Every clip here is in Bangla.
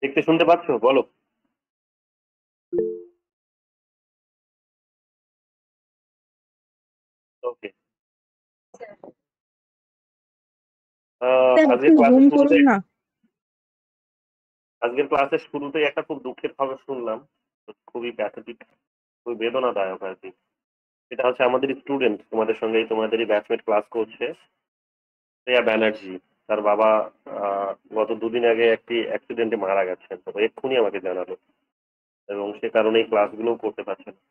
দেখতে শুনতে পাচ্ছ? বলো। ওকে। স্যার আজকের একটু জুম ক্লাসের শুরুতে করুন না। একটা খুব দুঃখের খবর শুনলাম। তো খুবই প্যাথেটিক, খুবই বেদনাদায়ক আর কি। এটা হচ্ছে আমাদের স্টুডেন্ট, তোমাদের সঙ্গেই তোমাদেরই ব্যাচমেট ক্লাস করছে, শ্রেয়া ব্যানার্জি। তার বাবা গত দুদিন আগে একটি অ্যাক্সিডেন্টে মারা গেছেন, তো এক্ষুনি আমাকে জানালো, এবং সে কারণে এই ক্লাসগুলোও করতে পারছে না।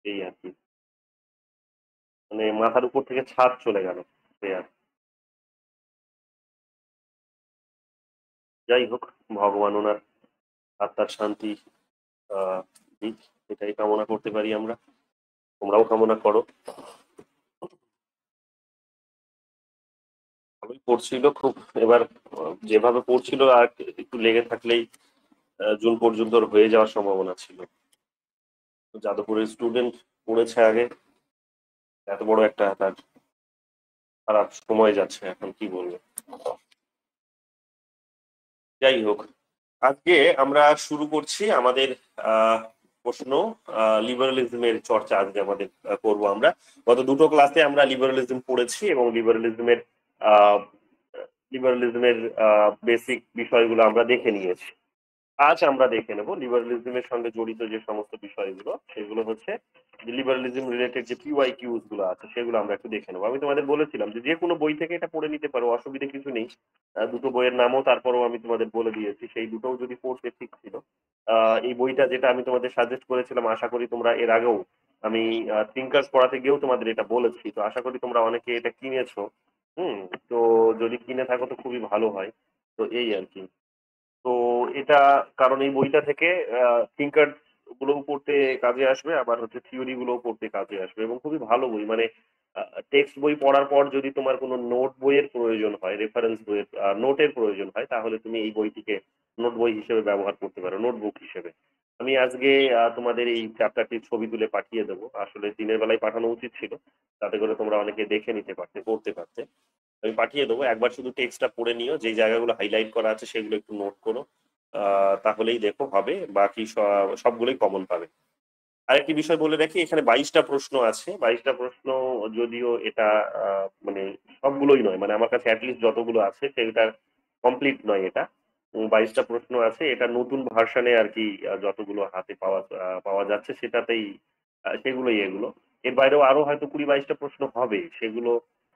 এই আর কি, মানে মাথার উপর থেকে ছাদ চলে গেল শ্রেয়ার। যাই হোক, ভগবান ওনার আত্মার শান্তি দিক, এটাই কামনা করতে পারি আমরা। তোমরাও কামনা করো। ভালোই পড়ছিল খুব। এবার যেভাবে পড়ছিল আর একটু লেগে থাকলেই জুন পর্যন্ত ওর হয়ে যাওয়ার সম্ভাবনা ছিল। যাদবপুরের স্টুডেন্ট পড়েছে আগে, এত বড় একটা তার খারাপ সময় যাচ্ছে, এখন কি বলবো। যাই হোক, আজকে আমরা শুরু করছি আমাদের প্রশ্ন, লিবারালিজমের চর্চা আজকে আমাদের করব আমরা। গত দুটো ক্লাসে আমরা লিবারালিজম পড়েছি এবং লিবারালিজমের বেসিক বিষয়গুলো আমরা দেখে নিয়েছি। আজ আমরা দেখে নেব লিবারালিজমের সঙ্গে জড়িত যে সমস্ত বিষয়গুলো, সেগুলো হচ্ছে লিবারালিজম রিলেটেড যে পিওয়াইকিউজ গুলো আছে, সেগুলো আমরা একটু দেখে নেবো। আমি তোমাদের বলেছিলাম যে যে কোনো বই থেকে এটা পড়ে নিতে পারো, অসুবিধা কিছু নেই। দুটো বইয়ের নামও তারপরও আমি তোমাদের বলে দিয়েছি, সেই দুটোও যদি পড়তে ঠিক ছিল। এই বইটা যেটা আমি তোমাদের সাজেস্ট করেছিলাম, আশা করি তোমরা এর আগেও আমি থিঙ্কার্স পড়াতে গিয়েও তোমাদের এটা বলেছি, তো আশা করি তোমরা অনেকে এটা কিনেছো। হুম। তো যদি কিনে থাকো তো খুবই ভালো হয়। তো এই আর কি। তো এটা, কারণ এই বইটা থেকে থিঙ্কার গুলোও পড়তে কাজে আসবে, আবার হচ্ছে থিওরি গুলোও পড়তে কাজে আসবে, এবং খুবই ভালো বই। মানে টেক্সট বই পড়ার পর যদি তোমার কোনো নোট বইয়ের প্রয়োজন হয়, রেফারেন্স বইয়ের নোটের প্রয়োজন হয়, তাহলে তুমি এই বইটিকে নোট বই হিসেবে ব্যবহার করতে পারো, নোটবুক হিসেবে। আমি আজকে তোমাদের এই চ্যাপ্টারটির ছবি তুলে পাঠিয়ে দেবো। আসলে দিনের বেলায় পাঠানো উচিত ছিল, তাতে করে তোমরা অনেকে দেখে নিতে পারতে, পড়তে পারতে। আমি পাঠিয়ে দেবো, একবার শুধু টেক্সটটা পড়ে নিও, যে জায়গাগুলো হাইলাইট করা আছে সেগুলো একটু নোট করো। তাহলেই দেখো হবে, বাকি সবগুলোই কমন পাবে। আরেকটি বিষয় বলে রাখি, এখানে 22টা প্রশ্ন আছে। 22টা প্রশ্ন, যদিও এটা মানে সবগুলোই নয়, মানে আমার কাছে অ্যাটলিস্ট যতগুলো আছে সেটা কমপ্লিট নয় এটা। 22টা প্রশ্ন আছে, এটা নতুন ভার্সানে আর কি। যতগুলো হাতে পাওয়া যাচ্ছে সেটাতেই সেগুলোই এগুলো। এর বাইরেও আরো হয়তো 20-22টা প্রশ্ন হবে, সেগুলো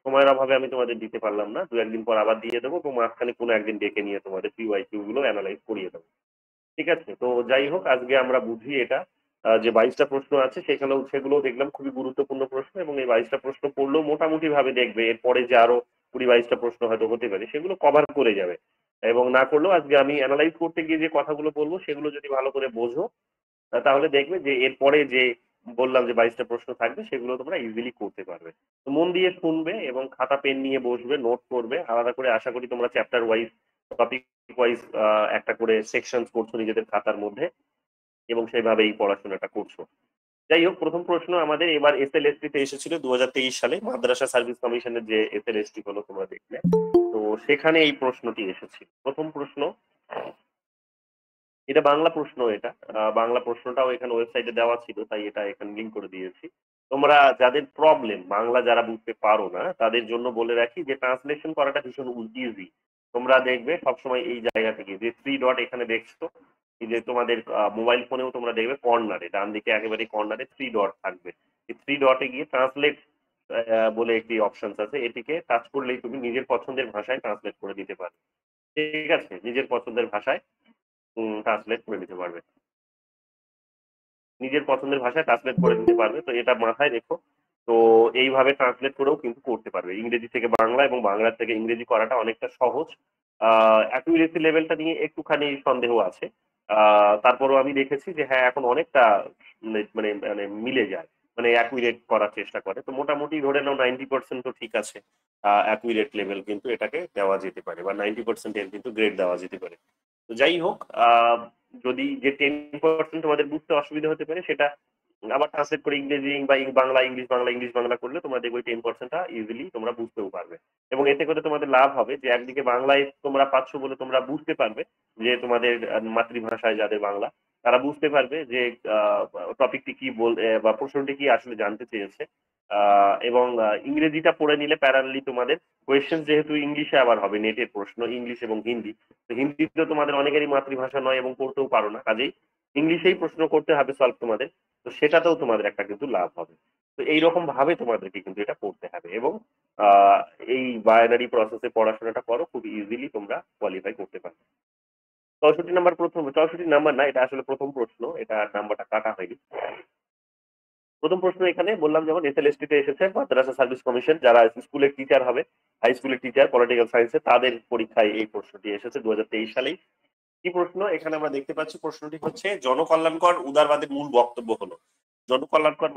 সময়ের অভাবে আমি তোমাদের দিতে পারলাম না। দু একদিন পর আবার দিয়ে দেবো, তো মাঝখানে কোনো একদিন ডেকে নিয়ে তোমাদের পিওয়াইকিউ গুলো অ্যানালাইজ করিয়ে দেবো। ঠিক আছে? তো যাই হোক, আজকে আমরা বুঝি এটা। যে 22টা প্রশ্ন আছে সেগুলো দেখলাম খুবই গুরুত্বপূর্ণ প্রশ্ন, এবং এই 22টা প্রশ্ন পড়লেও মোটামুটি ভাবে দেখবে এরপরে যে আরো 20-22টা প্রশ্ন হয়তো হতে পারে, সেগুলো কভার করে যাবে। এবং না করলেও আজকে আমি অ্যানালাইজ করতে গিয়ে যে কথাগুলো বলবো সেগুলো যদি ভালো করে বোঝো, তাহলে দেখবে যে এরপরে যে বললাম যে 22টা প্রশ্ন থাকবে, সেগুলো তোমরা ইজিলি করতে পারবে। তো মন দিয়ে শুনবে এবং খাতা পেন নিয়ে বসবে, নোট করবে আলাদা করে। আশা করি তোমরা চ্যাপ্টার ওয়াইজ, টপিক ওয়াইজ একটা করে সেকশন করছো নিজেদের খাতার মধ্যে, এবং সেইভাবেই পড়াশোনাটা করছো। যাই হোক, প্রথম প্রশ্ন আমাদের এবার এসএলএসটি তে এসেছিল 2023 সালে, মাদ্রাসা সার্ভিস কমিশনের যে এসএলএসটি হলো তোমরা দেখলে। তো সেখানে এই প্রশ্নটি এসেছিল, প্রথম প্রশ্ন। এটা বাংলা প্রশ্ন। এটা বাংলা প্রশ্নটাও এখানে ওয়েবসাইটে দেওয়া ছিল, তাই এটা এখানে লিঙ্ক করে দিয়েছি। তোমরা যাদের প্রবলেম, বাংলা যারা বুঝতে পারো না, তাদের জন্য বলে রাখি যে ট্রান্সলেশন করাটা ভীষণ ইজি। তোমরা দেখবে সবসময় এই জায়গা থেকে যে 3 ডট এখানে দেখছো, এই যে তোমাদের মোবাইল ফোনেও তোমরা দেখবে কর্নারে, ডান দিকে একেবারে কর্নারে 3 ডট থাকবে। এই 3 ডটে গিয়ে ট্রান্সলেট বলে একটি অপশন আছে, এটিকে টাচ করলেই তুমি নিজের পছন্দের ভাষায় ট্রান্সলেট করে দিতে পারবে। ঠিক আছে? নিজের পছন্দের ভাষায় ট্রান্সলেট করে দিতে পারবে, নিজের পছন্দের ভাষায় ট্রান্সলেট করে দিতে পারবে। তো এটা মাথায় রেখো। তো এইভাবে ট্রান্সলেট করেও কিন্তু করতে পারবে, ইংরেজি থেকে বাংলা এবং বাংলা থেকে ইংরেজি করাটা অনেকটা সহজ। অ্যাকুরেসি লেভেলটা নিয়ে একটুখানি সন্দেহ আছে। তারপরও আমি দেখেছি যে হ্যাঁ, এখন অনেকটা মানে মানে মিলে যায়, মানে অ্যাকুরেট করার চেষ্টা করে। তো মোটামুটি ধরে নাও 90% তো ঠিক আছে। অ্যাকুরেট লেভেল কিন্তু এটাকে দেওয়া যেতে পারে, বা 90% এর কিন্তু গ্রেড দেওয়া যেতে পারে। তো যাই হোক, যদি যে 10% তোমাদের বুঝতে অসুবিধা হতে পারে, সেটা আবার ট্রান্সলেট করে ইংরেজি বা বাংলা ইংলিশ বাংলা করলে তোমরা দেখবে 10%টা ইজিলি তোমরা বুঝতেও পারবে। এবং এতে করে তোমাদের লাভ হবে যে একদিকে বাংলায় তোমরা পাচ্ছ বলে তোমরা বুঝতে পারবে যে তোমাদের মাতৃভাষায় যাদের বাংলা তারা বুঝতে পারবে যে টপিকটি কি বা প্রশ্নটি কি আসলে জানতে চেয়েছে। এবং ইংরেজিটা পড়ে নিলে প্যারালি তোমাদের কোয়েশ্চেন যেহেতু ইংলিশে আবার হবে, নেটের প্রশ্ন ইংলিশ এবং হিন্দি, তো হিন্দি তো তোমাদের অনেকেরই মাতৃভাষা নয় এবং পড়তেও পারো না, কাজেই ইংলিশেই প্রশ্ন করতে হবে সলভ তোমাদের। তো সেটাতেও তোমাদের একটা কিন্তু লাভ হবে। তো এইরকম ভাবে তোমাদেরকে কিন্তু এটা পড়তে হবে এবং আহ, এই বায়ানারি প্রসেসে পড়াশোনাটা করো, খুব ইজিলি তোমরা কোয়ালিফাই করতে পারবে। 64 নাম্বার না, এটা আসলে প্রথম প্রশ্ন, এটা নাম্বারটা কাটা হয়নি। প্রথম প্রশ্ন এখানে বললাম যেমন এসএলএসটি তে এসেছে, মাদ্রাসা সার্ভিস কমিশন, যারা স্কুলের টিচার হবে, হাই স্কুলের টিচার পলিটিক্যাল সায়েন্সে, তাদের পরীক্ষায় এই প্রশ্নটি এসেছে 2023 সালেই। কি প্রশ্ন এখানে আমরা দেখতে পাচ্ছি? প্রশ্নটি হচ্ছে জনকল্যাণকর উদারবাদের মূল বক্তব্য হলো। জনকল্যাণকর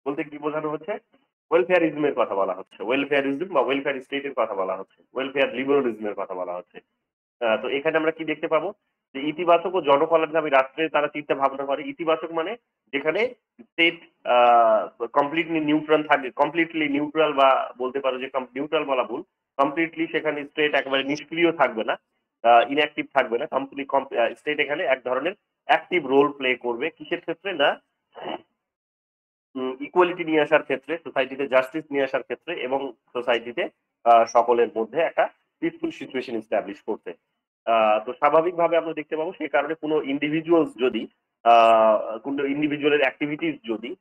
বলতে কি বোঝানো হচ্ছে? ওয়েলফেয়ারিজমের কথা বলা হচ্ছে, ওয়েলফেয়ারিজম বা ওয়েলফেয়ার স্টেটের কথা বলা হচ্ছে, ওয়েলফেয়ার লিবারালিজমের কথা বলা হচ্ছে। তো এখানে আমরা কি দেখতে পাবো? যে ইতিবাচক ও জনকল্যাণকামী রাষ্ট্রে তারা চিন্তা ভাবনা করে। ইতিবাচক মানে যেখানে স্টেট কমপ্লিটলি নিউট্রাল থাকে, কমপ্লিটলি নিউট্রাল বা বলতে পারো যে নিউট্রাল বলা ভুল, কমপ্লিটলি সেখানে স্টেট একেবারে নিষ্ক্রিয় থাকবে না, ইনঅ্যাক্টিভ থাকবে না। স্টেট এখানে এক ধরনের অ্যাক্টিভ রোল প্লে করবে। কিসের ক্ষেত্রে? না ইকুয়ালিটি নিয়ে আসার ক্ষেত্রে, সোসাইটিতে জাস্টিস নিয়ে আসার ক্ষেত্রে এবং সোসাইটিতে সকলের মধ্যে একটা পিসফুল সিচুয়েশন এস্টাবলিশ করতে। তো স্বাভাবিকভাবে আমরা দেখতে পাবো সেই কারণে কোনো ইন্ডিভিজুয়ালস যদি কোনো ইন্ডিভিজুয়ালের অ্যাক্টিভিটিস যদি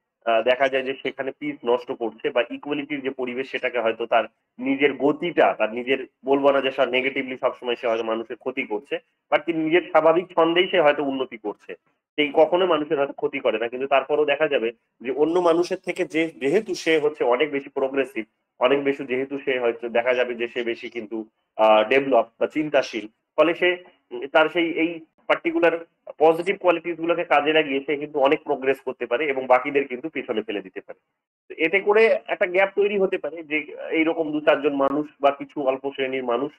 দেখা যায় যে সেখানে পিস নষ্ট করছে বা ইকুয়ালিটির যে পরিবেশ সেটাকে হয়তো তার নিজের গতিটা, তার নিজের, বলবো না যে সব নেগেটিভলি সবসময় সে হয়তো মানুষের ক্ষতি করছে, বাট তিনি নিজের স্বাভাবিক ছন্দেই সে হয়তো উন্নতি করছে, সেই কখনো মানুষের হয়তো ক্ষতি করে না, কিন্তু তারপরেও দেখা যাবে যে অন্য মানুষের থেকে যেহেতু সে হচ্ছে অনেক বেশি প্রোগ্রেসিভ, অনেক বেশি যেহেতু সে হয়তো দেখা যাবে যে সে বেশি কিন্তু ডেভেলপ বা চিন্তাশীল, ফলে সে তার সেই এই পার্টিকুলার পজিটিভ কোয়ালিটিস গুলোকে কাজে লাগিয়ে সে কিন্তু অনেক প্রোগ্রেস করতে পারে এবং বাকিদের কিন্তু পিছনে ফেলে দিতে পারে। এতে করে একটা গ্যাপ তৈরি হতে পারে যে এইরকম 2-4 জন মানুষ বা কিছু অল্প শ্রেণীর মানুষ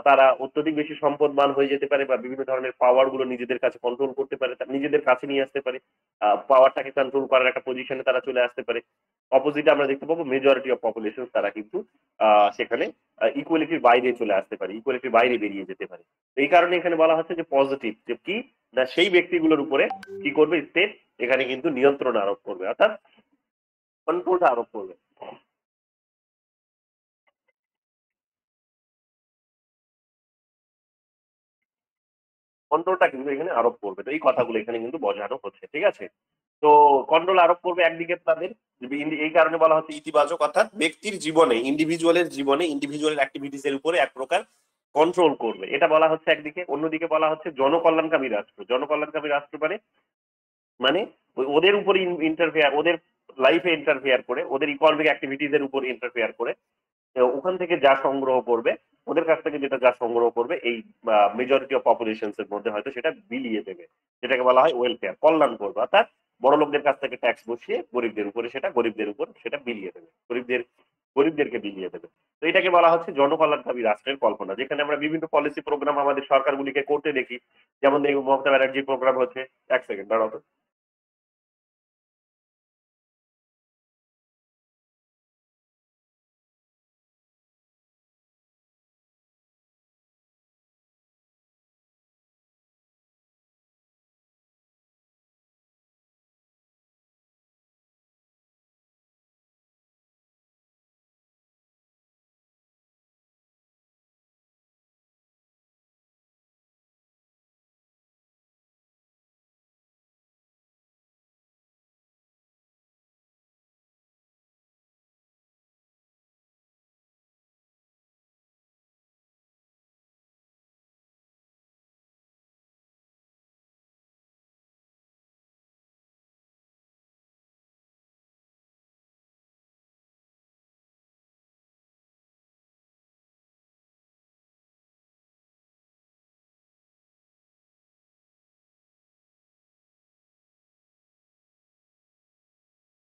তারা অত্যধিক বেশি সম্পদবান হয়ে যেতে পারে বা বিভিন্ন ধরনের পাওয়ার গুলো নিজেদের কাছে কন্ট্রোল করতে পারে, নিজেদের কাছে নিয়ে আসতে পারে, পাওয়ারটাকে কন্ট্রোল করার একটা পজিশনে তারা চলে আসতে পারে। অপোজিটে আমরা দেখতে পাবো মেজরিটি অফ পপুলেশন তারা কিন্তু সেখানে ইকুয়ালিটির বাইরে চলে আসতে পারে, ইকুয়ালিটির বাইরে বেরিয়ে যেতে পারে। এই কারণে এখানে বলা হচ্ছে যে পজিটিভ, যে কি না সেই ব্যক্তিগুলোর উপরে কি করবে স্টেট এখানে কিন্তু নিয়ন্ত্রণ আরোপ করবে, অর্থাৎ কন্ট্রোলটা আরোপ করবে। কন্ট্রোলটা কিন্তু এখানে আরোপ করবে। তো এই কথাগুলো এখানে কিন্তু বোঝানো হচ্ছে, ঠিক আছে? তো কন্ট্রোল আরোপ করবে একদিকে তাদের, এই কারণে বলা হচ্ছে ইতিবাচক, অর্থাৎ ব্যক্তির জীবনে, ইন্ডিভিজুয়ালের জীবনে, ইন্ডিভিজুয়াল অ্যাক্টিভিটিস এর উপরে এক প্রকার কন্ট্রোল করবে, এটা বলা হচ্ছে একদিকে। অন্যদিকে বলা হচ্ছে জনকল্যাণকামী রাষ্ট্র। জনকল্যাণকামী রাষ্ট্র মানে মানে ওদের উপর ইন্টারফেয়ার, ওদের লাইফে ইন্টারফেয়ার করে, ওদের ইকোনমিক অ্যাক্টিভিটিস এর উপর ইন্টারফেয়ার করে ওখান থেকে যা সংগ্রহ করবে, ওদের কাছ থেকে যেটা যা সংগ্রহ করবে এই মেজরিটি অফ পপুলেশনস এর মধ্যে হয়তো সেটা বিলিয়ে দেবে, যেটাকে বলা হয় ওয়েলফেয়ার, কল্যাণ করবে। অর্থাৎ বড় লোকদের কাছ থেকে ট্যাক্স বসিয়ে গরিবদের উপর সেটা বিলিয়ে দেবে, গরিবদেরকে বিলিয়ে দেবে। তো এটাকে বলা হচ্ছে জনকল্যাণকামী রাষ্ট্রের কল্পনা, যেখানে আমরা বিভিন্ন পলিসি প্রোগ্রাম আমাদের সরকারগুলিকে করতে দেখি। যেমন দেখবো মমতা ব্যানার্জির প্রোগ্রাম হচ্ছে, এক সেকেন্ড দাঁড়াও তো।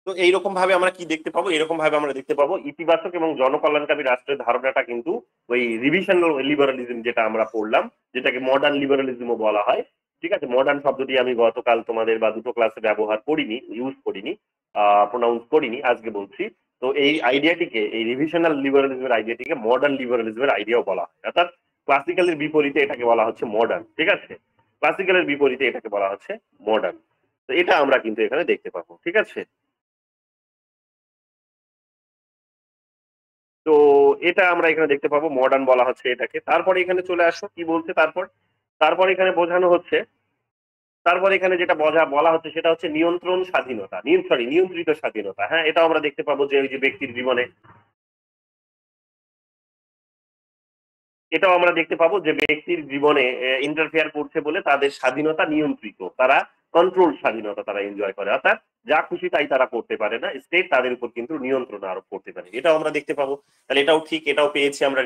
তো এইরকম ভাবে আমরা কি দেখতে পাবো? এরকম ভাবে আমরা দেখতে পাবো ইতিবাচক এবং জনকল্যাণকামী রাষ্ট্রের ধারণাটা কিন্তু ওই রিভিশনাল লিবারালিজম যেটা আমরা পড়লাম, যেটাকে মডার্ন লিবারালিজমও বলা হয়, ঠিক আছে, মডার্ন শব্দটি আমি গতকাল তোমাদের বা দুটো ক্লাসে ব্যবহার করিনি, ইউজ করিনি, প্রোনাউন্স করিনি, আজকে বলছি। তো এই আইডিয়াটিকে, এই রিভিশনাল লিবারালিজমের আইডিয়াটিকে মডার্ন লিবারালিজমের আইডিয়াও বলা হয়, অর্থাৎ ক্লাসিক্যালের বিপরীতে এটাকে বলা হচ্ছে মডার্ন। ঠিক আছে, ক্লাসিক্যালের বিপরীতে এটাকে বলা হচ্ছে মডার্ন। তো এটা আমরা কিন্তু এখানে দেখতে পাবো। ঠিক আছে, তো এটা আমরা এখানে দেখতে পাবো, মডার্ন বলা হচ্ছে এটাকে। তারপরে এখানে চলে আসো, কি বলছে তারপর, তারপর এখানে বোঝানো হচ্ছে, তারপর এখানে যেটা বলা হচ্ছে সেটা হচ্ছে নিয়ন্ত্রণ স্বাধীনতা, নিয়ন্ত্রিত স্বাধীনতা। হ্যাঁ, এটাও আমরা দেখতে পাবো যে ওই যে ব্যক্তির জীবনে, এটাও আমরা দেখতে পাবো যে ব্যক্তির জীবনে ইন্টারফেয়ার করছে বলে তাদের স্বাধীনতা নিয়ন্ত্রিত, তারা কন্ট্রোল স্বাধীনতা তারা এনজয় করে, অর্থাৎ যা খুশি তাই তারা করতে পারে না, স্টেট তাদের উপর কিন্তু নিয়ন্ত্রণ আরোপ করতে পারে, এটাও আমরা দেখতে পাবো। তাহলে এটাও ঠিক, এটাও পেয়েছি আমরা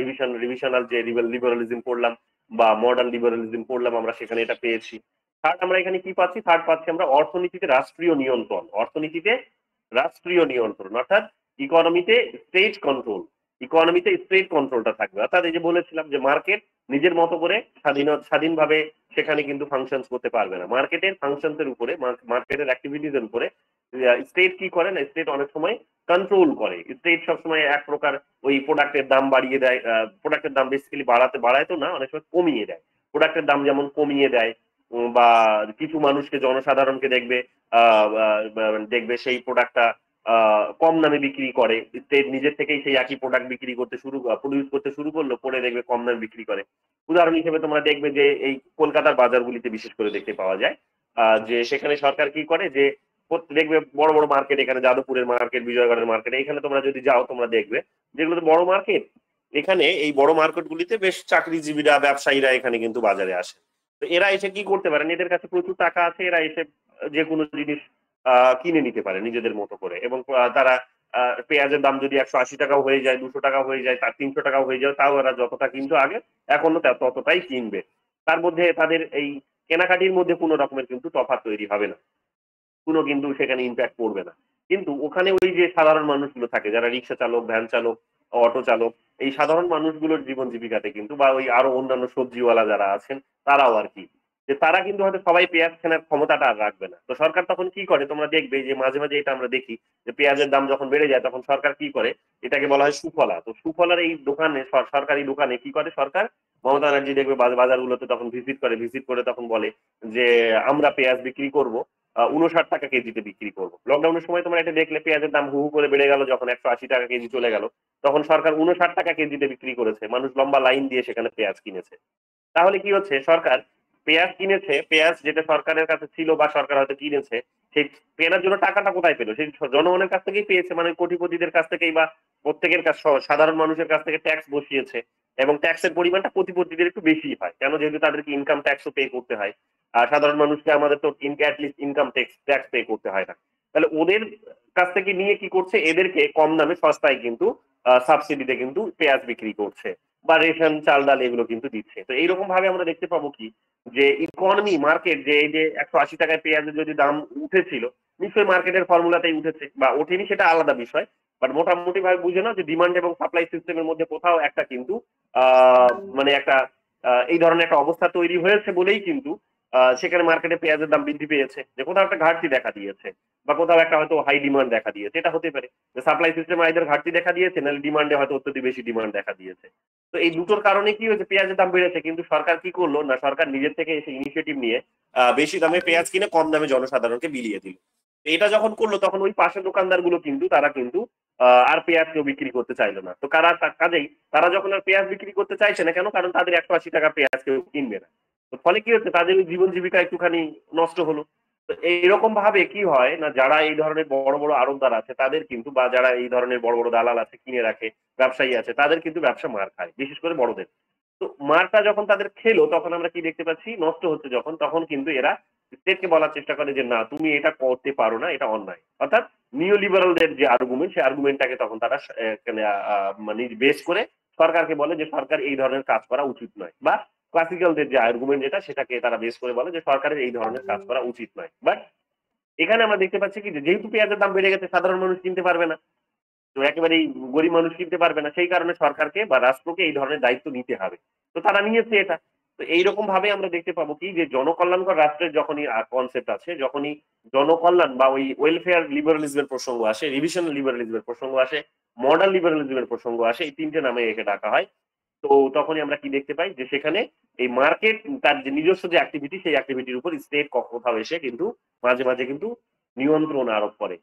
রিভিশনাল যে লিবারালিজম পড়লাম বা মডার্ন লিবারালিজম পড়লাম, আমরা সেখানে এটা পেয়েছি। থার্ড আমরা এখানে কি পাচ্ছি, থার্ড পাচ্ছি আমরা অর্থনীতিতে রাষ্ট্রীয় নিয়ন্ত্রণ, অর্থনীতিতে রাষ্ট্রীয় নিয়ন্ত্রণ, অর্থাৎ ইকোনমিতে স্টেট কন্ট্রোল, ইকোনমিতে স্টেট কন্ট্রোলটা থাকবে। অর্থাৎ এই যে বলেছিলাম যে মার্কেট নিজের মতো করে স্বাধীনভাবে সেখানে কিন্তু ফাংশন করতে পারবে না, মার্কেটের ফাংশনসের উপরে, মার্কেটের অ্যাক্টিভিটিস এর উপরে স্টেট কি করে না, স্টেট অনেক সময় কন্ট্রোল করে। স্টেট সবসময় এক প্রকার ওই প্রোডাক্টের দাম বাড়িয়ে দেয়, প্রোডাক্টের দাম বেসিক্যালি বাড়ায় তো না, অনেক সময় কমিয়ে দেয়, প্রোডাক্টের দাম যেমন কমিয়ে দেয়, বা কিছু মানুষকে, জনসাধারণকে দেখবে সেই প্রোডাক্টটা কম দামে বিক্রি করে, স্টেট নিজের থেকেই সেই একই প্রোডাক্ট বিক্রি করতে প্রডিউস করতে শুরু করলো, পরে দেখবে কম দামে বিক্রি করে। উদাহরণ হিসেবে তোমরা দেখবে যে এই কলকাতার বাজারগুলিতে বিশেষ করে দেখতে পাওয়া যায় যে সেখানে সরকার কি করে, যে দেখবে বড় বড় মার্কেট, এখানে যাদবপুরের মার্কেট, বিজয়গড়ের মার্কেট, এখানে তোমরা যদি যাও তোমরা দেখবে যেগুলো বড় মার্কেট, এখানে এই বড় মার্কেটগুলিতে বেশ চাকরিজীবীরা, ব্যবসায়ীরা এখানে কিন্তু বাজারে আসে। তো এরা এসে কি করতে পারেন, এদের কাছে প্রচুর টাকা আছে, এরা এসে যে কোনো জিনিস কিনে নিতে পারে নিজেদের মতো করে, এবং তারা পেঁয়াজের দাম যদি 180 টাকাও হয়ে যায়, 200 টাকা হয়ে যায়, তার 300 টাকাও হয়ে যায়, তাও এরা যতটা কিন্তু আগে এখনো ততটাই কিনবে। তার মধ্যে তাদের এই কেনাকাটির মধ্যে কোনো রকমের কিন্তু তফাৎ তৈরি হবে না, কোনো কিন্তু সেখানে ইম্প্যাক্ট পড়বে না। কিন্তু ওখানে ওই যে সাধারণ মানুষগুলো থাকে, যারা রিক্সা চালক, ভ্যান চালক, অটো চালক, এই সাধারণ মানুষগুলোর জীবন জীবিকাতে কিন্তু, বা ওই আরো অন্যান্য সবজিওয়ালা যারা আছেন তারাও আর কি, যে তারা কিন্তু হয়তো সবাই পেঁয়াজ কেনার ক্ষমতাটা আর রাখবে না। তো সরকার তখন কি করে, তোমরা দেখবে যে মাঝে মাঝে এটা আমরা দেখি যে পেঁয়াজের দাম যখন বেড়ে যায় তখন সরকার কি করে, এটাকে বলা হয় সুফলা। তো সুফলার এই দোকানে, সরকারি দোকানে কি করে সরকার, মমতা ব্যানার্জি দেখবে বাজারগুলোতে তখন ভিজিট করে তখন বলে যে আমরা পেঁয়াজ বিক্রি করব 59 টাকা কেজিতে বিক্রি করবো। লকডাউনের সময় তোমরা এটা দেখলে পেঁয়াজের দাম হু করে বেড়ে গেল, যখন 180 টাকা কেজি চলে গেল, তখন সরকার 59 টাকা কেজিতে বিক্রি করেছে, মানুষ লম্বা লাইন দিয়ে সেখানে পেঁয়াজ কিনেছে। তাহলে কি হচ্ছে, সরকার পেঁয়াজ কিনেছে, পেঁয়াজ যেটা সরকারের কাছে ছিল বা সরকার হয়তো কিনেছে, সেই কেনার জন্য টাকাটা কোথায় পেলো, সেই জনগণের কাছ থেকেই পেয়েছে, মানে কোটিপতিদের কাছ থেকেই, বা প্রত্যেকের কাছ, সাধারণ মানুষের কাছ থেকে ট্যাক্স বসিয়েছে, এবং ট্যাক্সের পরিমাণটা কোটিপতিদের একটু বেশি হয়, কেন, যেহেতু তাদেরকে ইনকাম ট্যাক্সও পে করতে হয়, আর সাধারণ মানুষকে আমাদের তো অ্যাটলিস্ট ইনকাম ট্যাক্স পে করতে হয় না। তাহলে ওদের কাছ থেকে নিয়ে কি করছে, এদেরকে কম দামে সস্তায় কিন্তু সাবসিডিতে কিন্তু পেঁয়াজ বিক্রি করছে, বা রেশন, চাল, ডাল এগুলো কিন্তু দিচ্ছে। তো এইরকম ভাবে আমরা দেখতে পাবো কি, যে ইকোনমি, মার্কেট, যে এই যে 180 টাকায় পেঁয়াজের যদি দাম উঠেছিল, নিশ্চয়ই মার্কেটের ফর্মুলাতেই উঠেছে, বা ওঠেনি সেটা আলাদা বিষয়, বাট মোটামুটি ভাবে বুঝে নাও যে ডিমান্ড এবং সাপ্লাই সিস্টেমের মধ্যে কোথাও একটা কিন্তু মানে একটা এই ধরনের একটা অবস্থা তৈরি হয়েছে বলেই কিন্তু সেখানে মার্কেটে পেঁয়াজের দাম বৃদ্ধি পেয়েছে, যে কোথাও একটা ঘাটতি দেখা দিয়েছে, বা কোথাও একটা হয়তো হাই ডিমান্ড দেখা দিয়েছে, এটা হতে পারে যে সাপ্লাই সিস্টেমে আইদার ঘাটতি দেখা দিয়েছে, নাহলে ডিমান্ডে হয়তো অত্যধিক বেশি ডিমান্ড দেখা দিয়েছে। তো এই দুটোর কারণে কি হয়েছে, পেঁয়াজের দাম বেড়েছে, কিন্তু সরকার কি করলো না, সরকার নিজের থেকে এসে ইনিশিয়েটিভ নিয়ে বেশি দামে পেঁয়াজ কিনে কম দামে জনসাধারণকে বিলিয়ে দিল। এটা যখন করলো তখন ওই পাশের দোকানদার গুলো কিন্তু, তারা কিন্তু আর পেঁয়াজ কেউ বিক্রি করতে চাইলো না। তো কাজেই তারা যখন আর পেঁয়াজ বিক্রি করতে চাইছে না, কেন, কারণ তাদের 180 টাকা পেঁয়াজ কেউ কিনবে না। তো ফলে কি হচ্ছে, তাদের জীবন জীবিকা একটুখানি নষ্ট হলো। তো এইরকম ভাবে কি হয় না, যারা এই ধরনের বড় বড় আড়তদার আছে তাদের কিন্তু, বা যারা এই ধরনের বড় বড় দালাল আছে, কিনে রাখে, ব্যবসায়ী আছে, তাদের কিন্তু ব্যবসা মার খায়, বিশেষ করে বড়দের। তো মারটা যখন তাদের খেলো, তখন আমরা কি দেখতে পাচ্ছি, নষ্ট হচ্ছে যখন, তখন কিন্তু এরা স্টেটকে বলার চেষ্টা করে যে না, তুমি এটা করতে পারো না, এটা অন্যায়। অর্থাৎ নিও লিবারালদের যে আর্গুমেন্ট, সেই আর্গুমেন্টটাকে তখন তারা মানে বেস করে সরকারকে বলে যে সরকার এই ধরনের কাজ করা উচিত নয়, বা ক্লাসিক্যালদের যে আর্গুমেন্ট যেটা, সেটাকে তারা বেস করে বলে যে সরকারের এই ধরনের কাজ করা উচিত নয়। বাট এখানে আমরা দেখতে পাচ্ছি কি, যেহেতু পেঁয়াজের দাম বেড়ে গেছে, সাধারণ মানুষ কিনতে পারবে না, তো একেবারেই গরিব মানুষ কিনতে পারবে না, সেই কারণে সরকারকে বা রাষ্ট্রকে এই ধরনের দায়িত্ব নিতে হবে। তো তারা নিয়েছে এটা। তো এইরকম ভাবে আমরা দেখতে পাবো কি যে জনকল্যাণকর রাষ্ট্রের যখনই কনসেপ্ট আছে, যখনই জনকল্যাণ বা ওই ওয়েলফেয়ার লিবারালিজমের প্রসঙ্গ আসে, রিভিশনাল লিবারালিজমের প্রসঙ্গ আসে, মডার্ন লিবারালিজমের প্রসঙ্গ আসে, এই তিনটে নামে একে ডাকা হয়। তো তখনই আমরা কি দেখতে পাই যে সেখানে এই মার্কেট তার যে নিজস্ব যে অ্যাক্টিভিটি, সেই অ্যাক্টিভিটির উপর স্টেট কোথাও এসে কিন্তু মাঝে মাঝে কিন্তু নিয়ন্ত্রণ আরোপ করে,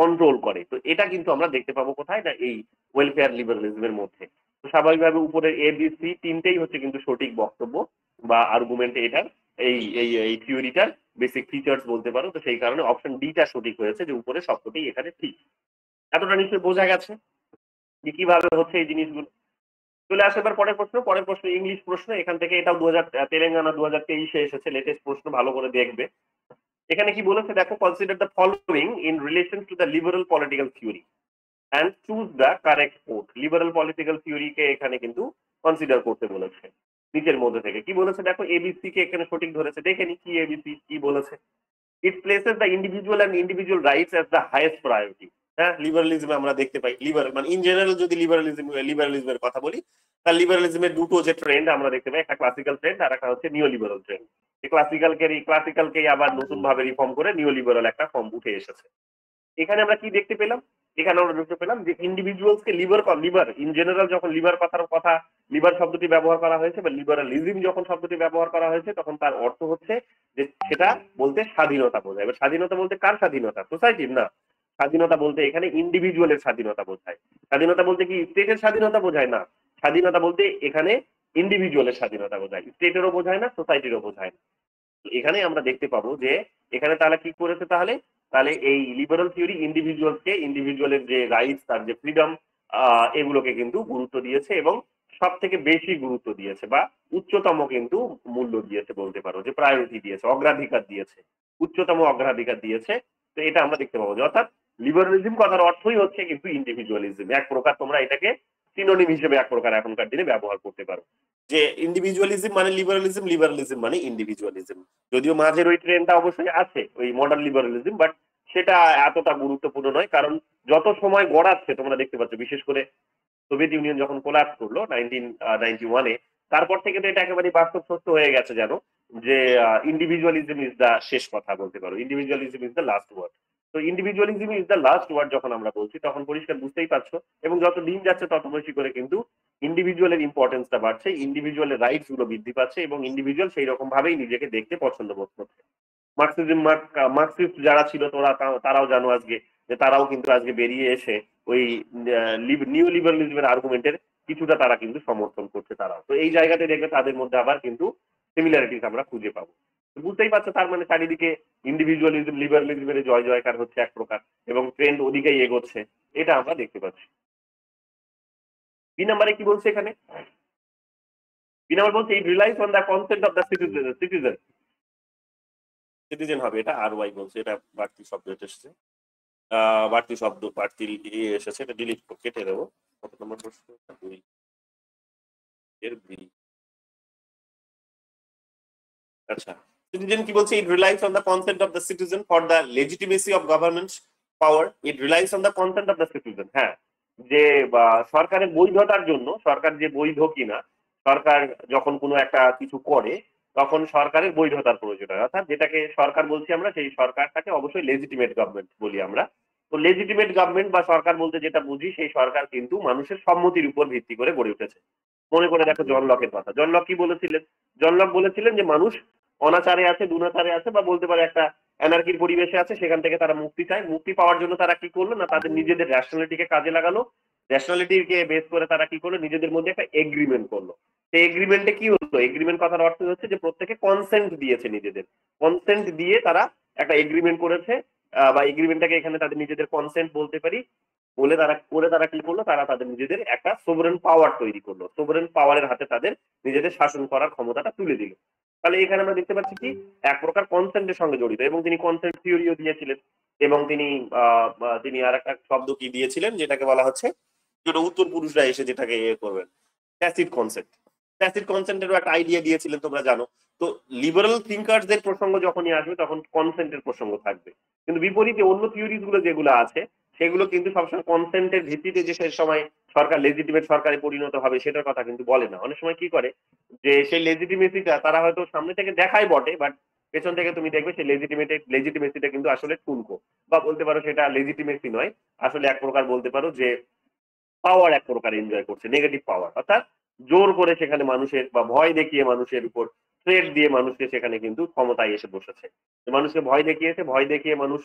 কন্ট্রোল করে। তো এটা কিন্তু আমরা দেখতে পাবো কোথায় না, এই ওয়েলফেয়ার লিবারালিজমের মধ্যে। তো স্বাভাবিকভাবে উপরের ABC তিনটেই হচ্ছে কিন্তু সঠিক বক্তব্য বা আর্গুমেন্ট এটার, এই এই এই থিওরিটার বেসিক ফিচার্স বলতে পারো। তো সেই কারণে অপশন ডিটা সঠিক হয়েছে, যে উপরে সবকটি এখানে ঠিক। এতটা নিশ্চয়ই বোঝা গেছে যে কিভাবে হচ্ছে এই জিনিসগুলো। চলে আসে এবার পরের প্রশ্ন ইংলিশ প্রশ্ন। এখান থেকে এটাও তেলেঙ্গানা 2023-এ এসেছে, লেটেস্ট প্রশ্ন, ভালো করে দেখবে। এখানে কি বলেছে দেখো, consider the following in relation to the liberal political theory and choose the correct code. Liberal political থিওরিকে এখানে কিন্তু কনসিডার করতে বলেছে। নিচের মধ্যে থেকে কি বলেছে দেখো, ABC কে এখানে সঠিক ধরেছে, দেখে নি কি ABC কি বলেছে। It places the individual and individual rights as the highest priority. হ্যাঁ, লিবারালিজমে আমরা দেখতে পাই, মানে ইন জেনারেল যদি লিবারালিজমের কথা বলি, তার লিবারালিজমের দুটো যে ট্রেন্ড আমরা দেখতে পাই, একটা ক্লাসিক্যাল ট্রেন্ড আর একটা হচ্ছে নিও লিবারাল ট্রেন্ড। ক্লাসিক্যালকে আবার নতুন ভাবে রিফর্ম করে নিও লিবারাল একটা ফর্ম উঠে এসেছে। এখানে আমরা কি দেখতে পেলাম, এখানে আমরা দেখতে পেলাম যে ইন্ডিভিজুয়ালসকে লিবার ইন জেনারেল, যখন লিবার শব্দটি ব্যবহার করা হয়েছে বা লিবারালিজম যখন শব্দটি ব্যবহার করা হয়েছে, তখন তার অর্থ হচ্ছে যে সেটা বলতে স্বাধীনতা বোঝায়। এবার স্বাধীনতা বলতে কার স্বাধীনতা? সোসাইটির না। স্বাধীনতা বলতে এখানে ইন্ডিভিজুয়ালের স্বাধীনতা বোঝায়। স্বাধীনতা বলতে কি স্টেটের স্বাধীনতা বোঝায় না। স্বাধীনতা বলতে এখানে ইন্ডিভিজুয়ালের স্বাধীনতা বোঝায়, স্টেটেরও বোঝায় না, সোসাইটিরও বোঝায় না। এখানে আমরা দেখতে পাবো যে এখানে তাহলে কি করেছে, তাহলে এই লিবারাল থিওরি ইন্ডিভিজুয়ালের যে রাইটস, তার যে ফ্রিডম, এগুলোকে কিন্তু গুরুত্ব দিয়েছে এবং সব থেকে বেশি গুরুত্ব দিয়েছে বা উচ্চতম কিন্তু মূল্য দিয়েছে বলতে পারো, যে প্রায়োরিটি দিয়েছে, অগ্রাধিকার দিয়েছে, উচ্চতম অগ্রাধিকার দিয়েছে। তো এটা আমরা দেখতে পাবো যে অর্থাৎ লিবারালিজম কথার অর্থই হচ্ছে কিন্তু ইন্ডিভিজুয়ালিজম। এক প্রকার তোমরা এটাকে সিনোনিম হিসেবে এক প্রকার এখনকার দিনে ব্যবহার করতে পারো, যে ইন্ডিভিজুয়ালিজম মানে লিবারালিজম, লিবারালিজম মানে ইন্ডিভিজুয়ালিজম। যদিও মাঝের ওই ট্রেন্ডটা অবশ্যই আছে, ওই মডার্ন লিবারালিজম, বাট সেটা এতটা গুরুত্বপূর্ণ নয়। কারণ যত সময় গড়াচ্ছে তোমরা দেখতে পাচ্ছ, বিশেষ করে সোভিয়েত ইউনিয়ন যখন কোলাপস করলো 1991-এ, তারপর থেকে তো এটা একেবারে বাস্তব সত্য হয়ে গেছে যেন, যে ইন্ডিভিজুয়ালিজম ইজ দ্য শেষ কথা বলতে পারো, individualism is the last word. তো individualism is the last word যখন আমরা বলছি, তখন পরিষ্কার বুঝতেই পারছো, এবং যত দিন যাচ্ছে তত বেশি করে কিন্তু ইন্ডিভিজুয়ালের ইম্পর্টেন্সটা বাড়ছে, ইন্ডিভিজুয়ালের রাইটস গুলো বৃদ্ধি পাচ্ছে এবং ইন্ডিভিজুয়াল সেই রকম ভাবেই নিজেকে দেখতে পছন্দ বোধ করছে। মার্কসিস্ট যারা ছিল তারাও জানো আজকে, যে তারাও কিন্তু আজকে বেরিয়ে এসে ওই নিউ লিবারালিজমের আর্গুমেন্টের কিছুটা তারা কিন্তু সমর্থন করছে তারাও। তো এই জায়গাতে দেখবে তাদের মধ্যে আবার কিন্তু সিমিলারিটিস আমরা খুঁজে পাবো। বুঝতেই পারছো, তার মানে চারিদিকে ইন্ডিভিজুয়ালিজম লিবারালিজমের জয় জয়কার হচ্ছে এক প্রকার, এবং ট্রেন্ড ওদিকেই এগোচ্ছে, এটা আমরা দেখতে পাচ্ছি। বি নাম্বারে কি বলছে এখানে, বি নাম্বার বলছে it relies on the consent of the citizen হবে, এটা আর ওয়াই বলছে, এটা বাড়তি শব্দ এসেছে, বাড়তি এসেছে, এটা ডিলিট কেটে দেবো। কত নম্বর প্রশ্ন? আচ্ছা, সিটিজেন কি বলছে, it relies on the consent of the citizen for the legitimacy of government power. It relies on the consent of the citizen. হ্যাঁ, যে সরকারের বৈধতার জন্য, সরকার যে বৈধ কিনা, সরকার যখন কোনো একটা কিছু করে তখন সরকারের বৈধতার প্রয়োজন হয়, অর্থাৎ যেটাকে সরকার বলছি আমরা, সেই সরকারটাকে অবশ্যই লেজিটিমেট গভর্নমেন্ট বলি আমরা। তো লেজিটিমেট গভর্নমেন্ট বা সরকার বলতে যেটা বুঝি, সেই সরকার কিন্তু মানুষের সম্মতির উপর ভিত্তি করে গড়ে উঠেছে। মনে করে দেখো জন লকের কথা, জন লক কি বলেছিলেন? জন লক বলেছিলেন যে মানুষ অনাচারে আছে, দুনাচারে আছে, বা বলতে পারে একটা অ্যানার্কির পরিবেশে আছে, সেখান থেকে তারা মুক্তি চায়। মুক্তি পাওয়ার জন্য তারা কি করলো না, তাদের নিজেদের র্যাশনালিটিকে কাজে লাগালো। র্যাশনালিটিকে বেস করে তারা কি করলো, নিজেদের মধ্যে একটা এগ্রিমেন্ট করলো। সেই এগ্রিমেন্টে কি হলো, এগ্রিমেন্ট কথার অর্থ হচ্ছে যে প্রত্যেকে কনসেন্ট দিয়েছে, নিজেদের কনসেন্ট দিয়ে তারা একটা এগ্রিমেন্ট করেছে, বা এগ্রিমেন্টটাকে এখানে তাদের নিজেদের কনসেন্ট বলতে পারি, বলে তারা কি করলো, তারা তাদের নিজেদের একটা সোভারেন পাওয়ার তৈরি করলো, সোভারেন পাওয়ারের হাতে তাদের নিজেদের শাসন করার ক্ষমতাটা তুলে দিল। তাহলে এখানে আমরা দেখতে পাচ্ছি কি, এক প্রকার কনসেন্টের সঙ্গে জড়িত, এবং তিনি কনসেন্ট থিওরিও দিয়েছিলেন, এবং তিনি আর একটা শব্দ কি দিয়েছিলেন, যেটাকে বলা হচ্ছে, যেটা উত্তর পুরুষরা এসে যেটাকে করবেন, ট্যাসিট কনসেন্ট। ট্যাসিট কনসেন্টেরও একটা আইডিয়া দিয়েছিলেন, তোমরা জানো। তো লিবারাল থিঙ্কারদের প্রসঙ্গ যখনই আসবে তখন কনসেন্টের প্রসঙ্গ থাকবে, কিন্তু বিপরীতে অন্য থিওরিজ গুলো যেগুলো আছে সেগুলো কিন্তু সবসময় কনসেন্টের ভিত্তিতে যে সে সময় সরকার লেজিটিমেট সরকারে পরিণত হবে সেটার কথা কিন্তু বলে না। অনেক সময় কি করে, যে সেই লেজিটিমেসিটা তারা হয়তো সামনে থেকে দেখায় বটে, বাট পেছন থেকে তুমি দেখবে সেই লেজিটিমেসিটা কিন্তু আসলে ঠুনকো, বা বলতে পারো সেটা লেজিটিমেসি নয়, আসলে এক প্রকার বলতে পারো যে পাওয়ার এক প্রকার এনজয় করছে, নেগেটিভ পাওয়ার। অর্থাৎ জোর করে সেখানে মানুষের বা ভয় দেখিয়ে মানুষের উপর থ্রেট দিয়ে মানুষকে সেখানে কিন্তু ক্ষমতায় এসে বসেছে। মানুষকে ভয় দেখিয়েছে, ভয় দেখিয়ে মানুষ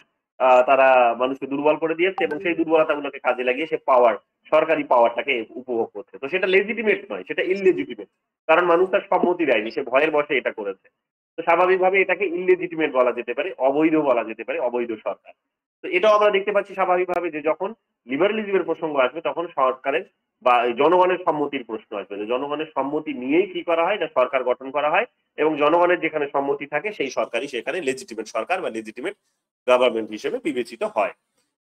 তারা মানুষকে দুর্বল করে দিয়েছে এবং সেই দুর্বলতাগুলোকে কাজে লাগিয়ে সে পাওয়ার, সরকারি পাওয়ারটাকে উপভোগ করছে। তো সেটা লেজিটিমেট নয়, সেটা ইললেজিটিমেট। কারণ মানুষ তার সম্মতি দেয়নি, সে ভয়ের বশে এটা করেছে। তো স্বাভাবিকভাবে এটাকে ইললেজিটিমেট বলা যেতে পারে, অবৈধ বলা যেতে পারে, অবৈধ সরকার। তো এটাও আমরা দেখতে পাচ্ছি স্বাভাবিকভাবে যে যখন লিবারালিজমের প্রসঙ্গ আসবে তখন সরকারের বা জনগণের সম্মতির প্রশ্ন আসবে, যে জনগণের সম্মতি নিয়েই কি করা হয়, না সরকার গঠন করা হয় এবং জনগণের যেখানে সম্মতি থাকে সেই সরকারই সেখানে লেজিটিমেট সরকার বা লেজিটিমেট গভর্নমেন্ট হিসেবে বিবেচিত হয়।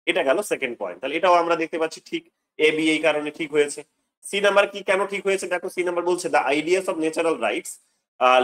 এটা গেল সেকেন্ড পয়েন্ট। তাহলে এটাও আমরা দেখতে পাচ্ছি ঠিক এ বি এই কারণে ঠিক হয়েছে। সি নাম্বার কি কেন ঠিক হয়েছে দেখো, সি নাম্বার বলছে the ideas of natural rights,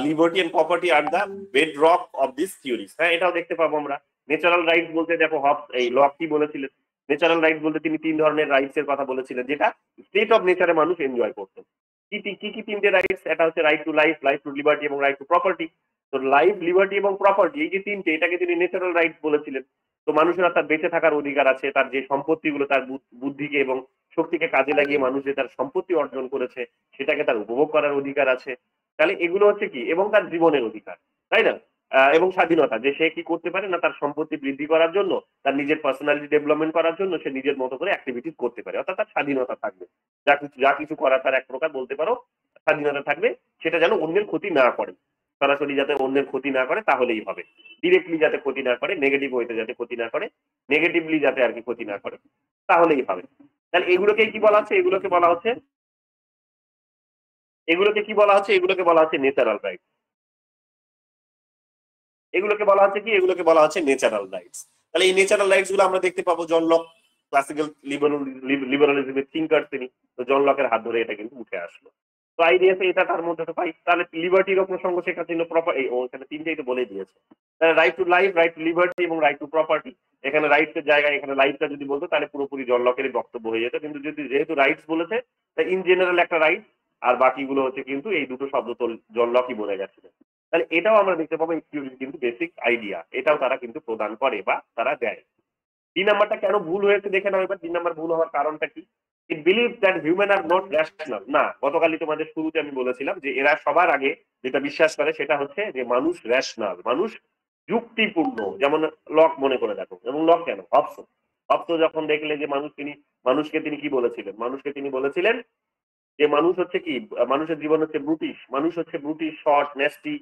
liberty and property আর the bedrock of this theories. হ্যাঁ, এটাও দেখতে পাবো আমরা। ন্যাচারাল রাইটস বলতে দেখো হবস এই লক কি বলেছিলেন, ন্যাচারাল রাইটস বলতে তিনি তিন ধরনের রাইটস এর কথা বলেছিলেন যেটা স্টেট অফ নেচারে মানুষ এনজয় করতেন। কি কি তিনটে রাইটস, এটা হচ্ছে right to life, right two liberty এবং রাইট টু প্রপার্টি। তো লাইফ, লিবার্টি এবং প্রপার্টি এই যে তিনটে, এটাকে তিনি ন্যাচারাল রাইটস বলেছিলেন। তো মানুষের তার বেঁচে থাকার অধিকার আছে, তার যে সম্পত্তিগুলো তার বুদ্ধিকে এবং শক্তিকে কাজে লাগিয়ে মানুষ যে তার সম্পত্তি অর্জন করেছে সেটাকে তার উপভোগ করার অধিকার আছে। তাহলে এগুলো হচ্ছে কি, এবং তার জীবনের অধিকার, তাই না? এবং স্বাধীনতা, যে সে কি করতে পারে না তার সম্পত্তি বৃদ্ধি করার জন্য, তার নিজের পার্সোনালিটি ডেভেলপমেন্ট করার জন্য সে নিজের মতো করে অ্যাক্টিভিটিস করতে পারে, অর্থাৎ তার স্বাধীনতা থাকবে। যা কিছু করার তার এক প্রকার বলতে পারো স্বাধীনতা থাকবে, সেটা যেন অন্যের ক্ষতি না করে, সরাসরি যাতে অন্যের ক্ষতি না করে তাহলেই হবে, ডিরেক্টলি যাতে ক্ষতি না করে, নেগেটিভ ওয়েতে যাতে ক্ষতি না করে, নেগেটিভলি যাতে আর কি ক্ষতি না করে, তাহলেই হবে। তাহলে এগুলোকে কি বলা হচ্ছে, এগুলোকে বলা হচ্ছে ন্যাচারাল রাইট। এগুলোকে বলা হচ্ছে কি, এগুলোকে বলা হচ্ছে ন্যাচারাল রাইটস। তাহলে এই ন্যাচারাল রাইটস গুলো আমরা দেখতে পাবো জন লক, ক্লাসিক্যাল লিবারালিজমের থিঙ্কার তিনি। তো জন লকের হাত ধরে এটা কিন্তু উঠে আসলো। তো আইডিয়াতে এটা তার মধ্যে তো পাই। তাহলে লিবার্টিরও প্রসঙ্গ শেখা ছিল, প্রপার এই ওখানে তিনটেই তো বলে দিয়েছে। তাহলে right to life, right two liberty এবং রাইট টু প্রপার্টি। এখানে রাইটসের জায়গায় এখানে লাইফটা যদি বলতো তাহলে পুরোপুরি জন লকেরই বক্তব্য হয়ে যেত, কিন্তু যদি যেহেতু রাইটস বলেছে তাই ইন জেনারেল একটা রাইট, আর বাকিগুলো হচ্ছে কিন্তু এই দুটো শব্দ তো জন লকই বলে গেছিলেন। তাহলে এটাও আমরা দেখতে পাবো এই থিওরির কিন্তু বেসিক আইডিয়া, এটাও তারা কিন্তু প্রদান করে বা তারা দেয়। ডি নাম্বারটা কেন ভুল হয়েছে দেখে নাও এবার। ডি নাম্বার ভুল হওয়ার কারণটা কি, it believe that human are not rational. না, গতকালই তোমাদের শুরুতে আমি বলেছিলাম যে এরা সবার আগে যেটা বিশ্বাস করে সেটা হচ্ছে যে মানুষ রেশনাল, মানুষ যুক্তিপূর্ণ, যেমন লক মনে করে দেখো, এবং লক কেন, হবস যখন দেখলে যে মানুষকে তিনি কি বলেছিলেন, মানুষকে তিনি বলেছিলেন যে মানুষ হচ্ছে কি, মানুষের জীবন হচ্ছে ব্রুটিশ, মানুষ হচ্ছে ব্রুটিশ, শর্ট, নেস্টি,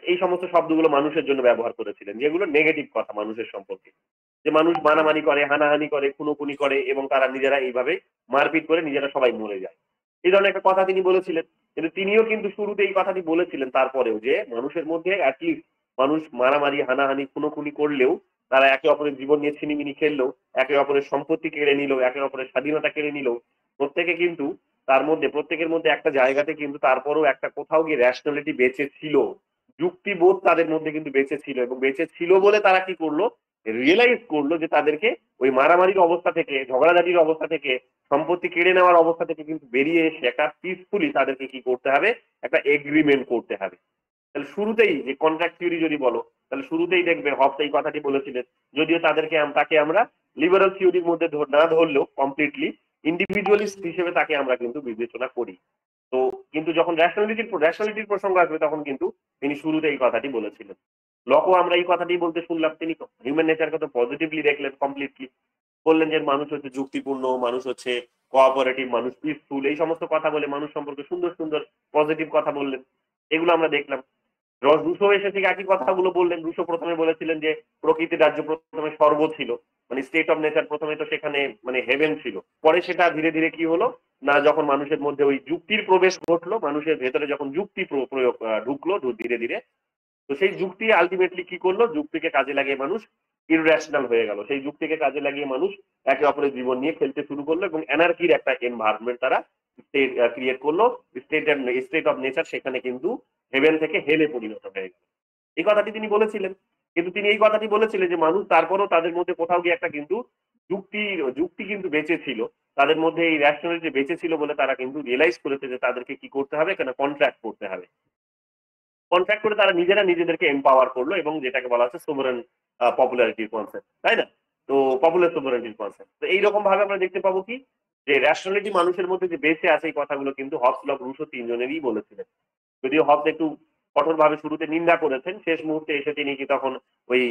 এই সমস্ত শব্দগুলো মানুষের জন্য ব্যবহার করেছিলেন, যেগুলো নেগেটিভ কথা মানুষের সম্পর্কে, যে মানুষ মারামারি করে, হানাহানি করে, খুনোখুনি করে এবং তারা নিজেরা এইভাবে মারপিট করে নিজেরা সবাই মরে যায়, এই ধরনের একটা কথা তিনি বলেছিলেন। কিন্তু তিনিও কিন্তু শুরুতে এই কথাটি বলেছিলেন তারপরেও, যে মানুষের মধ্যে অ্যাটলিস্ট মানুষ মারামারি, হানাহানি, খুনোখুনি করলেও, তারা একে অপরের জীবন নিয়ে ছিনিমিনি খেললেও, একে অপরের সম্পত্তি কেড়ে নিল, একে অপরের স্বাধীনতা কেড়ে নিল, প্রত্যেকে কিন্তু তার মধ্যে, প্রত্যেকের মধ্যে একটা জায়গাতে কিন্তু তারপরেও একটা কোথাও গিয়ে র্যাশনালিটি বেঁচে ছিল, যুক্তিবোধ তাদের মধ্যে কিন্তু বেঁচে ছিল, এবং বেঁচে ছিল বলে তারা কি করলো, রিয়েলাইজ করলো যে তাদেরকে ওই মারামারির অবস্থা থেকে, ঝগড়াঝাটির অবস্থা থেকে, সম্পত্তি কেড়ে নেওয়ার অবস্থা থেকে কিন্তু বেরিয়ে এসে একটা পিসফুলি তাদেরকে কি করতে হবে, একটা এগ্রিমেন্ট করতে হবে। তাহলে শুরুতেই যে কন্ট্রাক্ট থিওরি যদি বলো, তাহলে শুরুতেই দেখবে হবস এই কথাটি বলেছিলেন, যদিও তাকে আমরা লিবারাল থিওরির মধ্যে না ধরলেও কমপ্লিটলি ইন্ডিভিজুয়ালিস্ট হিসেবে তাকে আমরা কিন্তু বিবেচনা করি। তো কিন্তু যখন র্যাশনালিটির প্রসঙ্গ আসবে তখন কিন্তু তিনি শুরুতে এই কথাটি বলেছিলেন। লকও আমরা এই কথাটি বলতে শুনলাম, তিনি হিউম্যান নেচারকে তো পজিটিভলি দেখলেন কমপ্লিটলি, বললেন যে মানুষ হচ্ছে যুক্তিপূর্ণ, মানুষ হচ্ছে কোঅপারেটিভ, মানুষ পিসফুল, এই সমস্ত কথা বলে মানুষ সম্পর্কে সুন্দর সুন্দর পজিটিভ কথা বললেন, এগুলো আমরা দেখলাম। রুশো এসে থেকে একই কথাগুলো বললেন। রুশো প্রথমে বলেছিলেন যে প্রকৃতির রাজ্য প্রথমে স্বর্গ ছিল, মানে স্টেট অফ নেচার, প্রথমে তো সেখানে মানে হেভেন ছিল, পরে সেটা ধীরে ধীরে কি হলো না, যখন মানুষের মধ্যে ওই যুক্তির প্রবেশ ঘটলো, মানুষের ভেতরে যখন যুক্তি প্রয়োগ ঢুকলো ধীরে ধীরে, তো সেই যুক্তি আলটিমেটলি কি করলো, যুক্তিকে কাজে লাগিয়ে মানুষ ইররেশনাল হয়ে গেল, সেই যুক্তিকে কাজে লাগিয়ে মানুষ একে অপরের জীবন নিয়ে খেলতে শুরু করলো এবং এনার্কির একটা এনভায়রনমেন্ট তারা ক্রিয়েট করলো। স্টেট অফ নেচার সেখানে কিন্তু হেভেন থেকে হেলে পরিণত হয়ে গেল। এই কথাটি তিনি বলেছিলেন, কিন্তু তিনি এই কথাটি বলেছিলেন যে মানুষ তারপরও তাদের মধ্যে কোথাও গিয়ে একটা কিন্তু যুক্তি কিন্তু বেঁচে ছিল, তাদের মধ্যে এই রেশনালিটি বেঁচে ছিল বলে তারা কিন্তু রিয়েলাইজ করেছে যে তাদেরকে কি করতে হবে, কেন কন্ট্রাক্ট করতে হবে। কন্ট্রাক্ট করে তারা নিজেরা নিজেদেরকে এম্পাওয়ার করলো এবং যেটাকে বলা হচ্ছে সোভারেন পপুলারিটির কনসেপ্ট, তাই না? তো পপুলার সোভারেন্টির কনসেপ্ট। তো এইরকম ভাবে আমরা দেখতে পাবো কি যে রেশনালিটি মানুষের মধ্যে যে বেঁচে আছে এই কথাগুলো কিন্তু হবস, লক, রুশো তিনজনেরই বলেছিলেন। যদিও হবস একটু কঠোরভাবে শুরুতে নিন্দা করেছেন, শেষ মুহূর্তে এসে তিনি কি তখন ওই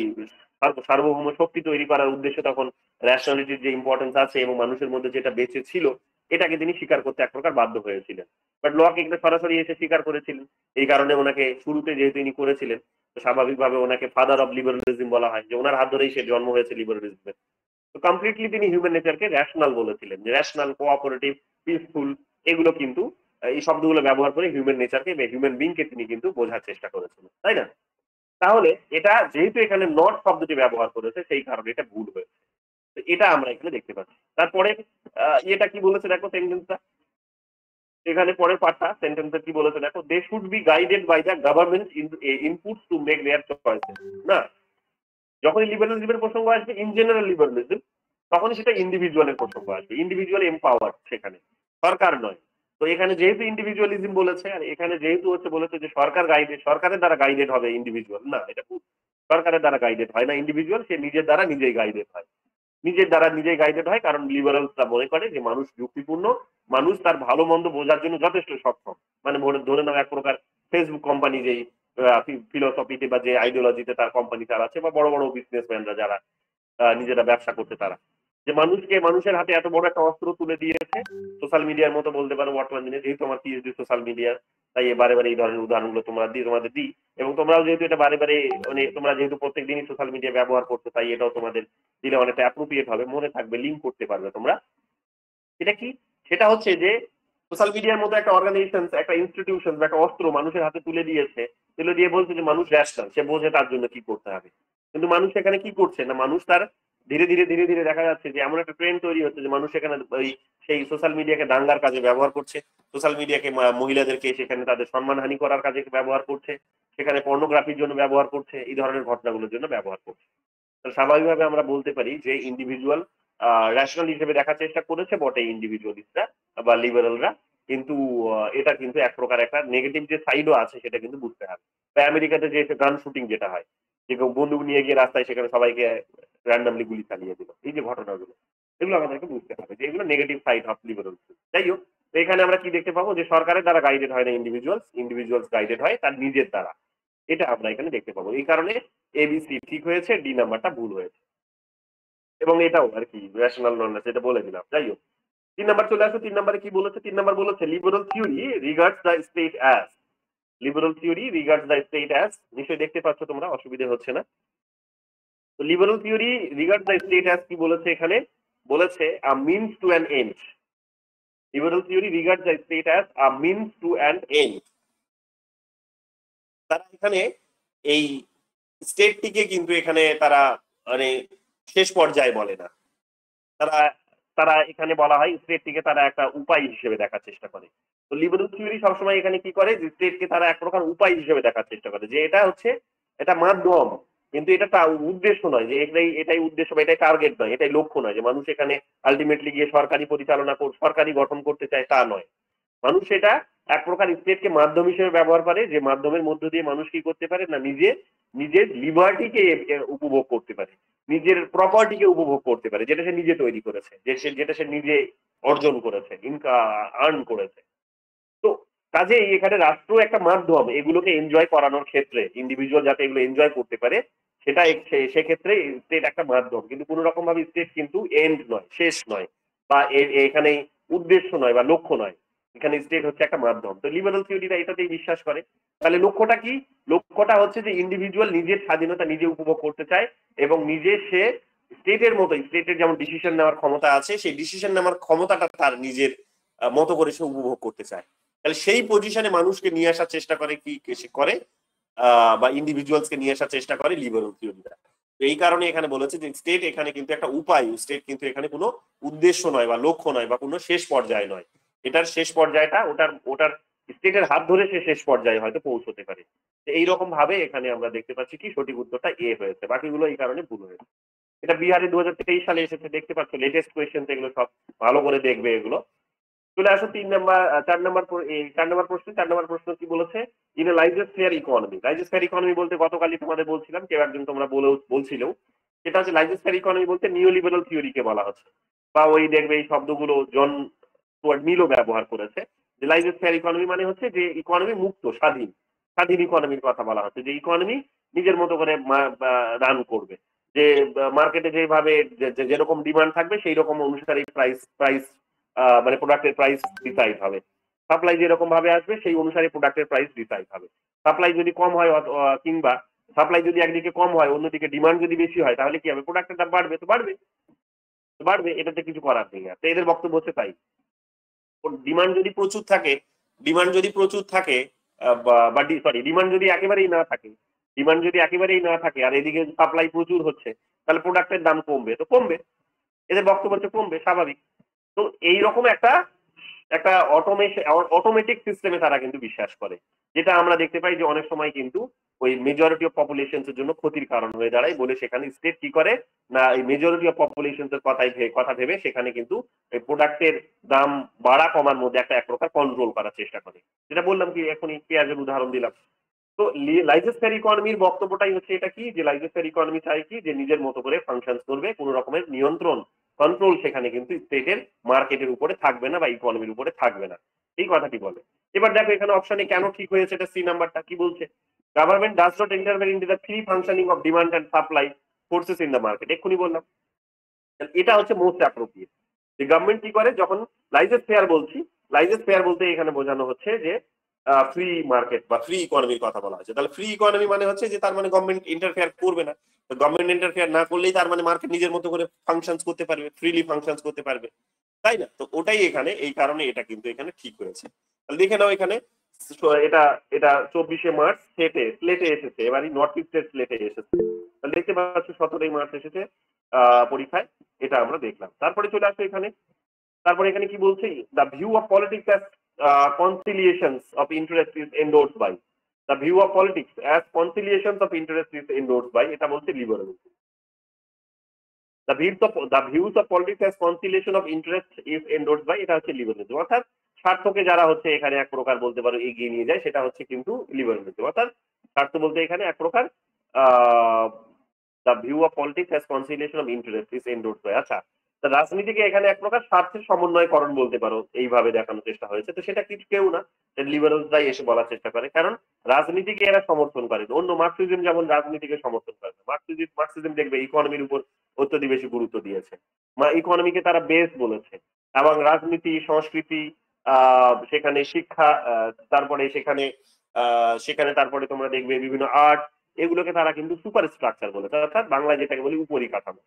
সার্বভৌম শক্তি তৈরি করার উদ্দেশ্যে তখন রেশনালিটির যে ইম্পর্টেন্স আছে এবং মানুষের মধ্যে যেটা বেঁচে ছিল এটাকে তিনি স্বীকার করতে এক প্রকার বাধ্য হয়েছিলেন। বাট লক এখানে সরাসরি এসে স্বীকার করেছিলেন। এই কারণে ওনাকে শুরুতে যেহেতু তিনি করেছিলেন, তো স্বাভাবিকভাবে ওনাকে ফাদার অফ লিবারালিজম বলা হয়, যে ওনার হাত ধরেই সে জন্ম হয়েছে লিবারালিজমের। তো কমপ্লিটলি তিনি হিউম্যান নেচারকে রেশনাল বলেছিলেন, যে রেশনাল, কোঅপারেটিভ, পিসফুল, এগুলো কিন্তু এই শব্দগুলো ব্যবহার করে হিউম্যান নেচারকে বা হিউম্যান বিংকে তিনি কিন্তু বোঝার চেষ্টা করেছিলেন, তাই না? তাহলে এটা যেহেতু এখানে নট শব্দটি ব্যবহার করেছে সেই কারণে এটা ভুল হয়েছে। তো এটা আমরা এখানে দেখতে পাচ্ছি। তারপরে এটা কি বলেছে দেখো সেন্টেন্সটা, এখানে পরের পার্টটা সেন্টেন্সে কি বলেছে দেখো, they should be guided by the government inputs to make their choices. না, যখনই লিবারালিজমের প্রসঙ্গ আসবে, ইন জেনারেল লিবারালিজম, তখনই সেটা ইন্ডিভিজুয়ালের প্রসঙ্গ আসবে। ইন্ডিভিজুয়াল এম্পাওয়ার সেখানে, সরকার নয়। তো এখানে যেহেতু ইন্ডিভিজুয়ালিজম বলেছে, আর এখানে যেহেতু হচ্ছে বলেছে যে সরকারের দ্বারা গাইডেড হবে ইন্ডিভিজুয়াল, না, এটা সরকারের দ্বারা গাইডেড হয় না ইন্ডিভিজুয়াল, সে নিজের দ্বারা নিজেই গাইডেড হয়। নিজের দ্বারা নিজেই গাইডেড হয়, কারণ লিবারালসরা মনে করে যে মানুষ যুক্তিপূর্ণ, মানুষ তার ভালো মন্দ বোঝার জন্য যথেষ্ট সক্ষম। মানে ধরে নাও এক প্রকার ফেসবুক কোম্পানি যেই ফিলোসফিতে বা যে আইডিওলজিতে তার কোম্পানি চালাচ্ছে, বা বড় বড় বিজনেসম্যানরা যারা নিজেরা ব্যবসা করতে, তারা যে মানুষের হাতে এত বড় একটা অস্ত্র তুলে দিয়েছে, সোশ্যাল মিডিয়ার মতো বলতে পারো বর্তমান দিনে, যেহেতু আমার পিএইচডি সোশ্যাল মিডিয়া, তাই বারে বারে এই ধরনের উদাহরণগুলো তোমাদের দিই। এবং তোমরাও যেহেতু এটা বারে বারে, মানে তোমরা যেহেতু প্রত্যেক দিনই সোশ্যাল মিডিয়া ব্যবহার করছো, তাই এটাও তোমাদের দিলে অনেকটা অ্যাপ্রোপ্রিয়েট হবে, মনে থাকবে, লিঙ্ক করতে পারবে তোমরা। এটা কি? সেটা হচ্ছে যে সোশ্যাল মিডিয়ার মতো একটা অর্গানাইজেশন, একটা ইনস্টিটিউশন, একটা অস্ত্র মানুষের হাতে তুলে দিয়েছে, তুলে দিয়ে বলছে যে মানুষ রেশনাল, সে বোঝে তার জন্য কি করতে হবে। কিন্তু মানুষ এখানে কি করছে না, মানুষ তার ধীরে ধীরে ধীরে ধীরে দেখা যাচ্ছে যে এমন একটা ট্রেন্ড তৈরি হচ্ছে যে মানুষ এখানে ওই সেই সোশ্যাল মিডিয়াকে দাঙ্গার কাজে ব্যবহার করছে, সোশ্যাল মিডিয়াকে মহিলাদেরকে সেখানে তাদের সম্মানহানি করার কাজে ব্যবহার করছে, সেখানে পর্নোগ্রাফির জন্য ব্যবহার করছে, এই ধরনের ঘটনাগুলোর জন্য ব্যবহার করছে। তো স্বাভাবিকভাবে আমরা বলতে পারি যে ইন্ডিভিজুয়াল রেশনাল হিসেবে দেখার চেষ্টা করেছে বটে ইন্ডিভিজুয়ালিস্টরা বা লিবারালরা, কিন্তু এটা কিন্তু এক প্রকার একটা নেগেটিভ যে সাইডও আছে সেটা কিন্তু বুঝতে হবে। তাই আমেরিকাতে যে গান শুটিং যেটা হয়, যে কেউ বন্দুক নিয়ে গিয়ে রাস্তায় সেখানে সবাইকে র্যান্ডামলি গুলি চালিয়ে দিল, এই যে ঘটনাগুলো, এগুলো আমাদেরকে বুঝতে হবে যে এগুলো নেগেটিভ সাইড অফ লিবারালিজম। যাই হোক, তো এখানে আমরা কি দেখতে পাবো যে সরকারের দ্বারা গাইডেড হয় না ইন্ডিভিজুয়ালস গাইডেড হয় তার নিজের দ্বারা। এটা আমরা এখানে দেখতে পাবো। এই কারণে এবিসি ঠিক হয়েছে, ডি নাম্বারটা ভুল হয়েছে। এবং এটাও আর কি রেশনাল নন, সেটা বলে দিলাম। যাই হোক, 3 নাম্বার চলে আসো। 3 নাম্বারে কি বলেছে? 3 নাম্বার বলেছে liberal theory regards the state as, liberal theory regards the state as, নিশ্চয়ই দেখতে পাচ্ছ তোমরা, অসুবিধা হচ্ছে না। তো liberal theory regards the state as কি বলেছে এখানে? বলেছে a means to an end. Liberal theory regards the state as a means to an end. তারা এখানে এই স্টেটটিকে কিন্তু এখানে তারা মানে শেষ পর্যায়ে বলে না, তারা তারা এখানে বলা হয় স্টেটটিকে তারা একটা উপায় হিসেবে দেখার চেষ্টা করে। তো লিবারাল থিওরি সবসময় এখানে কি করে, যে স্টেটকে তারা এক প্রকার উপায় হিসেবে দেখার চেষ্টা করে, যে এটা হচ্ছে এটা মাধ্যম, কিন্তু এটা উদ্দেশ্য নয়, যে এটাই উদ্দেশ্য বা এটাই টার্গেট নয়, এটাই লক্ষ্য নয়, যে মানুষ এখানে আলটিমেটলি গিয়ে সরকারি গঠন করতে চায়, তা নয়। মানুষ এটা এক প্রকার স্টেটকে মাধ্যম হিসেবে ব্যবহার করে, যে মাধ্যমের মধ্য দিয়ে মানুষ কি করতে পারে না, নিজের লিবার্টিকে উপভোগ করতে পারে, নিজের প্রপার্টিকে উপভোগ করতে পারে, যেটা সে নিজে তৈরি করেছে, যেটা সে নিজে অর্জন করেছে, আর্ন করেছে। তো কাজেই এখানে রাষ্ট্র একটা মাধ্যম এগুলোকে এনজয় করানোর ক্ষেত্রে, ইন্ডিভিজুয়াল যাতে এগুলো এনজয় করতে পারে, সেটা সেক্ষেত্রে স্টেট একটা মাধ্যম, কিন্তু কোন রকম ভাবে স্টেট কিন্তু এন্ড নয়, শেষ নয়, বা এখানে উদ্দেশ্য নয় বা লক্ষ্য নয়। এখানে স্টেট হচ্ছে একটা মাধ্যম। তো লিবারাল থিওরিটা এটাতেই বিশ্বাস করে। তাহলে লক্ষ্যটা কি? লক্ষ্যটা হচ্ছে যে ইন্ডিভিজুয়াল নিজের স্বাধীনতা নিজে উপভোগ করতে চায়, এবং নিজে সে স্টেটের মতো, স্টেটের যেমন ডিসিশন নেওয়ার ক্ষমতা আছে, সেই ডিসিশন নেওয়ার ক্ষমতাটা তার নিজের মতো করে সে উপভোগ করতে চায়। তাহলে সেই পজিশনে মানুষকে নিয়ে আসার চেষ্টা করে কি সে করে, বা ইন্ডিভিজুয়ালসকে নিয়ে আসার চেষ্টা করে লিবারাল থিওরিটা। তো এই কারণে এখানে বলেছে যে স্টেট এখানে কিন্তু একটা উপায়, স্টেট কিন্তু এখানে কোনো উদ্দেশ্য নয় বা লক্ষ্য নয় বা কোনো শেষ পর্যায় নয়। এটার শেষ পর্যায়টা ওটার স্টেটের হাত ধরে সে শেষ পর্যায়ে হয়তো পৌঁছতে পারে। এইরকম ভাবে এখানে আমরা দেখতে পাচ্ছি কি সঠিক উত্তরটা এ হয়েছে, বাকিগুলো এই কারণে ভুল হয়েছে। এটা এটা বিহারে 2023 সালে এসেছে, দেখতে পাচ্ছ লেটেস্ট কোয়েশ্চেন, এগুলো সব ভালো করে দেখবে এগুলো। চলে আসো 4 নম্বর প্রশ্ন কি বলেছে? In a laissez faire economy. Laissez faire economy বলতে গতকালই তোমাদের বলছিলাম, কেউ একজন তোমরা বলছিল, সেটা হচ্ছে লাইজোস্ফিয়ার ইকোনমি বলতে নিওলিবারাল থিওরিকে বলা হচ্ছে, বা ওই দেখবে এই শব্দগুলো জন স্টুয়ার্ট মিলও ব্যবহার করেছে, যে লাইজোস্ফিয়ার ইকোনমি মানে হচ্ছে যে ইকোনমি মুক্ত, স্বাধীন ইকোনমির কথা বলা হচ্ছে, যে ইকোনমি নিজের মতো করে রান করবে, যে মার্কেটে যেভাবে যেরকম ডিমান্ড থাকবে সেই রকম অনুসারে প্রাইস মানে প্রোডাক্টের প্রাইস ডিসাইড হবে, সাপ্লাই যেরকম ভাবে আসবে সেই অনুসারে প্রোডাক্টের প্রাইস ডিসাইড হবে। সাপ্লাই যদি কম হয় কিংবা সাপ্লাই যদি একদিকে কম হয় অন্যদিকে ডিমান্ড যদি বেশি হয়, তাহলে কি হবে? প্রোডাক্টের দাম বাড়বে, তো বাড়বে, এটাতে কিছু করার নেই। আর এদের বক্তব্য হচ্ছে তাই, ডিমান্ড যদি প্রচুর থাকে, ডিমান্ড যদি একেবারেই না থাকে আর এদিকে সাপ্লাই প্রচুর হচ্ছে, তাহলে প্রোডাক্টের দাম কমবে, তো কমবে, এদের বক্তব্য হচ্ছে কমবে, স্বাভাবিক। তো এইরকম একটা অটোমেটিক সিস্টেমে তারা কিন্তু বিশ্বাস করে, যেটা আমরা দেখতে পাই যে অনেক সময় কিন্তু ওই মেজরিটি অফ পপুলেশন এর জন্য ক্ষতির কারণ হয়ে দাঁড়ায়, বলে সেখানে স্টেট কি করে না, এই মেজরিটি অফ পপুলেশন এর কথা ভেবে সেখানে কিন্তু এই প্রোডাক্টের দাম বাড়া কমার মধ্যে এক প্রকার কন্ট্রোল করার চেষ্টা করে, যেটা বললাম কি এখনই পেঁয়াজের উদাহরণ দিলাম। তো লাইজোস্ফিয়ার ইকোনমির বক্তব্যটাই হচ্ছে এটা কি, যে লাইজোস্ফিয়ার ইকোনমি চাই কি, যে নিজের মতো করে ফাংশন করবে, কোনো রকমের নিয়ন্ত্রণ কন্ট্রোল সেখানে কিন্তু স্টেটের মার্কেটের উপরে থাকবে না বা ইকোনমির উপরে থাকবে না, এই কথাটি বলে। এবার দেখো এখানে অপশনে কেন ঠিক হয়েছে, এটা সি নাম্বারটা কি বলছে? Government does not intervene into the free functioning of demand and supply forces in the market. এক্ষুনি বললাম, এটা হচ্ছে মোস্ট অ্যাপ্রোপ্রিয়েট। যে গভর্নমেন্ট কি করে, যখন লাইজোস্ফিয়ার বলতে এখানে বোঝানো হচ্ছে যে ফ্রি মার্কেট বা ফ্রি ইকোনমির কথা বলা হচ্ছে, তাহলে ফ্রি ইকোনমি মানে হচ্ছে যে তার মানে গভর্নমেন্ট ইন্টারফেয়ার করবে না, তো গভর্নমেন্ট ইন্টারফেয়ার না করলেই তার মানে মার্কেট নিজের মতো করে ফাংশনস করতে পারবে, ফ্রিলি ফাংশনস করতে পারবে, তাই না? তো ওটাই এখানে, এই কারণে এটা কিন্তু এখানে ঠিক হয়েছে। তাহলে দেখে নাও এখানে এটা এটা 24শে মার্চ স্লেটে এসেছে, এবারই নর্থ ইস্টের স্লেটে এসেছে, তাহলে দেখতে পাচ্ছ 17ই মার্চ এসেছে পরীক্ষায়, এটা আমরা দেখলাম। তারপরে চলে আসছে এখানে কি বলছে, the view of politics as conciliations of interest is endorsed by, the view of politics as conciliations of interest is endorsed by, এটা বলছে liberalism. the views of politics as conciliation of interest is endorsed by, এটা হচ্ছে লিবারালিজম। অর্থাৎ স্বার্থকে যারা হচ্ছে এখানে এক প্রকার বলতে পারো এগিয়ে নিয়ে যায়, সেটা হচ্ছে কিন্তু লিবারালিজম। অর্থাৎ স্বার্থ বলতে এখানে এক প্রকার the view of politics as conciliation of interest is endorsed by। আচ্ছা, রাজনীতিকে এখানে এক প্রকার স্বার্থের সমন্বয়করণ বলতে পারো, এইভাবে দেখানোর চেষ্টা হয়েছে। তো সেটা কিছু কেউ না, লিবারালসরাই এসে বলার চেষ্টা করে, কারণ রাজনীতিকে এরা সমর্থন করে। অন্য মার্কসিজম যেমন রাজনীতিকে সমর্থন করে, মার্কসিজম দেখবে ইকোনমির উপর অত্যধিক বেশি গুরুত্ব দিয়েছে, ইকোনমিকে তারা বেস বলেছে, এবং রাজনীতি, সংস্কৃতি, সেখানে শিক্ষা, তারপরে সেখানে তারপরে তোমরা দেখবে বিভিন্ন আর্ট, এগুলোকে তারা কিন্তু সুপার স্ট্রাকচার বলেছে, অর্থাৎ বাংলায় যেটাকে বলি উপরিকাঠামো।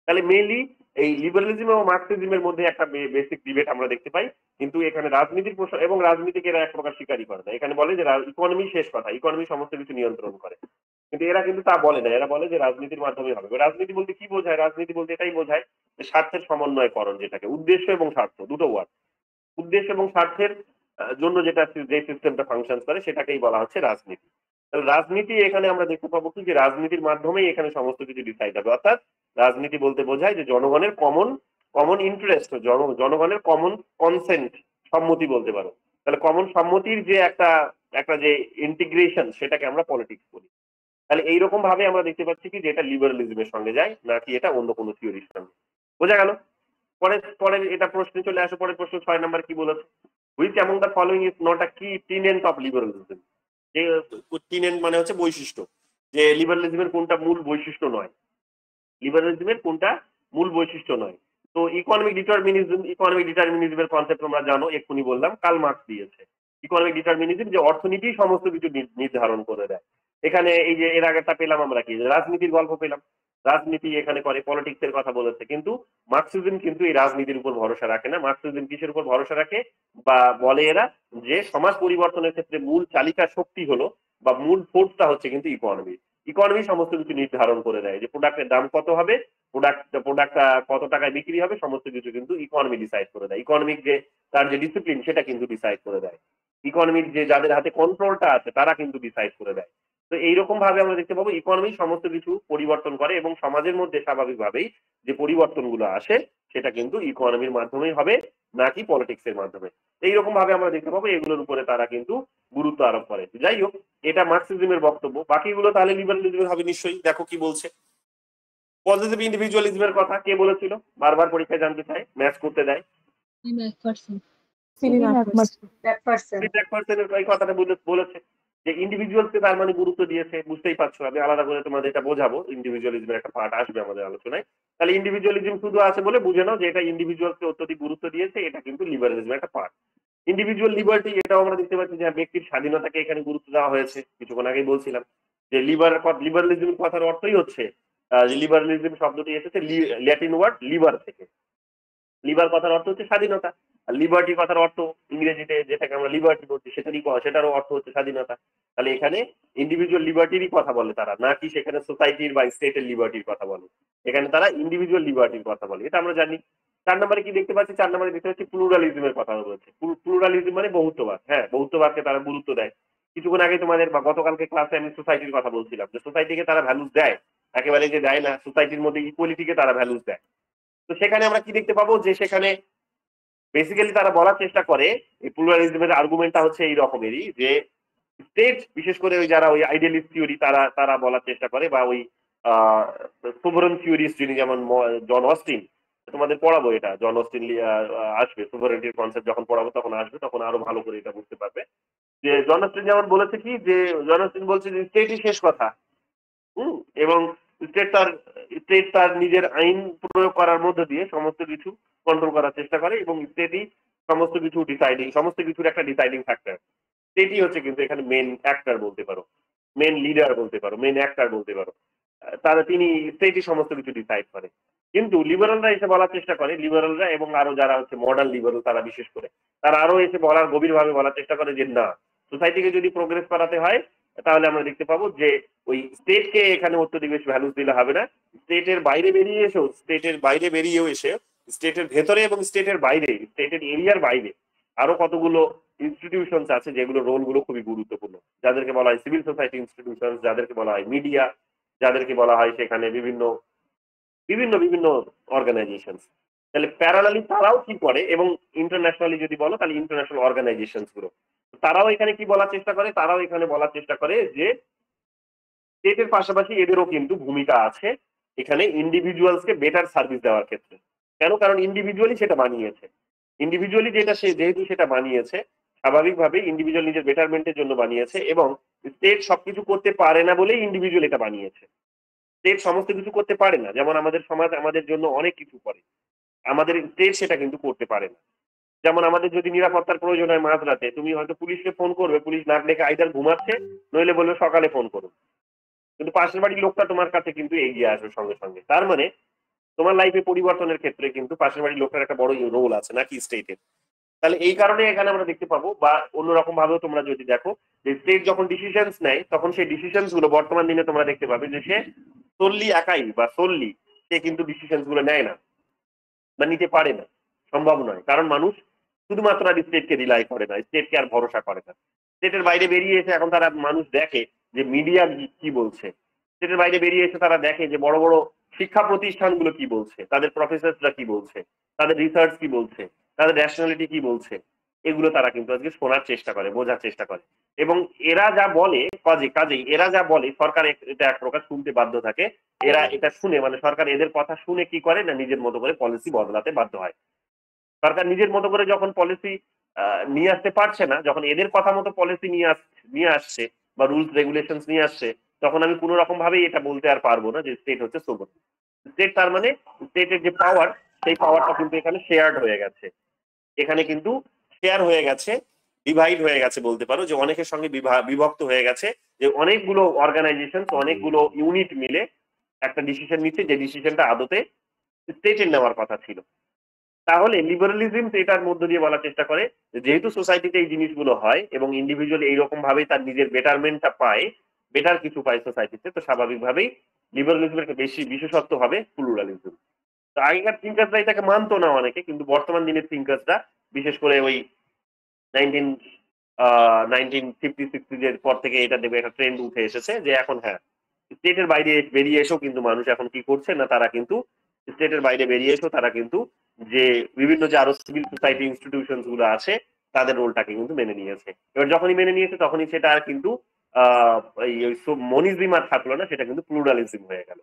তাহলে মেইনলি এই লিবারালিজম এবং মার্কসিজমের মধ্যে একটা বেসিক ডিবেট আমরা দেখতে পাই, কিন্তু এখানে রাজনীতির প্রশ্ন এবং রাজনীতিকে এরা এক প্রকার স্বীকারই করে না। এখানে বলে যে ইকোনমি শেষ কথা, ইকোনমি সমস্ত কিছু নিয়ন্ত্রণ করে, কিন্তু এরা কিন্তু তা বলে না, এরা বলে যে রাজনীতির মাধ্যমে হবে। রাজনীতি বলতে কি বোঝায়? রাজনীতি বলতে এটাই বোঝায় যে স্বার্থের সমন্বয়করণ, যেটাকে উদ্দেশ্য এবং স্বার্থ, দুটো ওয়ার্ড, উদ্দেশ্য এবং স্বার্থের জন্য যে সিস্টেমটা ফাংশন করে সেটাকেই বলা হচ্ছে রাজনীতি। রাজনীতি এখানে আমরা দেখতে পাবো কি, যে রাজনীতির মাধ্যমেই এখানে সমস্ত কিছু ডিসাইড হবে। অর্থাৎ রাজনীতি বলতে বোঝায় যে জনগণের কমন ইন্টারেস্ট, জনগণের কমন কনসেন্ট, সম্মতি বলতে পারো। তাহলে কমন সম্মতির যে একটা যে ইন্টিগ্রেশন, সেটাকে আমরা পলিটিক্স বলি। তাহলে এইরকম ভাবে আমরা দেখতে পাচ্ছি কি যে এটা লিবারালিজমের সঙ্গে যায়, নাকি এটা অন্য কোনো থিওরির সঙ্গে। বোঝা গেল? পরের এটা প্রশ্নে চলে আসে, পরের প্রশ্ন 6 নাম্বার কি বলেছে? Which among the following is not a কি টিনেন্ট অফ লিবারালিজম। যে টিনেন্ট মানে হচ্ছে বৈশিষ্ট্য, যে লিবারালিজমের কোনটা মূল বৈশিষ্ট্য নয়, লিবারালিজমের কোনটা মূল বৈশিষ্ট্য নয়। তো ইকোনমিক ডিটারমিনিজমের কনসেপ্ট তোমরা জানো, এক্ষুনি বললাম, কার্ল মার্কস দিয়েছে। ইকোনমিক ডিটারমিনিজম যে অর্থনীতি সমস্ত কিছু নির্ধারণ করে দেয়। এখানে এই যে এর আগেটা পেলাম আমরা কি, রাজনীতির গল্প পেলাম, রাজনীতি এখানে করে, পলিটিক্স এর কথা বলেছে, কিন্তু মার্কসিজম কিন্তু এই রাজনীতির উপর ভরসা রাখে না। মার্কসিজম কিসের উপর ভরসা রাখে, বা বলে এরা যে সমাজ পরিবর্তনের ক্ষেত্রে মূল চালিকা শক্তি হলো বা মূল ফোর্সটা হচ্ছে কিন্তু ইকোনমি সমস্ত কিছু নির্ধারণ করে দেয়, যে প্রোডাক্টের দাম কত হবে, প্রোডাক্টটা কত টাকায় বিক্রি হবে, সমস্ত কিছু কিন্তু ইকোনমি ডিসাইড করে দেয়। ইকোনমিক যে তার যে ডিসিপ্লিন, সেটা কিন্তু ডিসাইড করে দেয়। ইকোনমিক যে যাদের হাতে কন্ট্রোলটা আছে, তারা কিন্তু ডিসাইড করে দেয়। তো এইরকম ভাবে আমরা দেখতে পাবো ইকোনমি সমস্ত কিছু পরিবর্তন করে এবং সমাজের মধ্যে স্বাভাবিকভাবেই যে পরিবর্তনগুলো আসে সেটা কিন্তু ইকোনমির মাধ্যমেই হবে, নাকি পলিটিক্স এর মাধ্যমে। এইরকম ভাবে আমরা দেখতে পাবো এগুলোর উপরে তারা কিন্তু গুরুত্ব আরোপ করে। যাই হোক, এটা মার্কসিজমের বক্তব্য। বাকিগুলো তাহলে লিবারালিজমের হবে নিশ্চয়ই। দেখো কি বলছে। পজিটিভ ইন্ডিভিজুয়ালিজমের কথা কে বলেছিল? বারবার পরীক্ষায় জানতে চায়, ম্যাচ করতে দেয়। এই কথাটা বলেছে যে ইন্ডিভিজুয়ালকে তার মানে গুরুত্ব দিয়েছে। বুঝতেই পারছো, আমি আলাদা করে তোমাদের এটা বোঝাবো। ইন্ডিভিজুয়ালিজমের একটা পার্ট আসবে আমাদের আলোচনায়। তাহলে ইন্ডিভিজুয়ালিজম শুধু আছে বলে বুঝে নাও যে এটা ইন্ডিভিজুয়ালকে অত্যধিক গুরুত্ব দিয়েছে, এটা কিন্তু লিবারালিজমের একটা পার্ট। ইন্ডিভিজুয়াল লিবার্টি, এটাও আমরা দেখতে পাচ্ছি যে ব্যক্তির স্বাধীনতাকে এখানে গুরুত্ব দেওয়া হয়েছে। কিছুক্ষণ আগেই বলছিলাম যে লিবারালিজম কথার অর্থই হচ্ছে, লিবারালিজম শব্দটি এসেছে ল্যাটিন ওয়ার্ড লিবার থেকে। লিবার কথার অর্থ হচ্ছে স্বাধীনতা। আর লিবার্টি কথার অর্থ ইংরেজিতে যেটাকে আমরা লিবার্টি বলছি সেটারও অর্থ হচ্ছে স্বাধীনতা। তাহলে এখানে ইন্ডিভিজুয়াল লিবার্টিরই কথা বলে তারা, নাকি সেখানে সোসাইটির বা স্টেটের লিবার্টির কথা বলে। এখানে তারা ইন্ডিভিজুয়াল লিবার্টির কথা বলে, এটা আমরা জানি। 4 নম্বরে কি দেখতে পাচ্ছি? 4 নম্বরে দেখতে পাচ্ছি প্লুরালিজমের কথা বলেছে। প্লুরালিজম মানে বহুত্ববাদ। হ্যাঁ, বহুত্ববাদকে তারা গুরুত্ব দেয়। কিছুক্ষণ আগে তোমাদের বা গতকালকে ক্লাসে আমি সোসাইটির কথা বলছিলাম যে সোসাইটিকে তারা ভ্যালুস দেয়, একেবারে যে দেয় না। সোসাইটির মধ্যে ইকুয়ালিটিকে তারা ভ্যালুস দেয়। তো সেখানে আমরা কি দেখতে পাবো যে সেখানে বেসিক্যালি তারা বলার চেষ্টা করে, এই প্লুরালিজমের আর্গুমেন্টটা হচ্ছে এই রকমেরই যে স্টেট, বিশেষ করে ওই যারা ওই আইডিয়ালিস্ট থিওরি তারা বলার চেষ্টা করে, বা ওই সোভারেন থিওরিস্ট যিনি, যেমন জন অস্টিন, তোমাদের পড়াবো এটা। জন অস্টিন আসবে, সোভারেন্টির কনসেপ্ট যখন পড়াবো তখন আসবে, তখন আরো ভালো করে এটা বুঝতে পারবে। যে জন অস্টিন যেমন বলেছে কি, যে জন অস্টিন বলছে যে স্টেটই শেষ কথা। এবং স্টেট তার নিজের আইন প্রয়োগ করার মধ্য দিয়ে সমস্ত কিছু কন্ট্রোল করার চেষ্টা করে, এবং স্টেটই সমস্ত কিছুর একটা ডিসাইডিং ফ্যাক্টর। স্টেটই হচ্ছে কিন্তু এখানে মেন অ্যাক্টর বলতে পারো, মেন লিডার বলতে পারো, মেন অ্যাক্টর বলতে পারো। তিনি স্টেটই সমস্ত কিছু ডিসাইড করে। কিন্তু লিবারালরা এসে বলার চেষ্টা করে, লিবারালরা এবং আরো যারা হচ্ছে মডার্ন লিবারাল তারা বিশেষ করে, তারা আরো এসে গভীরভাবে বলার চেষ্টা করে যে না, সোসাইটিকে যদি প্রোগ্রেস করাতে হয় তাহলে আমরা দেখতে পাবো যে ওই স্টেটকে এখানে অত্যধিক বেশি ভ্যালুস দিলে হবে না। স্টেটের বাইরে বেরিয়েও এসে স্টেটের ভেতরে এবং স্টেটের বাইরে, স্টেটের এরিয়ার বাইরে আরো কতগুলো ইনস্টিটিউশনস আছে যেগুলো রোলগুলো খুবই গুরুত্বপূর্ণ, যাদেরকে বলা হয় সিভিল সোসাইটি ইনস্টিটিউশন, যাদেরকে বলা হয় মিডিয়া, যাদেরকে বলা হয় সেখানে বিভিন্ন বিভিন্ন বিভিন্ন অর্গানাইজেশন। তাহলে প্যারালালি তারাও কি করে, এবং ইন্টারন্যাশনালি যদি বলো তাহলে ইন্টারন্যাশনাল অর্গানাইজেশন গুলো তারাও এখানে কি বলার চেষ্টা করে, তারাও এখানে বলার চেষ্টা করে যে স্টেটের পাশাপাশি এদেরও কিন্তু ভূমিকা আছে এখানে ইন্ডিভিজুয়ালসকে বেটার সার্ভিস দেওয়ার ক্ষেত্রে। কেন? কারণ ইন্ডিভিজুয়ালি সেটা বানিয়েছে। ইন্ডিভিজুয়ালি যেহেতু সেটা বানিয়েছে, স্বাভাবিকভাবে ইন্ডিভিজুয়াল নিজের বেটারমেন্টের জন্য বানিয়েছে, এবং স্টেট সবকিছু করতে পারে না বলেই ইন্ডিভিজুয়াল এটা বানিয়েছে। স্টেট সমস্ত কিছু করতে পারে না, যেমন আমাদের সমাজ আমাদের জন্য অনেক কিছু করে, আমাদের স্টেট সেটা কিন্তু করতে পারে না। যেমন আমাদের যদি নিরাপত্তার প্রয়োজন হয় মাঝরাতে, তুমি হয়তো পুলিশকে ফোন করবে, পুলিশ নাক ডেকে আইদার ঘুমাচ্ছে, নইলে বলবে সকালে ফোন করুন। কিন্তু পাশের বাড়ির লোকটা তোমার কাছে কিন্তু এগিয়ে আসবে সঙ্গে সঙ্গে। তার মানে তোমার লাইফে পরিবর্তনের ক্ষেত্রে কিন্তু পাশের বাড়ির লোকটার একটা বড় রোল আছে, নাকি স্টেটের? তাহলে এই কারণে এখানে আমরা দেখতে পাবো, বা অন্যরকম ভাবেও তোমরা যদি দেখো, যে স্টেট যখন ডিসিশনস নেয় তখন সেই ডিসিশনস গুলো বর্তমান দিনে তোমরা দেখতে পাবে যে সে solely সে কিন্তু ডিসিশনস গুলো নেয় না বা নিতে পারে না, সম্ভব নয়। কারণ মানুষ শুধুমাত্র আর স্টেটকে রিলাই করে না, স্টেটকে আর ভরসা করে না। স্টেটের বাইরে বেরিয়ে এসে এখন তারা মানুষ দেখে যে মিডিয়া কি বলছে, স্টেটের বাইরে বেরিয়ে এসে তারা দেখে যে বড় বড় শিক্ষা প্রতিষ্ঠানগুলো কি বলছে, তাদের প্রফেসররা কি বলছে, তাদের রিসার্চ কি বলছে, তাদের ন্যাশনালিটি কি বলছে, এগুলো তারা কিন্তু আজকে শোনার চেষ্টা করে, বোঝার চেষ্টা করে। এবং এরা যা বলে কাজেই এরা যা বলে সরকার এটা এক প্রকার শুনতে বাধ্য থাকে। এরা এটা শুনে, মানে সরকার এদের কথা শুনে কি করে না, নিজের মতো করে পলিসি বদলাতে বাধ্য হয়। সরকার নিজের মতো করে যখন পলিসি নিয়ে আসতে পারছে না, যখন এদের কথা মতো পলিসি নিয়ে আসছে বা রুলস রেগুলেশন নিয়ে আসছে, তখন আমি কোনো রকম ভাবেই এটা বলতে আর পারবো না যে স্টেট হচ্ছে সোভারেন। স্টেট তার মানে স্টেটের যে পাওয়ার, সেই পাওয়ারটা কিন্তু এখানে শেয়ার্ড হয়ে গেছে, এখানে কিন্তু শেয়ার হয়ে গেছে, ডিভাইড হয়ে গেছে বলতে পারো, যে অনেকের সঙ্গে বিভক্ত হয়ে গেছে, যে অনেকগুলো অর্গানাইজেশন, অনেকগুলো ইউনিট মিলে একটা ডিসিশন নিচ্ছে, যে ডিসিশনটা আদতে স্টেটের নেওয়ার কথা ছিল। তাহলে লিবারালিজম এটার মধ্য দিয়ে বলার চেষ্টা করে যেহেতু সোসাইটিতে এই জিনিসগুলো হয় এবং ইন্ডিভিজুয়াল এইরকম ভাবেই তার নিজের বেটারমেন্টটা পায়, বেটার কিছু পায় সোসাইটিতে, তো স্বাভাবিকভাবেই লিবারালিজমের একটা বেশি বিশেষত্ব হবে প্লুরালিজম। তো আগেকার থিঙ্কার্সরা এটাকে মানতো না অনেকে, কিন্তু বর্তমান দিনের থিঙ্কার্সরা, বিশেষ করে ওই 1950-60 এর পর থেকে এটা দেখবে একটা ট্রেন্ড উঠে এসেছে যে এখন হ্যাঁ স্টেটের বাইরে বেরিয়ে এসেও কিন্তু মানুষ এখন কি করছে না, তারা কিন্তু স্টেটের বাইরে বেরিয়ে এসেও তারা কিন্তু যে বিভিন্ন যে আরো সিভিল সোসাইটি ইনস্টিটিউশন গুলো আছে তাদের রোলটাকে কিন্তু মেনে নিয়েছে। এবার যখনই মেনে নিয়েছে তখনই সেটা আর কিন্তু মনিজম আর থাকলো না, সেটা কিন্তু প্লুরালিজম হয়ে গেল।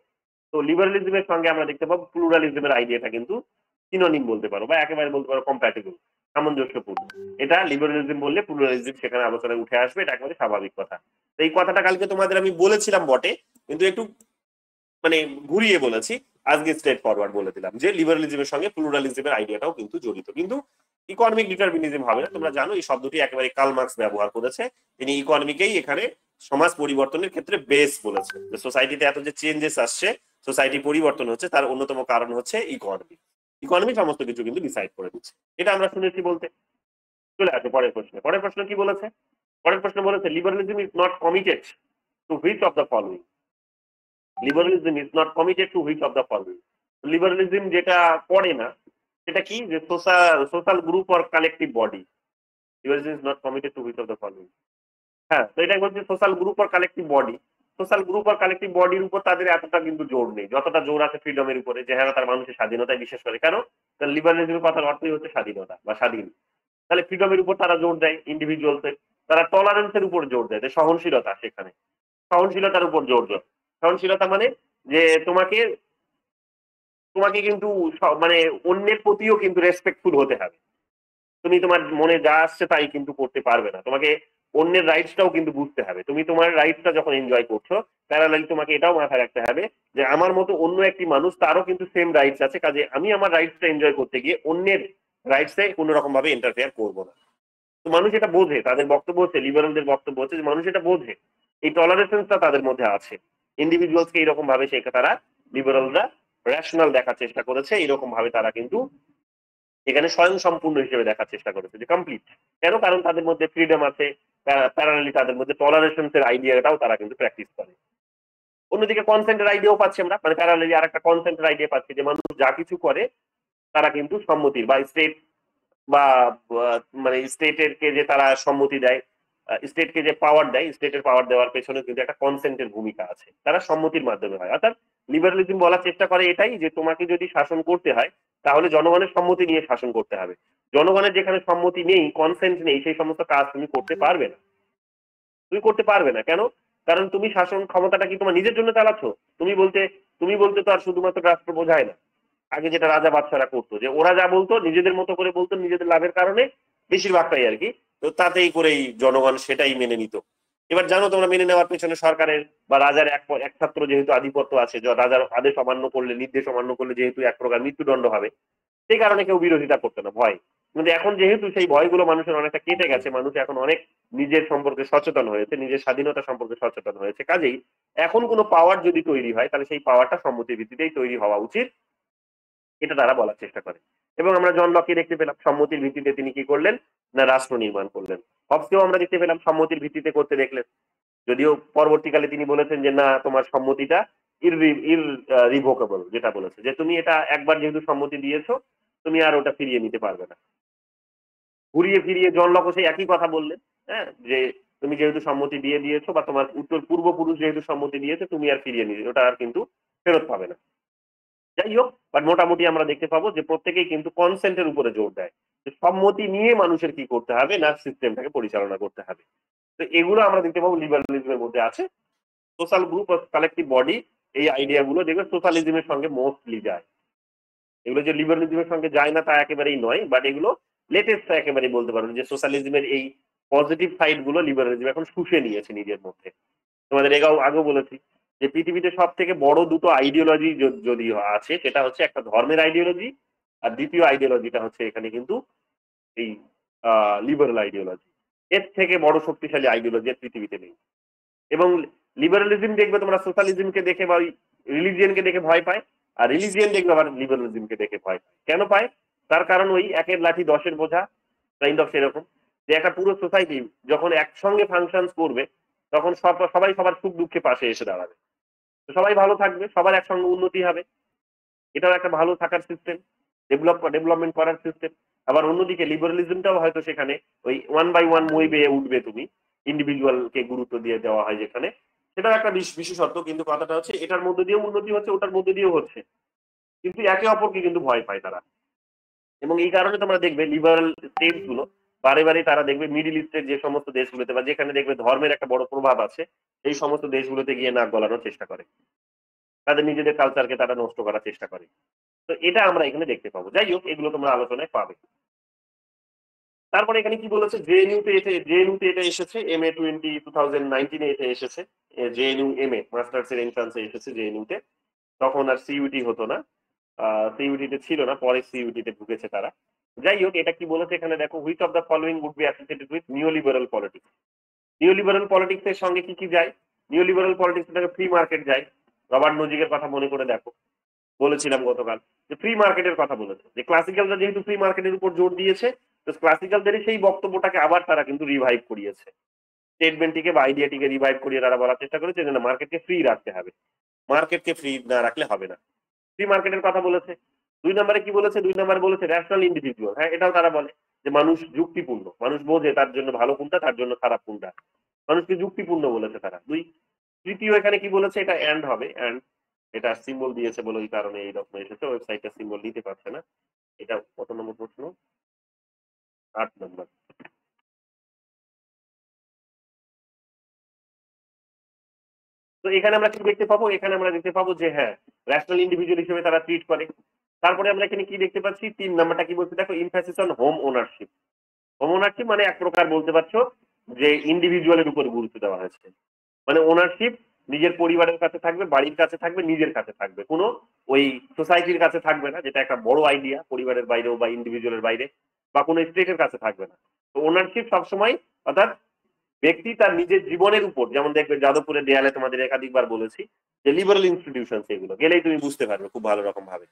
তো লিবারালিজমের সঙ্গে আমরা দেখতে পাবো প্লুরালিজমের আইডিয়াটা কিন্তু সিনোনিম বলতে পারো বা একেবারে বলতে পারো কম্প্যাটেবল, সামঞ্জস্যপূর্ণ। এটা লিবারালিজম বললে প্লুরালিজম সেখানে আলোচনায় উঠে আসবে, এটা একেবারে স্বাভাবিক কথা। তো এই কথাটা কালকে তোমাদের আমি বলেছিলাম বটে, কিন্তু একটু মানে ঘুরিয়ে বলেছি, আজকে স্ট্রেট ফরওয়ার্ড বলে দিলাম যে লিবারালিজমের সঙ্গে প্লুরালিজমের আইডিয়াটাও কিন্তু জড়িত। কিন্তু ইকোনমিক ডিটারমিনিজম হবে না, তোমরা জানো এই শব্দটি একেবারে কার্ল মার্কস ব্যবহার করেছে। তিনি ইকোনমিকেই এখানে সমাজ পরিবর্তনের ক্ষেত্রে বেস বলেছে, যে সোসাইটিতে এত যে চেঞ্জেস আসছে, সোসাইটি পরিবর্তন হচ্ছে, তার অন্যতম কারণ হচ্ছে ইকোনমি। ইকোনমি সমস্ত কিছু কিন্তু ডিসাইড করে দিচ্ছে, এটা আমরা শুনেছি বলতে। চলে আসে পরের প্রশ্ন। পরের প্রশ্ন কি বলেছে? পরের প্রশ্ন বলেছে liberalism is not committed to which of the following. Liberalism is not committed to which of the following. Liberalism যেটা করে না সেটা কি, যে social group or collective body. Liberalism is not committed to which of the following. হ্যাঁ, তো এটা বলছে social group or collective body. Social group আর কালেকটিভ বডির উপর তাদের এতটা কিন্তু জোর নেই যতটা জোর আছে ফ্রিডমের উপরে, যে হ্যাঁ তার মানুষের স্বাধীনতায় বিশ্বাস করে। কেন? তার লিবারালিজমের কথার অর্থই হচ্ছে স্বাধীনতা বা স্বাধীন। তাহলে ফ্রিডমের উপর তারা জোর দেয়, ইন্ডিভিজুয়ালসের। তারা টলারেন্সের উপর জোর দেয়, সহনশীলতা, সেখানে সহনশীলতার উপর জোর দেয়। সহনশীলতা মানে যে তোমাকে তোমাকে কিন্তু মানে অন্যের প্রতিও কিন্তু রেসপেক্টফুল হতে হবে। তুমি তোমার মনে যা আসছে তাই কিন্তু করতে পারবে না, তোমাকে অন্যের রাইটসটাও কিন্তু বুঝতে হবে। তুমি তোমার রাইটসটা যখন এনজয় করছো, প্যারালালি তোমাকে এটাও মাথায় রাখতে হবে যে আমার মতো অন্য একটি মানুষ, তারও কিন্তু সেম রাইটস আছে, কাজে আমি আমার রাইটসটা এনজয় করতে গিয়ে অন্যের রাইটসে কোনো রকম ভাবে ইন্টারফেয়ার করবো না। তো মানুষ এটা বোঝে, তাদের বক্তব্য হচ্ছে, লিবারালদের বক্তব্য হচ্ছে যে মানুষ এটা বোঝে, এই টলারেন্সটা তাদের মধ্যে আছে। ইন্ডিভিজুয়ালসকে এইরকম ভাবে তারা লিবারালরা রেশনাল দেখার চেষ্টা করেছে, এইরকম ভাবে তারা কিন্তু এখানে স্বয়ং সম্পূর্ণ হিসেবে দেখার চেষ্টা করেছে যে কমপ্লিট। কেন? কারণ তাদের মধ্যে ফ্রিডম আছে, প্যারালালি তাদের মধ্যে টলারেন্সের আইডিয়াটাও তারা কিন্তু প্র্যাকটিস করে। অন্যদিকে কনসেন্টের আইডিয়াও পাচ্ছি আমরা, মানে প্যারালালি আর একটা কনসেন্টের আইডিয়া পাচ্ছি যে মানুষ যা কিছু করে তারা কিন্তু সম্মতির বা স্টেট বা মানে স্টেটের কে যে তারা সম্মতি দেয়, স্টেটকে যে পাওয়ার দেয়, স্টেটের পাওয়ার দেওয়ার পেছনে কিন্তু একটা কনসেন্টের ভূমিকা আছে, তারা সম্মতির মাধ্যমে হয়। অর্থাৎ লিবারালিজম বলার চেষ্টা করে এটাই যে তোমাকে যদি শাসন করতে হয় তাহলে জনগণের সম্মতি নিয়ে শাসন করতে হবে। জনগণের যেখানে সম্মতি নেই, কনসেন্ট নেই, সেই সমস্ত কাজ তুমি করতে পারবে না। তুমি করতে পারবে না। কেন? কারণ তুমি শাসন ক্ষমতাটা কি তোমার নিজের জন্য চালাচ্ছ? তুমি বলতে তো আর শুধুমাত্র রাষ্ট্র বোঝায় না। আগে যেটা রাজা বাদশারা করতো, যে ওরা যা বলতো নিজেদের মতো করে বলতো, নিজেদের লাভের কারণে বেশিরভাগটাই আর কি, তো তাতেই করেই জনগণ সেটাই মেনে নিত। এবার জানো তোমরা, মেনে নেওয়ার পেছনে সরকারের বা রাজার এক ছাত্র যেহেতু আধিপত্য আছে, রাজার আদেশ অমান্য করলে, নির্দেশ অমান্য করলে যেহেতু এক প্রকার মৃত্যুদণ্ড হবে, সেই কারণে কেউ বিরোধিতা করতো না, ভয়। কিন্তু এখন যেহেতু সেই ভয়গুলো মানুষের অনেকটা কেটে গেছে, মানুষ এখন অনেক নিজের সম্পর্কে সচেতন হয়েছে, নিজের স্বাধীনতা সম্পর্কে সচেতন হয়েছে, কাজেই এখন কোনো পাওয়ার যদি তৈরি হয় তাহলে সেই পাওয়ারটা সম্মতির ভিত্তিতেই তৈরি হওয়া উচিত, এটা তারা বলার চেষ্টা করে। এবং আমরা জন লককে দেখতে পেলাম সম্মতির ভিত্তিতে তিনি কি করলেন না রাষ্ট্র নির্মাণ করলেন। হবসকেও আমরা দেখতে পেলাম সম্মতির ভিত্তিতে করতে দেখলেন, যদিও পরবর্তীকালে তিনি বলেছেন যে না, তোমার সম্মতিটা ইররিভোকেবল, যেটা বলেছে যে তুমি এটা একবার যেহেতু সম্মতি দিয়েছো, তুমি আর ওটা ফিরিয়ে নিতে পারবে না। ঘুরিয়ে ফিরিয়ে জন লকও সেই একই কথা বললেন, হ্যাঁ, যে তুমি যেহেতু সম্মতি দিয়ে দিয়েছো বা তোমার পূর্বপুরুষ যেহেতু সম্মতি দিয়েছে, তুমি আর ফিরিয়ে নিতে, ওটা আর কিন্তু ফেরত পাবে না। যাই হোক, বাট মোটামুটি আমরা দেখতে পাবো যে প্রত্যেকেই কিন্তু কনসেন্টের উপরে জোর দেয়, সম্মতি নিয়ে মানুষের কি করতে হবে না সিস্টেমটাকে পরিচালনা করতে হবে। তো এগুলো আমরা দেখতে পাবো লিবারালিজমের মধ্যে আছে। Social group of collective body, এই আইডিয়া গুলো দেখবে সোশ্যালিজমের সঙ্গে মোস্টলি যায়। এগুলো যে লিবারালিজমের সঙ্গে যায় না তা একেবারেই নয়, বাট এগুলো লেটেস্ট একেবারেই বলতে পারবো যে সোশ্যালিজমের এই পজিটিভ সাইড গুলো লিবারালিজম এখন শুষে নিয়েছে নিজের মধ্যে। তোমাদের আগেও বলেছি যে পৃথিবীতে সব থেকে বড় দুটো আইডিওলজি যদি আছে, সেটা হচ্ছে একটা ধর্মের আইডিওলজি, আর দ্বিতীয় আইডিওলজিটা হচ্ছে এখানে কিন্তু এই লিবারাল আইডিওলজি। এর থেকে বড় শক্তিশালী আইডিওলজি পৃথিবীতে নেই। এবং লিবারালিজম দেখবে তোমরা সোশ্যালিজমকে দেখে বা রিলিজিয়নকে দেখে ভয় পায়, আর রিলিজিয়ন দেখবে আবার লিবারালিজমকে দেখে ভয় পায়। কেন পায়? তার কারণ ওই একের লাঠি 10-এর বোঝা, কাইন্ড অফ সেরকম, যে একটা পুরো সোসাইটি যখন একসঙ্গে ফাংশন করবে তখন সবাই সবার সুখ দুঃখে পাশে এসে দাঁড়াবে, সবাই ভালো থাকবে, সবার একসঙ্গে উন্নতি হবে। এটাও একটা ভালো থাকার সিস্টেম, ডেভেলপমেন্ট করার সিস্টেম। আবার অন্যদিকে লিবারালিজমটাও হয়তো সেখানে ওই 1 by 1 মই বেয়ে উঠবে তুমি, ইন্ডিভিজুয়ালকে গুরুত্ব দিয়ে দেওয়া হয় যেখানে, সেটাও একটা বিশেষত্ব। কিন্তু কথাটা হচ্ছে এটার মধ্যে দিয়েও উন্নতি হচ্ছে, ওটার মধ্যে দিয়েও হচ্ছে, কিন্তু একে অপরকে কিন্তু ভয় পায় তারা। এবং এই কারণে তোমরা দেখবে লিবারাল স্টেট গুলো বারে বারে তারা দেখবে মিডিল ইস্টের যে সমস্ত দেশগুলোতে বা যেখানে দেখবে ধর্মের একটা বড় প্রভাব আছে, এই সমস্ত দেশগুলোতে গিয়ে নাক গলানোর চেষ্টা করে, তাদের নিজেদের কালচারকে তারা নষ্ট করার চেষ্টা করে। তো এটা আমরা এখানে দেখতে পাবো। যাই হোক, এগুলো তোমরা আলোচনায় পাবে। তারপরে এখানে কি বলেছে, জেএনইউতে এটা এসেছে, MA 2019 এটা এসেছে, জেএনইউ MA মাস্টার্স এর এন্ট্রান্সে এসেছে জেএনইউতে। তখন আর সিইউটি হতো না, সিইউটিতে ছিল না, পরে সিইউটিতে ঢুকেছে তারা। যাই হোক, এটা কি বলেছে এখানে দেখো, which of the following would be associated with neoliberal politics. Neoliberal politics এর সঙ্গে কি কি যায়? নিওলিবারাল পলিটিক্স থেকে ফ্রি মার্কেট যায়। রবার্ট নজিকের কথা মনে করে দেখো, বলেছিলাম গতকাল যে ফ্রি মার্কেটের কথা বলেছে, যে ক্লাসিক্যালরা যেহেতু ফ্রি মার্কেটের উপর জোর দিয়েছে, তো ক্লাসিক্যালদের সেই বক্তব্যটাকে আবার তারা কিন্তু রিভাইভ করিয়েছে, স্টেটমেন্টটিকে বা আইডিয়াটিকে রিভাইভ করিয়ে তারা বলার চেষ্টা করেছে যে না, মার্কেটকে ফ্রি রাখতে হবে, মার্কেটকে ফ্রি না রাখলে হবে না। ফ্রি মার্কেটের কথা বলেছে। 2 নম্বরে কি বলেছে? 2 নম্বরে বলেছে ন্যাশনাল ইন্ডিভিজুয়াল। হ্যাঁ, এটাও তারা বলে যে মানুষ যুক্তিপূর্ণ, মানুষ বোঝে তার জন্য ভালো কোনটা, তার জন্য খারাপ কোনটা, মানুষকে যুক্তিপূর্ণ বলেছে তারা। 2। তৃতীয় এখানে কি বলেছে? এটা অ্যান্ড হবে, অ্যান্ড এটা সিম্বল দিয়েছে বলে ওই কারণে এই রকম এসেছে, ওয়েবসাইটটা সিম্বল দিতে পারছে না। এটা কত নম্বর প্রশ্ন? 8 নম্বর। তো এখানে আমরা কি দেখতে পাবো? এখানে আমরা দেখতে পাবো যে হ্যাঁ, ন্যাশনাল ইন্ডিভিজুয়াল হিসেবে তারা ট্রিট করে। তারপরে আমরা এখানে কি দেখতে পাচ্ছি? 3 নাম্বারটা কি বলছে দেখো, emphasis on home ownership. Home ownership মানে এক প্রকার বলতে পারছো যে ইন্ডিভিজুয়ালের উপর গুরুত্ব দেওয়া হয়েছে। মানে ওনারশিপ নিজের পরিবারের কাছে থাকবে, বাড়ির কাছে থাকবে, নিজের কাছে থাকবে, কোনো ওই সোসাইটির কাছে থাকবে না, যেটা একটা বড় আইডিয়া, পরিবারের বাইরেও বা ইন্ডিভিজুয়ালের বাইরে বা কোনো স্টেটের কাছে থাকবে না। তো ওনারশিপ সবসময়, অর্থাৎ ব্যক্তি তার নিজের জীবনের উপর, যেমন দেখবে যাদবপুরের দেয়ালে তোমাদের একাধিকবার বলেছি যে লিবারাল ইনস্টিটিউশন, সেগুলো গেলেই তুমি বুঝতে পারবে খুব ভালো রকম ভাবে।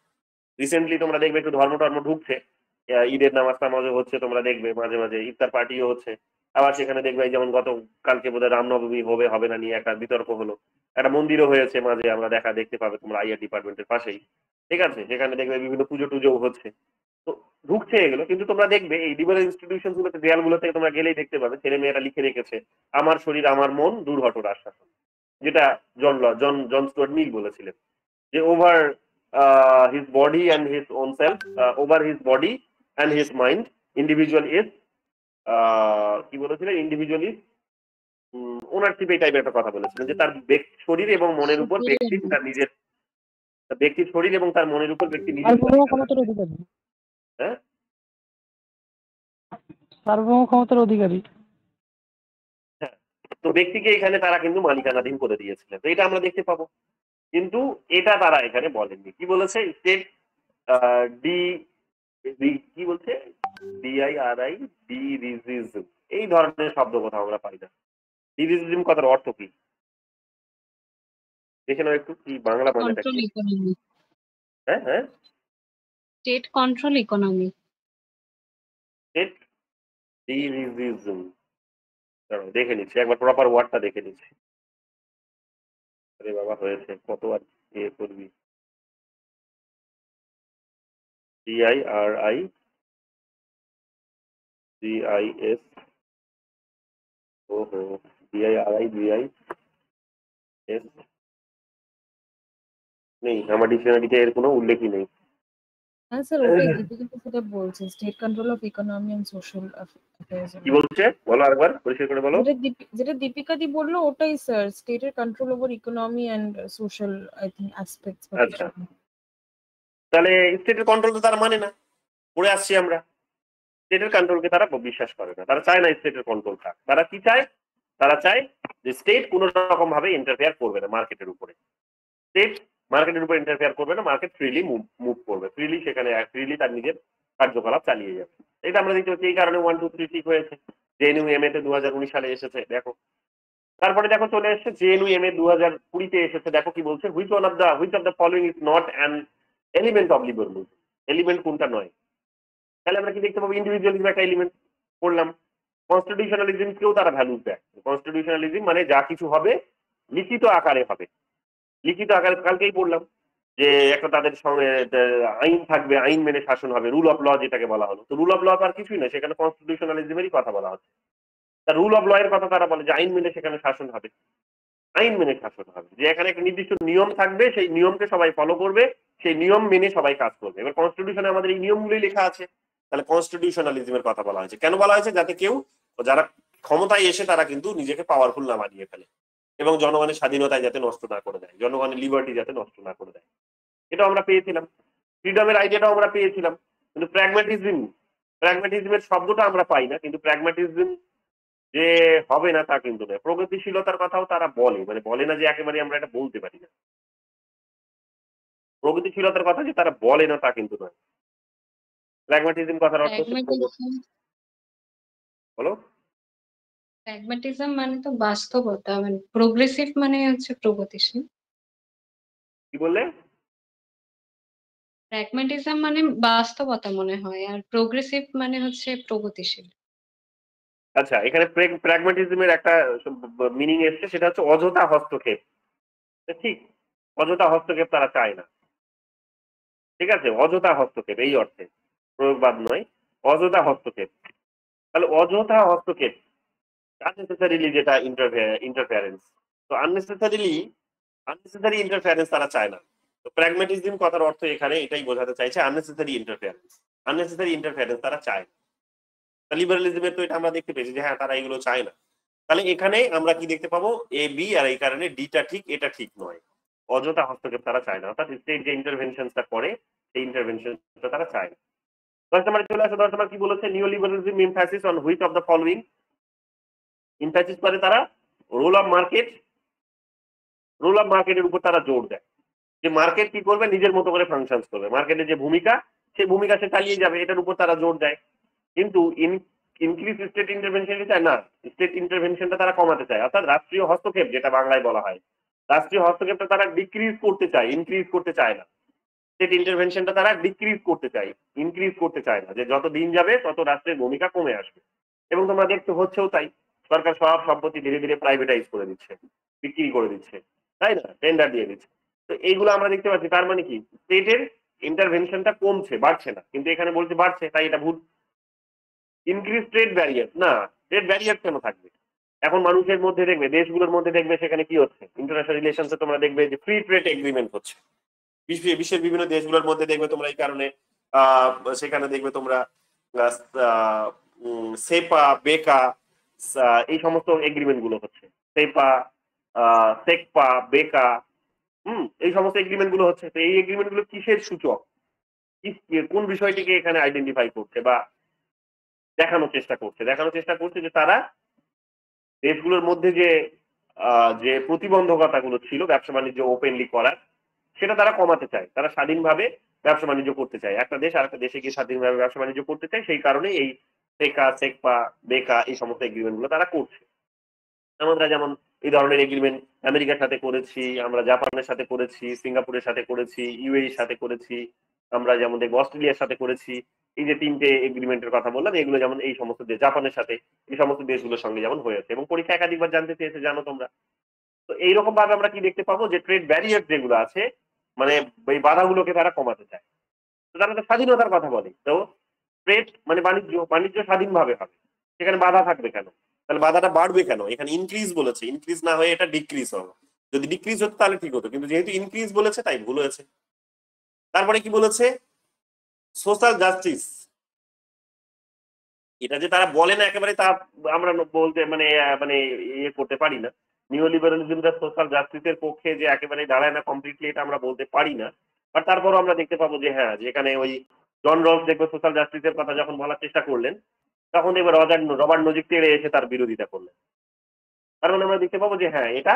রিসেন্টলি তোমরা দেখবে একটু ধর্ম টর্ম ঢুকছে, ঈদের নামাজ টামাজও হচ্ছে, তোমরা দেখবে মাঝে মাঝে ইফতার পার্টিও হচ্ছে। আবার সেখানে দেখবে যেমন গত কালকে বোধহয় রামনবমী হবে হবে না নিয়ে একটা বিতর্ক হলো, একটা মন্দিরও হয়েছে মাঝে, আমরা দেখতে পাবে তোমরা আইআর ডিপার্টমেন্টের পাশেই, ঠিক আছে, সেখানে দেখবে বিভিন্ন পুজো টুজোও হচ্ছে। তো ঢুকছে এগুলো, কিন্তু তোমরা দেখবে এই লিবারাল ইনস্টিটিউশন গুলোতে, দেয়ালগুলো থেকে তোমরা গেলেই দেখতে পাবে ছেলে মেয়েরা লিখে রেখেছে আমার শরীর আমার মন দূর হটোর আশ্বাসন, যেটা জন স্টুয়ার্ট মিল বলেছিলেন যে over his body and his own self, over his body and his mind, individual is কি বলেছিলেন, ইন্ডিভিজুয়াল ইজ ওনারশিপ, এই টাইপের একটা কথা বলেছিলেন যে তার শরীর এবং মনের উপর ব্যক্তির, তার নিজের ব্যক্তির শরীর এবং তার মনের উপর ব্যক্তি নিজের ক্ষমতার অধিকারী। হ্যাঁ, সার্বভৌম ক্ষমতার অধিকারী। হ্যাঁ। তো ব্যক্তিকে এখানে তারা কিন্তু মালিকানাধীন করে দিয়েছিলেন, তো এটা আমরা দেখতে পাবো। কিন্তু এটা তারা এখানে বলেননি। কি বলেছে? স্টেট ডি কি বলছে, DIRI, ডিরিজিজম, এই ধরনের শব্দ কোথাও আমরা পাই না। ডিরিজিজম কথার অর্থ কি দেখে নাও একটু, কি বাংলা মানেটা কি? হ্যাঁ হ্যাঁ, স্টেট কন্ট্রোল ইকোনমি। স্টেট ডিরিজিজম, দেখে নিচ্ছি একবার, প্রপার ওয়ার্ডটা দেখে নিচ্ছি। আরে বাবা, হয়েছে কত আর এ করবি। DIRI GIS, ওহো, DIRI GIS নেই আমার ডিকশনারিতে, এর কোনো উল্লেখই নেই। হ্যাঁ স্যার, ওটাই দীপিকা সেটা বলছে, state control of economy and social affairs. কি বলছে বলো আরেকবার, পরিষ্কার করে বলো। যেটা দীপিকা দি বললো ওটাই স্যার, স্টেটের control over economy and social I think aspects. আচ্ছা, তাহলে স্টেটের কন্ট্রোল তো তারা মানে না, পড়ে আসছি আমরা। স্টেটের কন্ট্রোলকে তারা বিশ্বাস করে না, তারা চায় না স্টেটের কন্ট্রোল থাক। তারা কি চায়? তারা চায় যে স্টেট কোনো রকম ভাবে ইন্টারফেয়ার করবে না মার্কেটের উপরে। স্টেট মার্কেটের উপর ইন্টারফেয়ার করবে না, মার্কেট ফ্রিলি মুভ করবে, ফ্রিলি সেখানে ফ্রিলি তার নিজের কার্যকলাপ চালিয়ে যাবে। এটা আমরা দেখতে পাচ্ছি, এই কারণে 1 2 3 ঠিক হয়েছে। জেএনইউ MA তে 2019 সালে এসেছে দেখো। তারপরে দেখো চলে এসেছে জেএনইউ MA 2020 তে এসেছে, দেখো কি বলছে, which of the following is not an element of liberalism. Element কোনটা নয়? তাহলে আমরা কি দেখতে পাবো, ইন্ডিভিজুয়ালিজম একটা এলিমেন্ট পড়লাম। কনস্টিটিউশনালিজমকেও তারা ভ্যালু দেয়। কনস্টিটিউশনালিজম মানে যা কিছু হবে লিখিত আকারে হবে, লিখিত আকারে কালকেই পড়লাম। যে একটা তাদের সঙ্গে আইন থাকবে, আইন মেনে শাসন হবে, রুল অফ ল যেটাকে বলা হলো। তো রুল অফ ল তো আর কিছুই না, সেখানে কনস্টিটিউশনালিজমেরই কথা বলা হচ্ছে। তা রুল অফ ল এর কথা তারা বলে যে আইন মেনে সেখানে শাসন হবে, আইন মেনে শাসন হবে, যে এখানে একটা নির্দিষ্ট নিয়ম থাকবে, সেই নিয়মকে সবাই ফলো করবে, সেই নিয়ম মেনে সবাই কাজ করবে। এবার কনস্টিটিউশনে আমাদের এই নিয়মগুলোই লেখা আছে, তাহলে কনস্টিটিউশনালিজমের কথা বলা হয়েছে। কেন বলা হয়েছে? যাতে কেউ, যারা ক্ষমতায় এসে তারা কিন্তু নিজেকে পাওয়ারফুল না বানিয়ে ফেলে এবং জনগণের স্বাধীনতায় যাতে নষ্ট না করে দেয়, জনগণের লিবার্টি যাতে নষ্ট না করে দেয়। এটা আমরা পেয়েছিলাম, ফ্রিডমের আইডিয়াটাও আমরা পেয়েছিলাম। কিন্তু প্র্যাগম্যাটিজমের শব্দটা আমরা পাই না, কিন্তু প্র্যাগম্যাটিজম যে হবে না তা কিন্তু নয়। প্রগতিশীলতার কথাও তারা বলে, মানে বলে না যে একেবারে আমরা এটা বলতে পারি না। প্রগতিশীলতার কথা যে তারা বলে না তা কিন্তু নয়। প্র্যাগম্যাটিজম কথার অর্থ হচ্ছে প্র্যাগম্যাটিজম বলো। প্র্যাগম্যাটিজম মানে তো বাস্তবতা, মানে প্রোগ্রেসিভ মানে হচ্ছে প্রগতিশীল। কি বললে? প্র্যাগম্যাটিজম মানে বাস্তবতা মনে হয়, আর প্রোগ্রেসিভ মানে হচ্ছে প্রগতিশীল। আচ্ছা, এখানে প্র্যাগম্যাটিজমের একটা মিনিং এসছে, সেটা হচ্ছে অযথা হস্তক্ষেপ। ঠিক, অযথা হস্তক্ষেপ তারা চায় না। ঠিক আছে, অযথা হস্তক্ষেপ এই অর্থে, প্রয়োগবাদ নয়, অযথা হস্তক্ষেপ। তাহলে অযথা হস্তক্ষেপ, আননেসেসারিলি যেটা ইন্টারফেয়ারেন্স, তো আননেসেসারি ইন্টারফেয়ারেন্স তারা চায় না। তো প্র্যাগম্যাটিজম কথার অর্থ এখানে এটাই বোঝাতে চাইছে, আননেসেসারি ইন্টারফেয়ারেন্স তারা চায় না। লিবারালিজমের তো এটা আমরা দেখতে পেয়েছি যে হ্যাঁ তারা এগুলো চায় না। তাহলে এখানে আমরা কি দেখতে পাবো? এ বি, আর এই কারণে ডিটা ঠিক, এটা ঠিক নয়। অযথা হস্তক্ষেপ তারা চায় না, অর্থাৎ স্টেট যে ইন্টারভেনশনটা করে সেই ইন্টারভেনশনটা তারা চায় না। 10 নম্বরে চলে আসে। 10 নম্বর কি বলেছে? Neoliberalism emphasis on which of the following. Emphasis করে তারা রোল অফ মার্কেটের উপর তারা জোর দেয়, যে মার্কেট কি করবে, নিজের মতো করে ফাংশনস করবে, মার্কেটের যে ভূমিকা সেই ভূমিকা সে চালিয়ে যাবে, এটার উপর তারা জোর দেয়। কিন্তু ইনক্রিজ স্টেট ইন্টারভেনশন চায় না, স্টেট ইন্টারভেনশনটা তারা কমাতে চায়, অর্থাৎ রাষ্ট্রীয় হস্তক্ষেপ যেটা বাংলায় বলা হয়, রাষ্ট্রীয় হস্তক্ষেপটা তারা ডিক্রিজ করতে চায়, ইনক্রিজ করতে চায় না। স্টেট ইন্টারভেনশনটা তারা ডিক্রিজ করতে চায়, ইনক্রিজ করতে চায় না, যে যত দিন যাবে তত রাষ্ট্রের ভূমিকা কমে আসবে। এবং তোমরা দেখতে হচ্ছেও তাই, সরকার সব সম্পত্তি ধীরে ধীরে প্রাইভেটাইজ করে দিচ্ছে, বিক্রি করে দিচ্ছে, তাই না, টেন্ডার দিয়ে দিচ্ছে। তো এইগুলো আমরা দেখতে পাচ্ছি। তার মানে কি, স্টেটের ইন্টারভেনশনটা কমছে, বাড়ছে না। কিন্তু এখানে বলছে বাড়ছে, তাই এটা ভুল। ইনক্রিজ ট্রেড ব্যারিয়ার, না, ট্রেড ব্যারিয়ার কেন থাকবে? এখন মানুষের মধ্যে দেখবে, দেশগুলোর মধ্যে দেখবে, সেখানে কি হচ্ছে, ইন্টারন্যাশনাল রিলেশনসে তোমরা দেখবে যে ফ্রি ট্রেড এগ্রিমেন্ট হচ্ছে বিশ্বের বিভিন্ন দেশগুলোর মধ্যে, দেখবে তোমরা এই কারণে সেখানে দেখবে তোমরা সেপা, বেকা, এই সমস্ত এগ্রিমেন্ট গুলো হচ্ছে। সেপা, সেকপা, বেকা, এই সমস্ত এগ্রিমেন্ট গুলো হচ্ছে। তো এই এগ্রিমেন্ট গুলো কিসের সূচক, কোন বিষয়টিকে এখানে আইডেন্টিফাই করছে বা দেখানোর চেষ্টা করছে যে তারা দেশগুলোর মধ্যে যে প্রতিবন্ধকতাগুলো ছিল ব্যবসা বাণিজ্য ওপেনলি করার, সেটা তারা কমাতে চায়। তারা স্বাধীনভাবে ব্যবসা বাণিজ্য করতে চায়, একটা দেশ আর একটা দেশে গিয়ে স্বাধীনভাবে ব্যবসা বাণিজ্য করতে চায়। সেই কারণে এই সেকা, সেকপা, বেকা, এই সমস্ত এগ্রিমেন্ট গুলো তারা করছে। আমরা যেমন এই ধরনের এগ্রিমেন্ট আমেরিকার সাথে করেছি, আমরা জাপানের সাথে করেছি, সিঙ্গাপুরের সাথে করেছি, ইউএই সাথে করেছি, আমরা যেমন দেখবো অস্ট্রেলিয়ার সাথে করেছি। এই যে 3টে এগ্রিমেন্টের কথা বললাম, এগুলো যেমন এই সমস্ত দেশ, জাপানের সাথে, এই সমস্ত দেশগুলোর সঙ্গে যেমন হয়েছে, এবং পরীক্ষা একাধিকবার জানতে চেয়েছে, জানো তোমরা। তো এইরকম ভাবে আমরা কি দেখতে পাবো, যে ট্রেড ব্যারিয়ার যেগুলো আছে, মানে এই বাধাগুলোকে তারা কমাতে চায়। তো তারা তো স্বাধীনতার কথা বলে। তো ট্রেড মানে বাণিজ্য স্বাধীনভাবে হবে, সেখানে বাধা থাকবে কেন? তাহলে বাধাটা বাড়বে কেন? এখানে ইনক্রিজ বলেছে, ইনক্রিজ না হয়ে এটা ডিক্রিজ হবে। যদি ডিক্রিজ হতো তাহলে ঠিক হতো, কিন্তু যেহেতু ইনক্রিজ বলেছে তাই ভুল হয়েছে। তারপরে কি বলেছে? Social justice. এটা যে তারা বলে না একেবারে, তা আমরা বলতে মানে মানে ইয়ে করতে পারি না। নিওলিবারালিজমটা সোশ্যাল জাস্টিসের পক্ষে যে একেবারে দাঁড়ায় না কমপ্লিটলি, এটা আমরা বলতে পারি না। আর তারপরও আমরা দেখতে পাবো যে হ্যাঁ, যেখানে ওই জন রলস দেখবে সোশ্যাল জাস্টিসের কথা যখন বলার চেষ্টা করলেন, তখন দেখবে রবার্ট নজির তেড়ে এসে তার বিরোধিতা করলেন। তার মানে আমরা দেখতে পাবো যে হ্যাঁ, এটা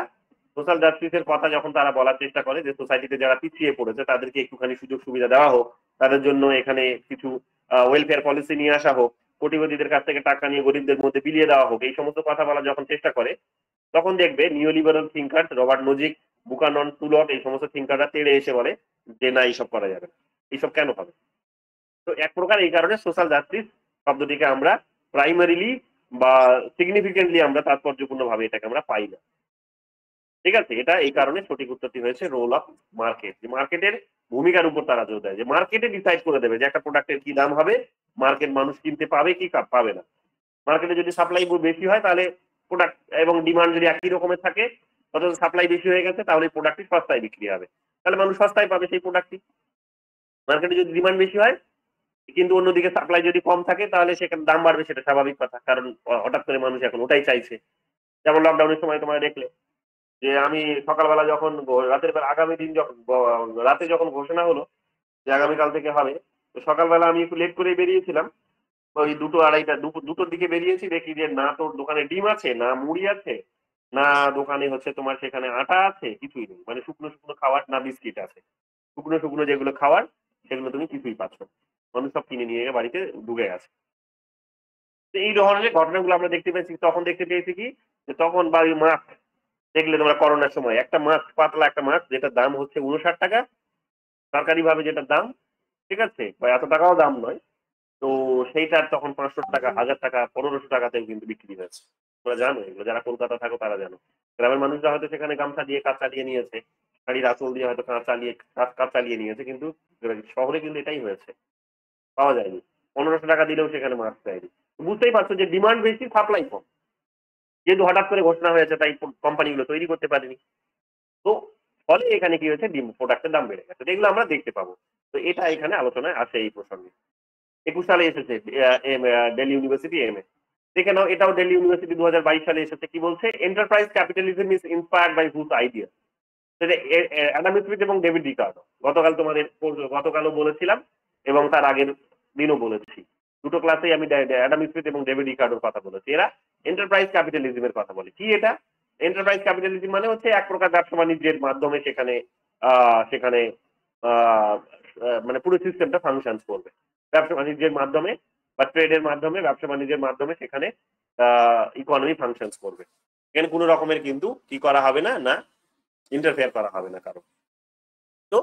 সোশ্যাল জাস্টিসের কথা যখন তারা বলার চেষ্টা করে, যে সোসাইটিতে যারা পিছিয়ে পড়েছে তাদেরকে একটুখানি সুযোগ সুবিধা দেওয়া হোক, তাদের জন্য এখানে কিছু ওয়েলফেয়ার পলিসি নিয়ে আসা হোক, কোটিপতিদের কাছ থেকে টাকা নিয়ে গরিবদের মধ্যে বিলিয়ে দেওয়া হোক, এই সমস্ত কথা বলা যখন চেষ্টা করে, তখন দেখবে neoliberal thinker Robert Nozick, Buchanan, টুলক, এই সমস্ত থিঙ্কাররা তেড়ে এসে বলে যে না, এইসব করা যাবে না, এইসব কেন হবে। তো এক প্রকার এই কারণে সোশ্যাল জাস্টিস শব্দটিকে আমরা প্রাইমারিলি বা সিগনিফিকেন্টলি আমরা তাৎপর্যপূর্ণ ভাবে এটাকে আমরা পাই না। ঠিক আছে, এটা এই কারণে সঠিক উত্তরটি হয়েছে রোল অফ মার্কেট। যে মার্কেটের ভূমিকার উপর তারা জোর দেয়, যে মার্কেটে ডিসাইড করে দেবে যে একটা প্রোডাক্টের কি দাম হবে, মার্কেট মানুষ কিনতে পাবে কি পাবে না। মার্কেটে যদি সাপ্লাই বেশি হয় তাহলে প্রোডাক্ট এবং ডিমান্ড যদি একই রকমের থাকে, অথচ সাপ্লাই বেশি হয়ে গেছে, তাহলে প্রোডাক্টটি সস্তায় বিক্রি হবে, তাহলে মানুষ সস্তায় পাবে সেই প্রোডাক্টটি। মার্কেটে যদি ডিমান্ড বেশি হয় কিন্তু অন্যদিকে সাপ্লাই যদি কম থাকে, তাহলে সেখানে দাম বাড়বে, সেটা স্বাভাবিক কথা, কারণ হঠাৎ করে মানুষ এখন ওটাই চাইছে। যেমন লকডাউনের সময় তোমরা দেখলে যে আমি সকালবেলা যখন রাতের বেলা আগামী দিন যখন রাতে যখন ঘোষণা হলো যে আগামীকাল থেকে হবে, তো সকালবেলা আমি একটু লেট করে বেরিয়েছিলাম, ওই 2-2:30 দুটোর দিকে বেরিয়েছি, দেখি যে না তোর দোকানে ডিম আছে, না মুড়ি আছে, না দোকানে হচ্ছে তোমার সেখানে আটা আছে, কিছুই নেই, মানে শুকনো শুকনো খাবার, না বিস্কিট আছে, শুকনো শুকনো যেগুলো খাবার সেগুলো তুমি কিছুই পাচ্ছ না। মানুষ সব কিনে নিয়ে বাড়িতে ঢুকে গেছে। তো এই ধরনের ঘটনাগুলো আমরা দেখতে পেয়েছি। তখন দেখতে পেয়েছি কি, যে তখন বা মাছ দেখলে তোমরা করোনার সময় একটা মাছ, পাতলা একটা মাছ, যেটার দাম হচ্ছে 59 টাকা সরকারি ভাবে যেটার দাম, ঠিক আছে, বা এত টাকাও দাম নয়, তো সেইটার তখন 500 টাকা, 1000 টাকা, 1500 টাকাতেও কিন্তু বিক্রি হয়েছে। তোমরা জানো এগুলো, যারা কলকাতা থাকো তারা জানো। গ্রামের মানুষরা হয়তো সেখানে গামছা দিয়ে কাজ চালিয়ে নিয়েছে, শাড়ির আঁচল দিয়ে হয়তো কাজ চালিয়ে নিয়েছে, কিন্তু শহরে কিন্তু এটাই হয়েছে, পাওয়া যায়নি। 1500 টাকা দিলেও সেখানে মাছ পায়নি। বুঝতেই পারছো যে ডিমান্ড বেশি, সাপ্লাই কম, যেহেতু হঠাৎ করে ঘোষণা হয়েছে তাই কোম্পানিগুলো তৈরি করতে পারেনি। তো ফলে এখানে কি হয়েছে, প্রোডাক্টের দাম বেড়ে গেছে। এগুলো আমরা দেখতে পাবো। তো এটা এখানে আলোচনায় আসে এই প্রসঙ্গে। 21 সালে এসেছে দিল্লি ইউনিভার্সিটি এম এ। দেখে নাও, এটাও দিল্লি ইউনিভার্সিটি 2022 সালে এসেছে। কি বলছে, enterprise capitalism is inspired by whose idea. সেটা অ্যাডাম স্মিথ এবং ডেভিড রিকার্ডো। গতকালও বলেছিলাম এবং তার আগের দিনও বলেছি, দুটো ক্লাসেই আমি অ্যাডাম স্মিথ এবং ডেভিড রিকার্ডোর কথা বলেছি। এরা এন্টারপ্রাইজ ক্যাপিটালিজমের কথা বলে। কি এটা এন্টারপ্রাইজ ক্যাপিটালিজম মানে হচ্ছে এক প্রকার ব্যবসা বাণিজ্যের মাধ্যমে সেখানে সেখানে মানে পুরো সিস্টেমটা ফাংশন করবে। ব্যবসা বাণিজ্যের মাধ্যমে বা ট্রেডের মাধ্যমে, ব্যবসা বাণিজ্যের মাধ্যমে সেখানে ইকোনমি ফাংশন করবে। এখানে কোনো রকমের কিন্তু কি করা হবে না, না ইন্টারফেয়ার করা হবে না কারো। তো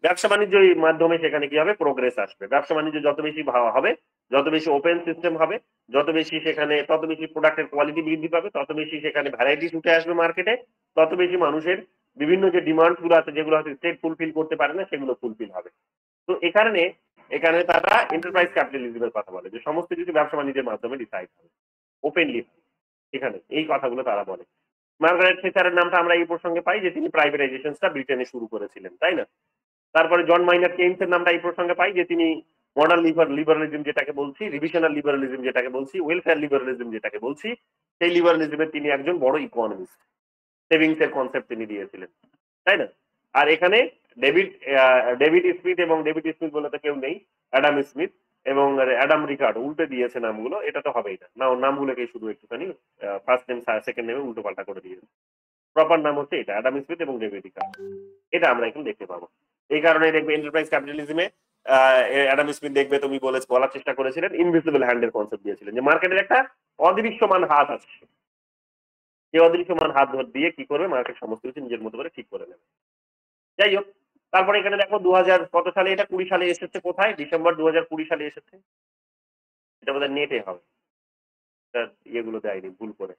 ব্যবসা বাণিজ্যের মাধ্যমে সেখানে কি হবে, প্রোগ্রেস আসবে। ব্যবসা বাণিজ্য যত বেশি হবে, যত বেশি ওপেন সিস্টেম হবে, যত বেশি সেখানে, তত বেশি প্রোডাক্টের কোয়ালিটি বৃদ্ধি পাবে, তত বেশি সেখানে ভ্যারাইটিস উঠে আসবে মার্কেটে, তত বেশি মানুষের বিভিন্ন যে ডিমান্ড গুলো আছে, যেগুলো হয়তো স্টেট ফুলফিল করতে পারে না, সেগুলো ফুলফিল হবে। তো এখানে তারা এন্টারপ্রাইজ ক্যাপিটালিজমের কথা বলে, যে সমস্ত কিছু ব্যবসা বাণিজ্যের মাধ্যমে ডিসাইড হবে, ওপেনলি। এখানে এই কথাগুলো তারা বলে। মার্গারেট থেচারের নামটা আমরা এই প্রসঙ্গে পাই, যে তিনি প্রাইভেটাইজেশনটা ব্রিটেনে শুরু করেছিলেন, তাই না? তারপরে জন মাইনার্ড কেইনসের নামটা এই প্রসঙ্গে পাই, যে তিনি মডার্ন লিবারালিজম যেটাকে বলছি, রিভিশনাল লিবারালিজম যেটাকে বলছি, ওয়েলফেয়ার লিবারালিজম যেটাকে বলছি, সেই লিবারালিজমের তিনি একজন বড় ইকোনমিস্ট। সেভিংস এর কনসেপ্ট তিনি দিয়েছিলেন, তাই না? আর এখানে ডেভিড স্মিথ, এবং ডেভিড স্মিথ বলে তো কেউ নেই, অ্যাডাম স্মিথ এবং অ্যাডাম রিকার্ডো, উল্টে দিয়েছে নামগুলো। এটা তো হবেই না, নামগুলোকে শুধু একটুখানি ফার্স্ট নেম সেকেন্ড নেমে উল্টো পাল্টা করে দিয়েছে। প্রপার নাম হচ্ছে এটা, অ্যাডাম স্মিথ এবং ডেভিড রিকার্ডো। এটা আমরা এখন দেখতে পাবো। এই কারণে দেখবে এন্টারপ্রাইজ ক্যাপিটালিজমে অ্যাডাম স্মিথ দেখবে তুমি বলার চেষ্টা করেছিলেন, ইনভিজিবল হ্যান্ডের কনসেপ্ট দিয়েছিলেন, যে মার্কেটের একটা অদৃশ্যমান হাত আছে, যে অদৃশ্যমান হাত ধর দিয়ে কি করবে, মার্কেট সমস্ত কিছু নিজের মতো করে ঠিক করে নেবে। যাই হোক, তারপরে এখানে দেখো 2000 কত সালে, এটা 20 সালে এসেছে। কোথায়? ডিসেম্বর 2020 সালে এসেছে। এটা বোধহয় নেটে হবে, ইয়েগুলো দেয়নি ভুল করে।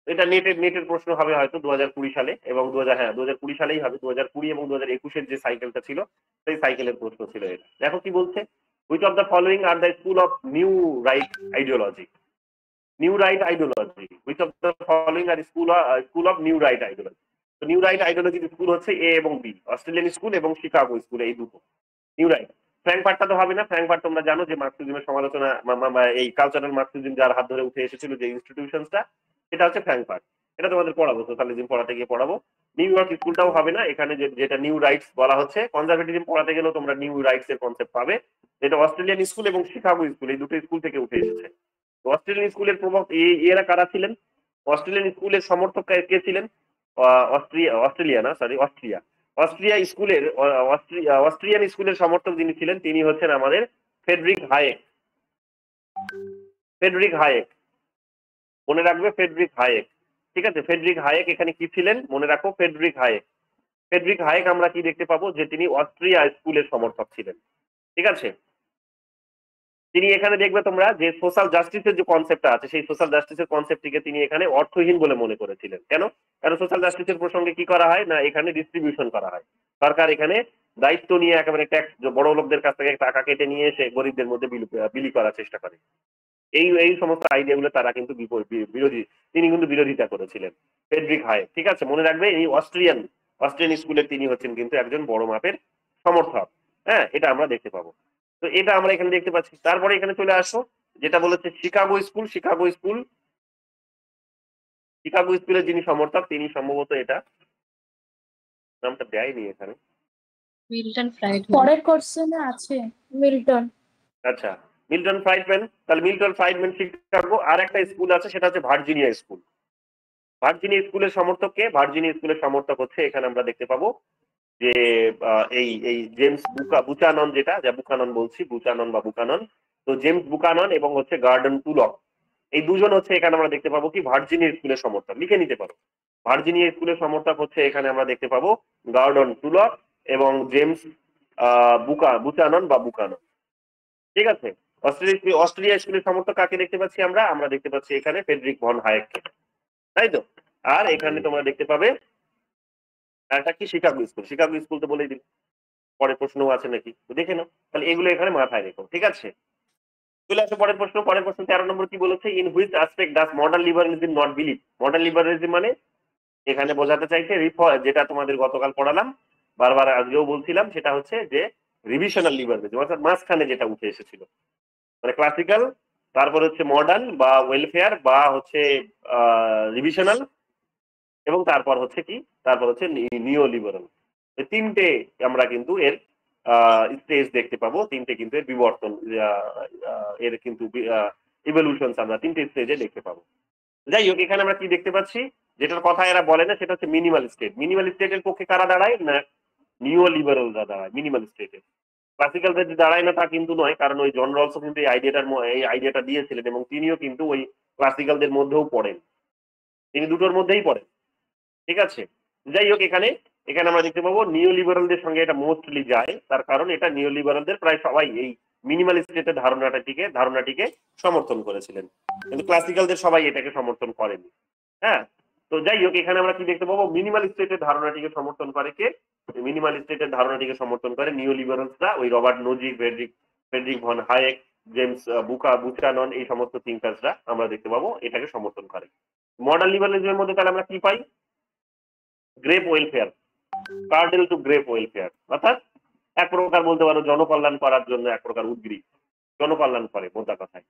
এটা নেটের প্রশ্ন হবে হয়তো 2020 সালে, এবং 2020 সালেই হবে। 2020 এবং 2021 যে সাইকেলটা ছিল, সেই সাইকেলের প্রশ্ন ছিল এটা। দেখো কি বলছে, which of the following are the school of new right ideology. New right ideology, which of the following R school of new right ideology. তো নিউ রাইট আইডিওলজির স্কুল হচ্ছে এ এবং বি, অস্ট্রেলিয়ান স্কুল এবং শিকাগো স্কুল, এই দুটো। New right. ফ্র্যাঙ্কফার্টটা তো হবে না। ফ্র্যাঙ্কফার্ট তোমরা জানো যে মার্কসিজমের সমালোচনা, এই কালচারাল মার্কসিজম যার হাত ধরে উঠে এসেছিল, যে ইনস্টিটিউশনটা, এটা হচ্ছে ফ্র্যাঙ্কফার্ট। এটা তোমাদের পড়াবো, সোশ্যালিজম পড়াতে গিয়ে পড়াবো। নিউ ইয়র্ক স্কুলটাও হবে না। এখানে যেটা নিউ রাইটস বলা হচ্ছে, কনজারভেটিজম পড়াতে গেলেও তোমরা নিউ রাইটস এর কনসেপ্ট পাবে। যেটা অস্ট্রেলিয়ান স্কুল এবং শিকাগো স্কুল, এই দুটো স্কুল থেকে উঠে এসেছে। অস্ট্রেলিয়ান স্কুলের প্রভাব, এরা কারা ছিলেন? অস্ট্রেলিয়ান স্কুলের সমর্থক কে ছিলেন? অস্ট্রিয়া স্কুলের অস্ট্রিয়ান স্কুলের সমর্থক যিনি ছিলেন, তিনি হচ্ছেন আমাদের ফ্রেডরিক হায়েক। ফ্রেডরিক হায়েক, মনে রাখবে, ফ্রেডরিক হায়েক। ঠিক আছে, ফ্রেডরিক হায়েক এখানে কি ছিলেন মনে রাখো, ফ্রেডরিক হায়েক। ফ্রেডরিক হায়েক আমরা কি দেখতে পাবো, যে তিনি অস্ট্রিয়া স্কুলের সমর্থক ছিলেন। ঠিক আছে, তিনি এখানে দেখবে তোমরা যে সোশ্যাল জাস্টিসের যে কনসেপ্টটা আছে সেই সোশ্যাল জাস্টিসের কনসেপ্টটিকে তিনি এখানে অর্থহীন বলে মনে করেছিলেন। কেন? কারণ সোশ্যাল জাস্টিসের প্রসঙ্গে কি করা হয় না, এখানে ডিস্ট্রিবিউশন করা হয়। সরকার এখানে দায়িত্ব নিয়ে একেবারে ট্যাক্স বড় লোকদের কাছ থেকে টাকা কেটে নিয়ে এসে গরিবদের মধ্যে বিলি করার চেষ্টা করে। এই সমস্ত আইডিয়াগুলো তারা কিন্তু বিরোধী, তিনি কিন্তু বিরোধিতা করেছিলেন। ফ্রেডরিক হায়েক, ঠিক আছে, মনে রাখবে এই অস্ট্রিয়ান স্কুলের তিনি হচ্ছেন কিন্তু একজন বড় মাপের সমর্থক। হ্যাঁ, এটা আমরা দেখতে পাবো। তো এটা আমরা এখানে দেখতে পাচ্ছি। তারপরে এখানে চলে আসো, যেটা বলেছে শিকাগো স্কুলের যিনি সমর্থক তিনি সম্ভবত এটা নামটা দেয়নি এখানে। Milton Friedman. পরের কোশ্চেনে আছে মিল্টন। আচ্ছা, মিল্টন ফ্রাইডম্যান। তাহলে মিল্টন ফ্রাইডম্যান শিকাগো। আর একটা স্কুল আছে সেটা হচ্ছে ভার্জিনিয়া স্কুল। ভার্জিনিয়া স্কুলের সমর্থক কে? ভার্জিনিয়া স্কুলের সমর্থক হচ্ছে এখানে আমরা দেখতে পাবো যে এই জেমস বুচানন, যেটা বুকানন বলছি, বুচানন বা বুকানন। তো জেমস বুকানন এবং হচ্ছে গার্ডন টুলক, এই দুজন হচ্ছে এখানে আমরা দেখতে পাবো কি ভার্জিনিয়া স্কুলের সমর্থক। লিখে নিতে পারো, ভার্জিনিয়া স্কুলের সমর্থক হচ্ছে এখানে আমরা দেখতে পাবো গার্ডন টুলক এবং জেমস বুচানন বা বুকানন। ঠিক আছে, অস্ট্রেলিয়া স্কুলের সমর্থক কাকে দেখতে পাচ্ছি আমরা দেখতে পাচ্ছি এখানে ফ্রেডরিক ভন হায়েককে, তাই তো। আর এখানে তোমরা দেখতে পাবে একটা কি শিকাগো স্কুল তো বলেই দিল। পরের প্রশ্নও আছে নাকি তো দেখে নাও, তাহলে এগুলো এখানে মাথায় রেখো, ঠিক আছে। চলে আসো পরের প্রশ্ন 13 নম্বর কি বলেছে, in which aspect does modern liberalism not believe. Modern liberalism মানে এখানে বোঝাতে চাইছে যেটা তোমাদের গতকাল পড়ালাম, বারবার আজকেও বলছিলাম, সেটা হচ্ছে যে রিভিশনাল লিবারালিজম, অর্থাৎ মাঝখানে যেটা উঠে এসেছিল, মানে ক্লাসিক্যাল, তারপর হচ্ছে মডার্ন বা ওয়েলফেয়ার বা হচ্ছে রিভিশনাল, এবং তারপর হচ্ছে কি, তারপর হচ্ছে নিও লিবারাল। তিনটে আমরা কিন্তু এর স্টেজ দেখতে পাবো, তিনটে কিন্তু এর বিবর্তন, এর কিন্তু ইভলিউশন আমরা তিনটে স্টেজে দেখতে পাবো। যাই হোক, এখানে আমরা কি দেখতে পাচ্ছি, যেটার কথা এরা বলে না সেটা হচ্ছে মিনিমাল স্টেট। মিনিমাল স্টেটের পক্ষে কারা দাঁড়ায় না, নিও লিবারালরা দাঁড়ায় মিনিমাল স্টেটে। ক্লাসিক্যালদের দাঁড়ায় না তা কিন্তু নয়, কারণ ওই জন রলসও কিন্তু এই আইডিয়াটা দিয়েছিলেন এবং তিনিও কিন্তু ওই ক্লাসিক্যালদের মধ্যেও পড়েন, তিনি দুটোর মধ্যেই পড়েন, ঠিক আছে। যাই হোক, এখানে আমরা দেখতে পাবো নিও লিবারালদের সঙ্গে এটা মোস্টলি যায়, তার কারণ এটা নিও লিবারালদের প্রায় সবাই এই মিনিমাল স্টেটের ধারণাটিকে সমর্থন করেছিলেন, কিন্তু ক্লাসিক্যালদের সবাই এটাকে সমর্থন করেনি। হ্যাঁ, তো যাই হোক, এখানে আমরা কি দেখতে পাবো, মিনিমাল স্টেটের ধারণাটিকে সমর্থন করে কে? মিনিমাল স্টেটের ধারণাটিকে সমর্থন করে নিও লিবারালসরা, ওই Robert Nozick, Friedrich von Hayek, James Buchanan, এই সমস্ত থিঙ্কার্সরা আমরা দেখতে পাবো এটাকে সমর্থন করে। মডার্ন লিবারালিজমের মধ্যে তাহলে আমরা কি পাই? Grave welfare, cradle to grave welfare, অর্থাৎ এক প্রকার বলতে পারো জনকল্যাণ করার জন্য এক প্রকার উদ্গ্রীব, জনকল্যাণ করে মোদ্দা কথায়।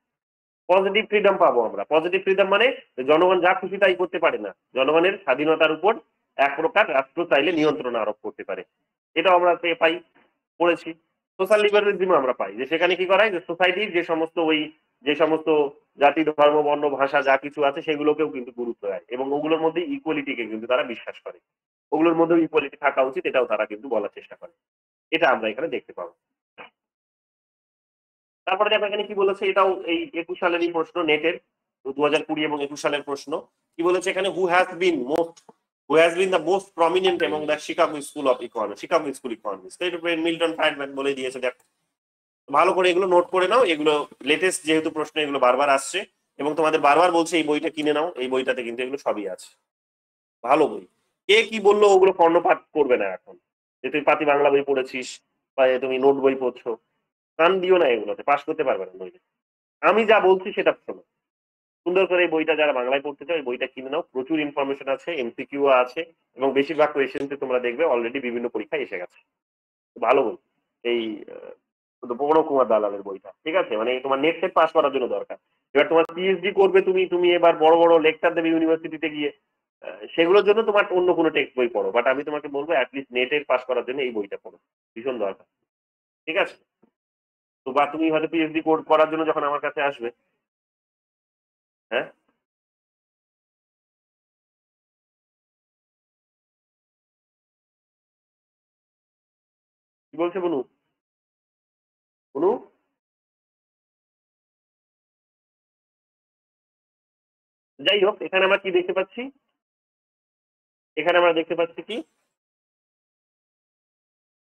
পজিটিভ ফ্রিডম পাবো আমরা। পজিটিভ ফ্রিডম মানে জনগণ যা খুশি তাই করতে পারে না, জনগণের স্বাধীনতার উপর এক প্রকার রাষ্ট্র চাইলে নিয়ন্ত্রণ আরোপ করতে পারে, এটাও আমরা পাই, পড়েছি। সোশ্যাল লিবারালিজম আমরা পাই যে সেখানে কি করা হয়, যে সোসাইটির যে সমস্ত জাতি, ধর্ম, বর্ণ, ভাষা যা কিছু আছে সেগুলোকেও কিন্তু গুরুত্ব দেয় এবং ওগুলোর মধ্যে ইকুয়ালিটিকে কিন্তু তারা বিশ্বাস করে, ওগুলোর মধ্যেও ইকুয়ালিটি থাকা উচিত, এটাও তারা কিন্তু বলার চেষ্টা করে। এটা আমরা এখানে দেখতে পাবো। তারপরে দেখো এখানে কি বলেছে, এটাও এই 21 সালেরই প্রশ্ন, নেটের 2020 এবং 21 সালের প্রশ্ন। কি বলেছে এখানে, who has been the most prominent এবং দ্য শিকাগো স্কুল ইকোনমিক্স। এটা মিল্টন ফ্রাইডম্যান বলে দিয়েছে। দেখো ভালো করে এগুলো নোট করে নাও, এগুলো লেটেস্ট যেহেতু প্রশ্ন, এগুলো বারবার আসছে এবং তোমাদের বারবার বলছে এই বইটা কিনে নাও, এই বইটাতে কিন্তু এগুলো সবই আছে, ভালো বই। কে কি বললো ওগুলো কর্ণপাত করবে না এখন, যে তুই পাতি বাংলা বই পড়েছিস বা তুমি নোট বই পড়ছো, কান দিও না, এগুলোতে পাস করতে পারবে না নইলে। আমি যা বলছি সেটা শোনো, সুন্দর করে এই বইটা যারা বাংলায় পড়তে চাও এই বইটা কিনে নাও, প্রচুর ইনফরমেশন আছে, এমসিকিউ আছে এবং বেশিরভাগ কোয়েশ্চেন তোমরা দেখবে অলরেডি বিভিন্ন পরীক্ষায় এসে গেছে, ভালো বই। এই প্রণব কুমার দালালের বইটা, ঠিক আছে, মানে তোমার নেট সেট পাস করার জন্য দরকার। এবার তোমার পিএইচডি করবে তুমি এবার বড় বড় লেকচার দেবে ইউনিভার্সিটিতে গিয়ে, সেগুলোর জন্য তোমার অন্য কোনো টেক্সট বই পড়ো, বাট আমি তোমাকে বলবো অ্যাটলিস্ট নেটের পাস করার জন্য এই বইটা পড়ো, ভীষণ দরকার, ঠিক আছে। তো বা তুমি হয়তো পিএইচডি করার জন্য যখন আমার কাছে আসবে, হ্যাঁ, কি বলছে বনু? বনু, যাই হোক, এখানে আমরা কি দেখতে পাচ্ছি, কি,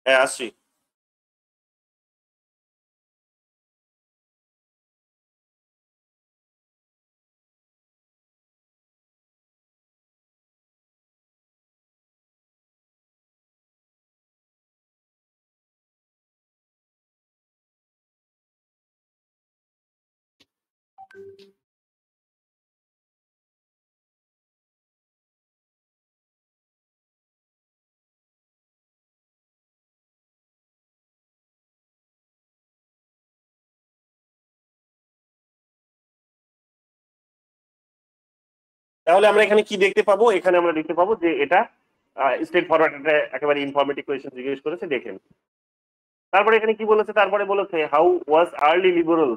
হ্যাঁ আসছি। তাহলে আমরা এখানে কি দেখতে পাবো? এখানে আমরা দেখতে পাবো যে এটা স্ট্রেট ফরওয়ার্ড একেবারে ইনফরমেটিভ কোয়েশ্চেন জিজ্ঞেস করেছে, দেখেন। তারপরে এখানে কি বলেছে? তারপরে বলেছে how was early liberal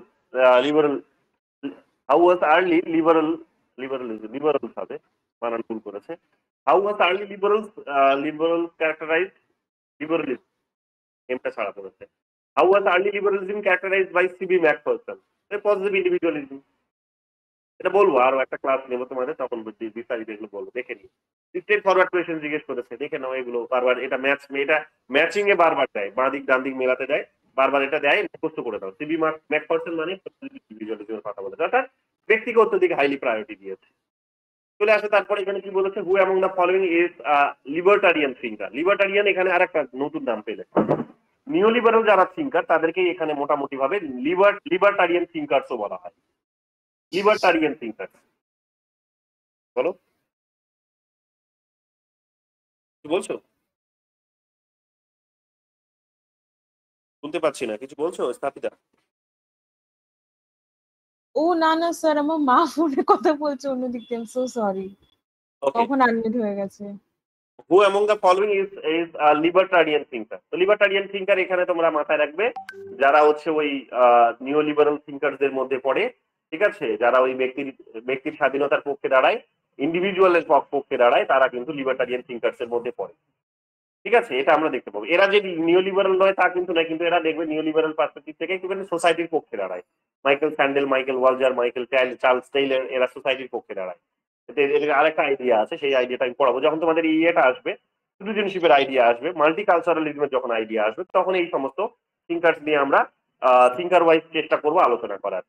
how was early liberal হবে, বানান ভুল করেছে। How was early liberal characterize liberalism, এমটা ছাড়া করেছে। How was early liberalism characterize by C B Macpherson, positive individualism. এটা বলবো, আরো একটা ক্লাস নেবো তোমাদের, তখন বিস্তারিত এগুলো বলবো, দেখে নিই। স্ট্রেট ফরওয়ার্ড কোয়েশ্চেন জিজ্ঞেস করেছে, দেখে নাও এগুলো বারবার। এটা ম্যাচিং এ বারবার দেয়, বাঁ দিক ডান দিক মেলাতে দেয়, বারবার এটা দেয়, মুখস্থ করে দাও। সিবি ম্যাকফারসন মানে ইন্ডিভিজুয়ালিজমের কথা বলেছে, অর্থাৎ ব্যক্তিগত দিকে হাইলি প্রায়োরিটি দিয়েছে। চলে আসে তারপরে এখানে কি বলেছে? হু among the following is libertarian thinker. Libertarian এখানে আরেকটা নতুন নাম পেলে, নিও লিবারাল যারা থিঙ্কার তাদেরকে এখানে মোটামুটি ভাবে লিবার্টারিয়ান থিঙ্কারসও বলা হয়। লিবার্টারিয়ান থিঙ্কার, বলো কি বলছো? শুনতে পাচ্ছি না, কিছু বলছো স্থাপিতা? ও না না স্যার, আমার মা ফোনে কথা বলছে অন্যদিক থেকে, সো সরি, তখন আনমিউট হয়ে গেছে। হু among the following is libertarian thinker. তো লিবার্টারিয়ান থিঙ্কার এখানে তোমরা মাথায় রাখবে যারা হচ্ছে ওই নিও লিবারাল থিঙ্কারদের মধ্যে পড়ে, ঠিক আছে, যারা ওই ব্যক্তির স্বাধীনতার পক্ষে দাঁড়ায়, ইন্ডিভিজুয়ালের পক্ষে দাঁড়ায়, তারা কিন্তু লিবার্টারিয়ান থিঙ্কারসের মধ্যে পড়ে, ঠিক আছে। এটা আমরা দেখতে পাবো। এরা যে নিও লিবারাল নয় তা কিন্তু নয়, কিন্তু এরা দেখবে নিও লিবারাল পার্সপেক্টিভ থেকে একটুখানি সোসাইটির পক্ষে দাঁড়ায়। Michael Sandel, Michael Walzer, Michael Charles Taylor, এরা সোসাইটির পক্ষে দাঁড়ায়। আরেকটা আইডিয়া আছে, সেই আইডিয়াটা আমি পড়াবো যখন তোমাদের ইয়েটা আসবে, সিটিজেনশিপের আইডিয়া আসবে, মাল্টিকালচারালিজমের যখন আইডিয়া আসবে, তখন এই সমস্ত থিঙ্কার্স নিয়ে আমরা থিঙ্কার ওয়াইজ চেষ্টা করবো আলোচনা করার,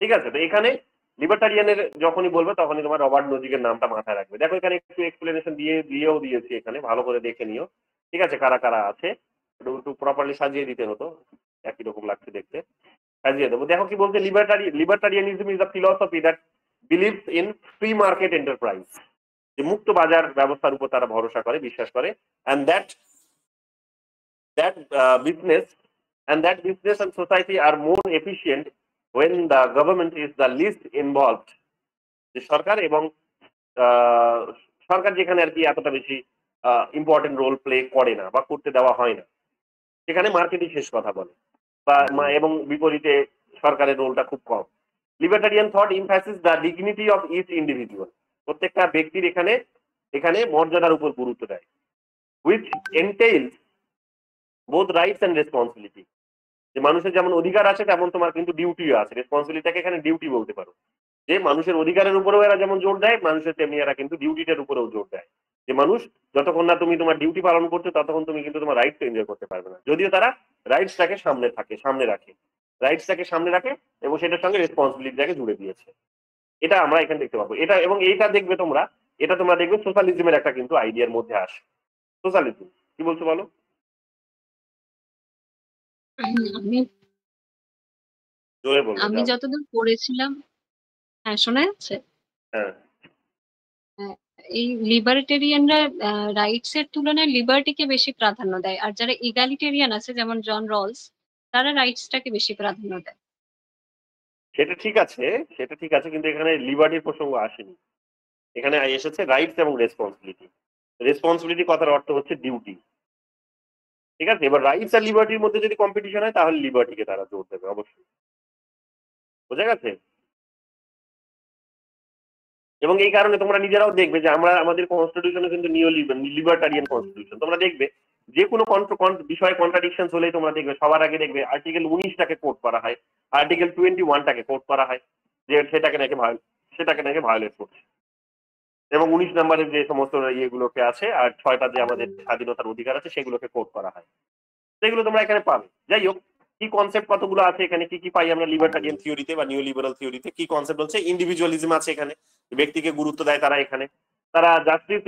ঠিক আছে। তো এখানে লিবার্টারিয়ানের যখনই বলবে তখনই তোমার রবার্ট নজিকের নামটা মাথায় রাখবে। দেখো এখানে একটু এক্সপ্লেনেশন দিয়েও দিয়েছি, এখানে ভালো করে দেখে নিও, ঠিক আছে, কারা কারা আছে। একটু প্রপারলি সাজিয়ে দিতে হতো, একই রকম লাগছে দেখতে, সাজিয়ে দেবো। দেখো কি বলছে, libertarianism is a philosophy that believes in free market enterprise, যে মুক্ত বাজার ব্যবস্থার উপর তারা ভরসা করে, বিশ্বাস করে, and that business and society are more efficient when the government is the least involved, যে সরকার এবং সরকার যেখানে আর কি এতটা বেশি ইম্পর্টেন্ট রোল প্লে করে না বা করতে দেওয়া হয় না, সেখানে মার্কেটই শেষ কথা বলে, বা এবং বিপরীতে সরকারের রোলটা খুব কম। Libertarian thought emphasis the dignity of each individual, প্রত্যেকটা ব্যক্তির এখানে মর্যাদার উপর গুরুত্ব দেয়, which entails both rights and responsibility, যে মানুষের যেমন অধিকার আছে তেমন তোমার কিন্তু ডিউটিও আছে। রেসপন্সিবিলিটিটাকে এখানে ডিউটি বলতে পারো, যে মানুষের অধিকারের উপরেও এরা যেমন জোর দেয়, মানুষের তেমনি এরা কিন্তু ডিউটিটার উপরেও জোর দেয়, যে মানুষ যতক্ষণ না তুমি তোমার ডিউটি পালন করছো ততক্ষণ তুমি কিন্তু তোমার রাইটস এনজয় করতে পারবে না। যদিও তারা রাইটসটাকে সামনে রাখে এবং সেটার সঙ্গে রেসপন্সিবিলিটিটাকে জুড়ে দিয়েছে। এটা আমরা এখানে দেখতে পাবো। এটা এবং এইটা দেখবে তোমরা দেখবে সোশ্যালিজমের একটা কিন্তু আইডিয়ার মধ্যে আসে। সোশ্যালিজম কি বলছো বলো? আমি যতদূর পড়েছিলাম, হ্যাঁ শোনা যাচ্ছে, হ্যাঁ, এই লিবার্টেরিয়ানরা রাইটস এর তুলনায় লিবার্টিকে বেশি প্রাধান্য দেয়, আর যারা ইগালিটেরিয়ান আছে যেমন জন রলস, তারা রাইটসটাকে বেশি প্রাধান্য দেয়। সেটা ঠিক আছে, কিন্তু এখানে লিবার্টির প্রসঙ্গ আসেনি, এখানে এসেছে রাইটস এবং রেসপন্সিবিলিটি। রেসপন্সিবিলিটি কথার অর্থ হচ্ছে ডিউটি, ঠিক আছে। এবার রাইটস আর লিবার্টির মধ্যে যদি কম্পিটিশন হয় তাহলে লিবার্টিকে তারা জোর দেবে অবশ্যই, বোঝা গেছে। এবং এই কারণে তোমরা নিজেরাও দেখবে যে আমাদের কনস্টিটিউশনে কিন্তু লিবার্টারিয়ান কনস্টিটিউশন। তোমরা দেখবে যে কোনো বিষয়ে কন্ট্রাডিকশন হলেই তোমরা দেখবে সবার আগে দেখবে আর্টিকেল 19টাকে কোট করা হয়, আর্টিকেল 21টাকে কোট করা হয়, যে সেটাকে নাকি ভায়োলেট করছে। এবং 19 নম্বরের যে সমস্ত ইয়েগুলোকে আছে আর 6টা যে আমাদের স্বাধীনতার অধিকার আছে সেগুলোকে কোট করা হয়, সেগুলো তোমরা এখানে পাবে। যাই হোক, কি কনসেপ্ট কতগুলো আছে এখানে, কি পাই আমরা লিবার্টারিয়ান থিওরিতে বা নিও লিবারাল থিওরিতে? কি কনসেপ্ট হচ্ছে? ইন্ডিভিজুয়ালিজম আছে এখানে, ব্যক্তিকে গুরুত্ব দেয় তারা এখানে। তারা জাস্টিস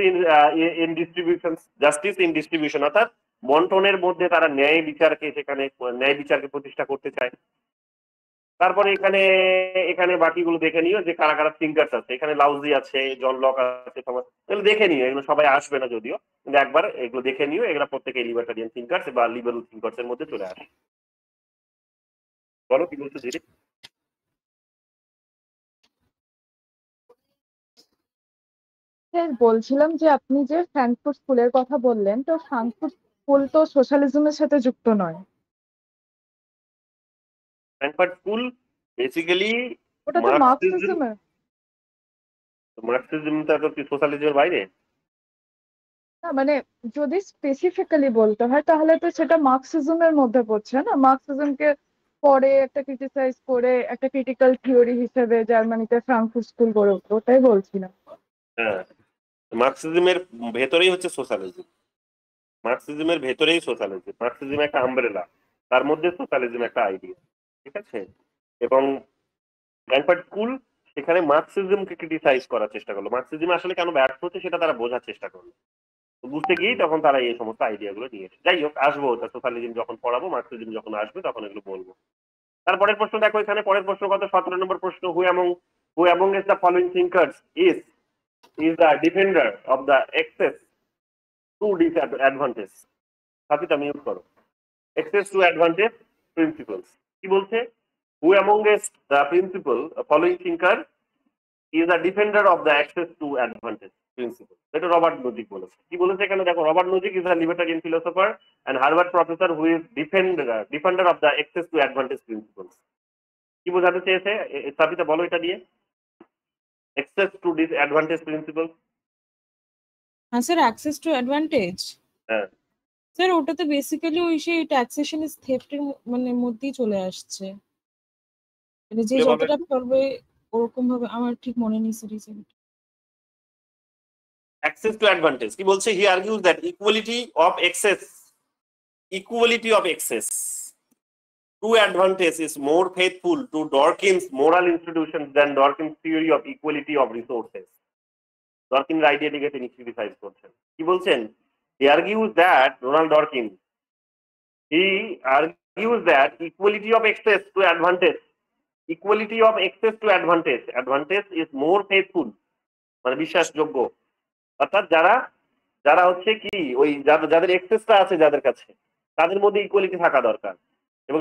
ইন ডিস্ট্রিবিউশন অর্থাৎ বন্টনের মধ্যে তারা ন্যায় বিচারকে প্রতিষ্ঠা করতে চায়। তারপরে এখানে এখানে বাকিগুলো দেখে নিও যে কারা কারা থিঙ্কার্স আছে। এখানে লাউজি আছে, জন লক আছে, এগুলো দেখে নিও। এগুলো সবাই আসবে না যদিও, কিন্তু একবার এগুলো দেখে নিও। এগুলো প্রত্যেকে লিবার্টারিয়ান থিঙ্কার্স বা লিবারেল থিঙ্কার্স এর মধ্যে চলে আসে। বলো কি বলছো দিদি? স্যার বলছিলাম যে আপনি যে ফ্র্যাঙ্কফুর্ট স্কুলের কথা বললেন, তো ফ্র্যাঙ্কফুর্ট স্কুল তো সোশ্যালিজমের সাথে যুক্ত নয়, ফ্র্যাঙ্কফার্ট স্কুল বেসিক্যালি ওটা তো মার্কসিজমের। মার্কসিজমটা তো কি সোশ্যালিজমের বাইরে? না মানে যদি স্পেসিফিক্যালি বলতে হয় তাহলে তো সেটা মার্কসিজমের মধ্যে পড়ছে না। মার্কসিজমকে পরে একটা ক্রিটিসাইজ করে একটা ক্রিটিক্যাল থিওরি হিসেবে জার্মানিতে ফ্রাঙ্কফুর্ট স্কুল গড়ে উঠলো, ওটাই বলছিলাম। হ্যাঁ, মার্কসিজমের ভেতরেই হচ্ছে সোশ্যালিজম। মার্কসিজমের ভেতরেই সোশ্যালিজম। মার্কসিজম একটা আমব্রেলা, তার মধ্যে সোশ্যালিজম একটা আইডিয়া, ঠিক আছে? এবং ফ্র্যাঙ্কফার্ট স্কুল সেখানে মার্কসিজমকে ক্রিটিসাইজ করার চেষ্টা করলো। মার্কসিজম আসলে কেন ব্যর্থ হচ্ছে সেটা তারা বোঝার চেষ্টা করলো। বুঝতে গিয়েই তখন তারা এই সমস্ত আইডিয়া গুলো নিয়ে এসে। যাই হোক, আসবো ওটা সোশ্যালিজম যখন পড়াবো, মার্কসিজম যখন আসবে তখন এগুলো বলবো। তারপরের প্রশ্ন দেখো, এখানে পরের প্রশ্ন কত, 17 নম্বর প্রশ্ন। Who among the following thinkers is the defender of the excess to disadvantage. সাথে আমি ইউজ করো এক্সেস টু অ্যাডভান্টেজ প্রিন্সিপলস। কি বলছে? Who amongst the principle following thinker is the defender of the access to advantage principle. এটা রবার্ট নোজিক বলেছে। কি বলেছে এখানে দেখো, Robert Nozick is a libertarian philosopher and Harvard professor who is defender of the access to advantage principles. কি বোঝাতে চেয়েছে সাবিতা, বলো এটা দিয়ে? Access to disadvantage principle. হ্যাঁ স্যার, অ্যাক্সেস টু অ্যাডভান্টেজ। হ্যাঁ স্যার ওটা তো বেসিক্যালি ওই সেই ট্যাক্সেশন ইজ থেফটের মানে মধ্যেই চলে আসছে, মানে যে যতটা পারবে ওরকম ভাবে। আমার ঠিক মনে নেই স্যার। access to advantage কি বলছে? he argues that equality of access to advantage is more faithful to Dawkins' moral institutions than Dawkins' theory of equality of resources. Dawkins আইডিয়াটিকে তিনি ক্রিটিসাইজ করছেন। কি বলছেন? he argues that equality of access to advantage is more faithful, মানে বিশ্বাসযোগ্য। অর্থাৎ যারা হচ্ছে কি ওই যাদের এক্সেসটা আছে যাদের কাছে, তাদের মধ্যে ইকুয়ালিটি থাকা দরকার, এবং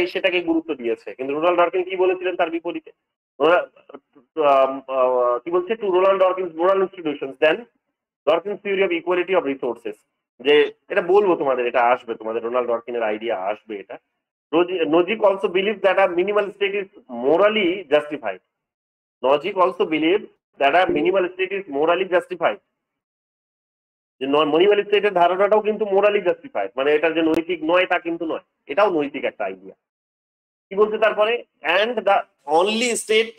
সেটাকে গুরুত্ব দিয়েছে। কিন্তু রোনাল্ড ডরকিন কি বলেছিলেন তার বিপরীতে? কি বলছে? To Ronald Dworkin's moral institutions then Dworkin's theory of equality of resources. যে এটা বলবো তোমাদের, এটা আসবে তোমাদের, রোনাল্ড ডরকিনের আইডিয়া আসবে এটা। Nozick also believes that a minimal state is morally justified. Nozick also believes that a minimal state is morally justified. যে মনিমাল স্টেটের ধারণাটাও কিন্তু মোরালি জাস্টিফাইড, মানে এটা যে নৈতিক নয় তা কিন্তু নয়, এটাও নৈতিক একটা আইডিয়া। কি বলছে তারপরে? And the only state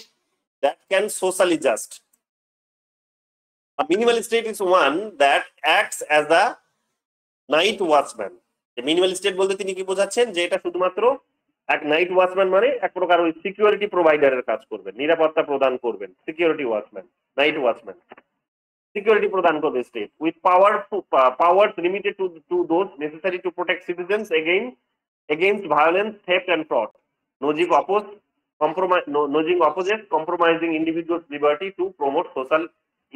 that can socially just, minimal state is one that acts as the night watchman. Minimal state বলতে তিনি কি বোঝাচ্ছেন? যে এটা শুধুমাত্র এক নাইট ওয়াচম্যান, মানে এক প্রকার ওই সিকিউরিটি প্রোভাইডারের কাজ করবেন, নিরাপত্তা প্রদান করবেন। Security watchman, night watchman security প্রদান করবে state, with powers limited to those necessary to protect citizens against violence, theft and fraud. Nozick opposes compromising individuals' liberty to promote social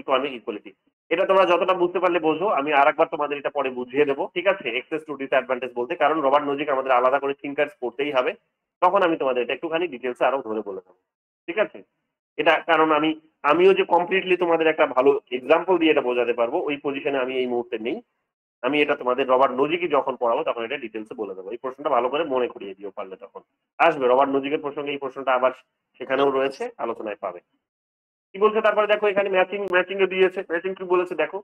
economic equality. এটা তোমরা যতটা বুঝতে পারলে বোঝো, আমি আরেকবার তোমাদের এটা পরে বুঝিয়ে দেবো, ঠিক আছে? এক্সেস টু ডিসঅ্যাডভান্টেজ বলতে, কারণ রবার্ট নোজিক আমাদের আলাদা করে থিঙ্কার্স করতেই হবে, তখন আমি তোমাদের এটা একটুখানি ডিটেলসে আরো ধরে বলে দেবো, ঠিক আছে? এটা কারণ আমিও যে কমপ্লিটলি তোমাদের একটা ভালো এক্সাম্পল দিয়ে এটা বোঝাতে পারবো ওই পজিশনে আমি এই মুহূর্তে নেই। আমি এটা তোমাদের রবার্ট নোজিকই যখন পড়াবো তখন এটা ডিটেলসে বলে দেবো। এই প্রশ্নটা ভালো করে মনে করিয়ে দিও পারলে, তখন আসবে রবার্ট নোজিকের প্রসঙ্গে এই প্রশ্নটা আবার সেখানেও রয়েছে, আলোচনায় পাবে। কি বলছে তারপরে দেখো, এখানে ম্যাচিং দিয়েছে। ম্যাচিং কি বলেছে দেখো,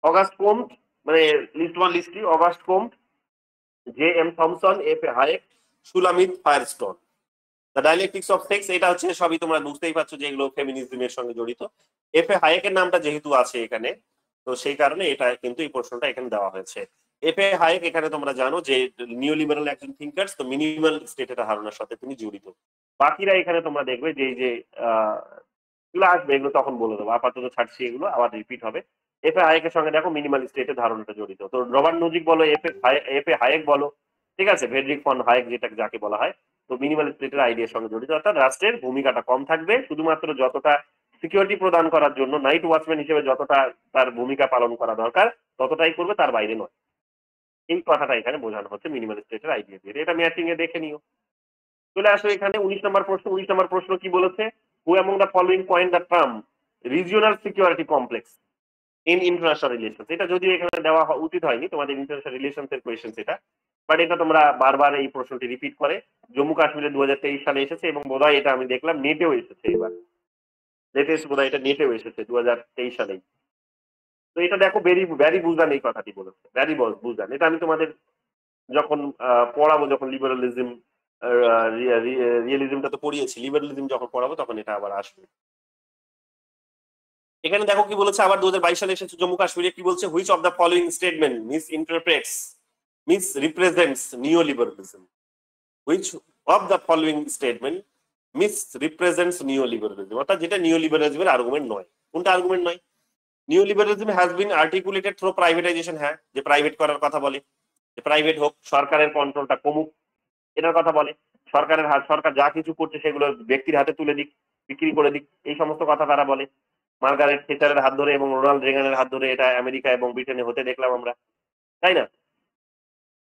অগাস্ট কোম্ট, মানে list 1 list 2, August Comte, J M Thomson, F A Hayek, Shulamith Firestone. The dialectics of sex, এটা হচ্ছে সবই তোমরা বুঝতেই পারছো যে এগুলো ফেমিনিজমের সঙ্গে জড়িত। এফ এ হায়েকের নামটা যেহেতু আছে এখানে, তো সেই কারণে এটা কিন্তু এই প্রশ্নটা এখানে দেওয়া হয়েছে। এফ এ হায়েক এখানে তোমরা জানো যে নিও লিবারাল একজন থিঙ্কার্স, তো মিনিমাল স্টেটের ধারণার সাথে তিনি জড়িত। বাকিরা এখানে তোমরা দেখবে যে এই যে এগুলো আসবে, এগুলো তখন বলে দেবো, আপাতত ছাড়ছি, এগুলো আবার রিপিট হবে। এফ এ হায়েকের সঙ্গে দেখো মিনিমাল স্টেটের ধারণাটা জড়িত। তো রবার্ট নোজিক বলো, এফ এ হায়েক বলো, ঠিক আছে, ফ্রেডরিক ফন হায়েক যাকে বলা হয়, তো তো মিনিমাল স্টেটের আইডিয়ার সঙ্গে জড়িত, অর্থাৎ রাষ্ট্রের ভূমিকাটা কম থাকবে, শুধুমাত্র যতটা সিকিউরিটি প্রদান করার জন্য নাইট ওয়াচম্যান হিসেবে যতটা তার ভূমিকা পালন করা দরকার ততটাই করবে, তার বাইরে নয়। এই কথাটা এখানে বোঝানো হচ্ছে মিনিমাল স্টেটের আইডিয়া দিয়ে। এটা ম্যাচিং এ দেখে নিও। চলে আসো এখানে 19 নম্বর প্রশ্ন। 19 নম্বর প্রশ্ন কি বলেছে? হু among the following point the term regional security complex in international relations. এটা যদিও এখানে দেওয়া উচিত হয়নি, তোমাদের ইন্টারন্যাশনাল রিলেশনস এর কোয়েশ্চেন এটা, বাট এটা তোমরা বারবার এই প্রশ্নটি রিপিট করে। জম্মু কাশ্মীরে 2023 সালে এসেছে এবং বোধহয় এটা আমি দেখলাম নেটেও এসেছে, এবার লেটেস্ট বোধহয় এটা নেটেও এসেছে 2023 সালেই। তো এটা দেখো ভ্যারি বুঝান এই কথাটি বলেছে, ভ্যারি বুঝান। এটা আমি তোমাদের যখন পড়াবো, যখন লিবারালিজম রিয়েলিজমটা তো পড়িয়েছি, লিবারালিজম যখন পড়াবো তখন এটা আবার আসবে। এখানে দেখো কি বলেছে, আবার 2022 সালে এসেছে জম্মু কাশ্মীরে। কি বলছে? Which of the following statement misrepresents neoliberalism? Which of the following statement misrepresents neoliberalism? অর্থাৎ যেটা নিওলিবারালিজমের আর্গুমেন্ট নয়। কোনটা আর্গুমেন্ট নয়? Neoliberalism has been articulated through privatisation. হ্যাঁ, যে প্রাইভেট করার কথা বলে, যে প্রাইভেট হোক, সরকারের কন্ট্রোলটা কমুক, এটার কথা বলে। সরকারের সরকার যা কিছু করছে সেগুলো ব্যক্তির হাতে তুলে দিক, বিক্রি করে দিক, এই সমস্ত কথা তারা বলে। মার্গারেট থেচারের হাত ধরে এবং রোনাল্ড রেগানের হাত ধরে এটা আমেরিকা এবং ব্রিটেনে হতে দেখলাম আমরা, তাই না?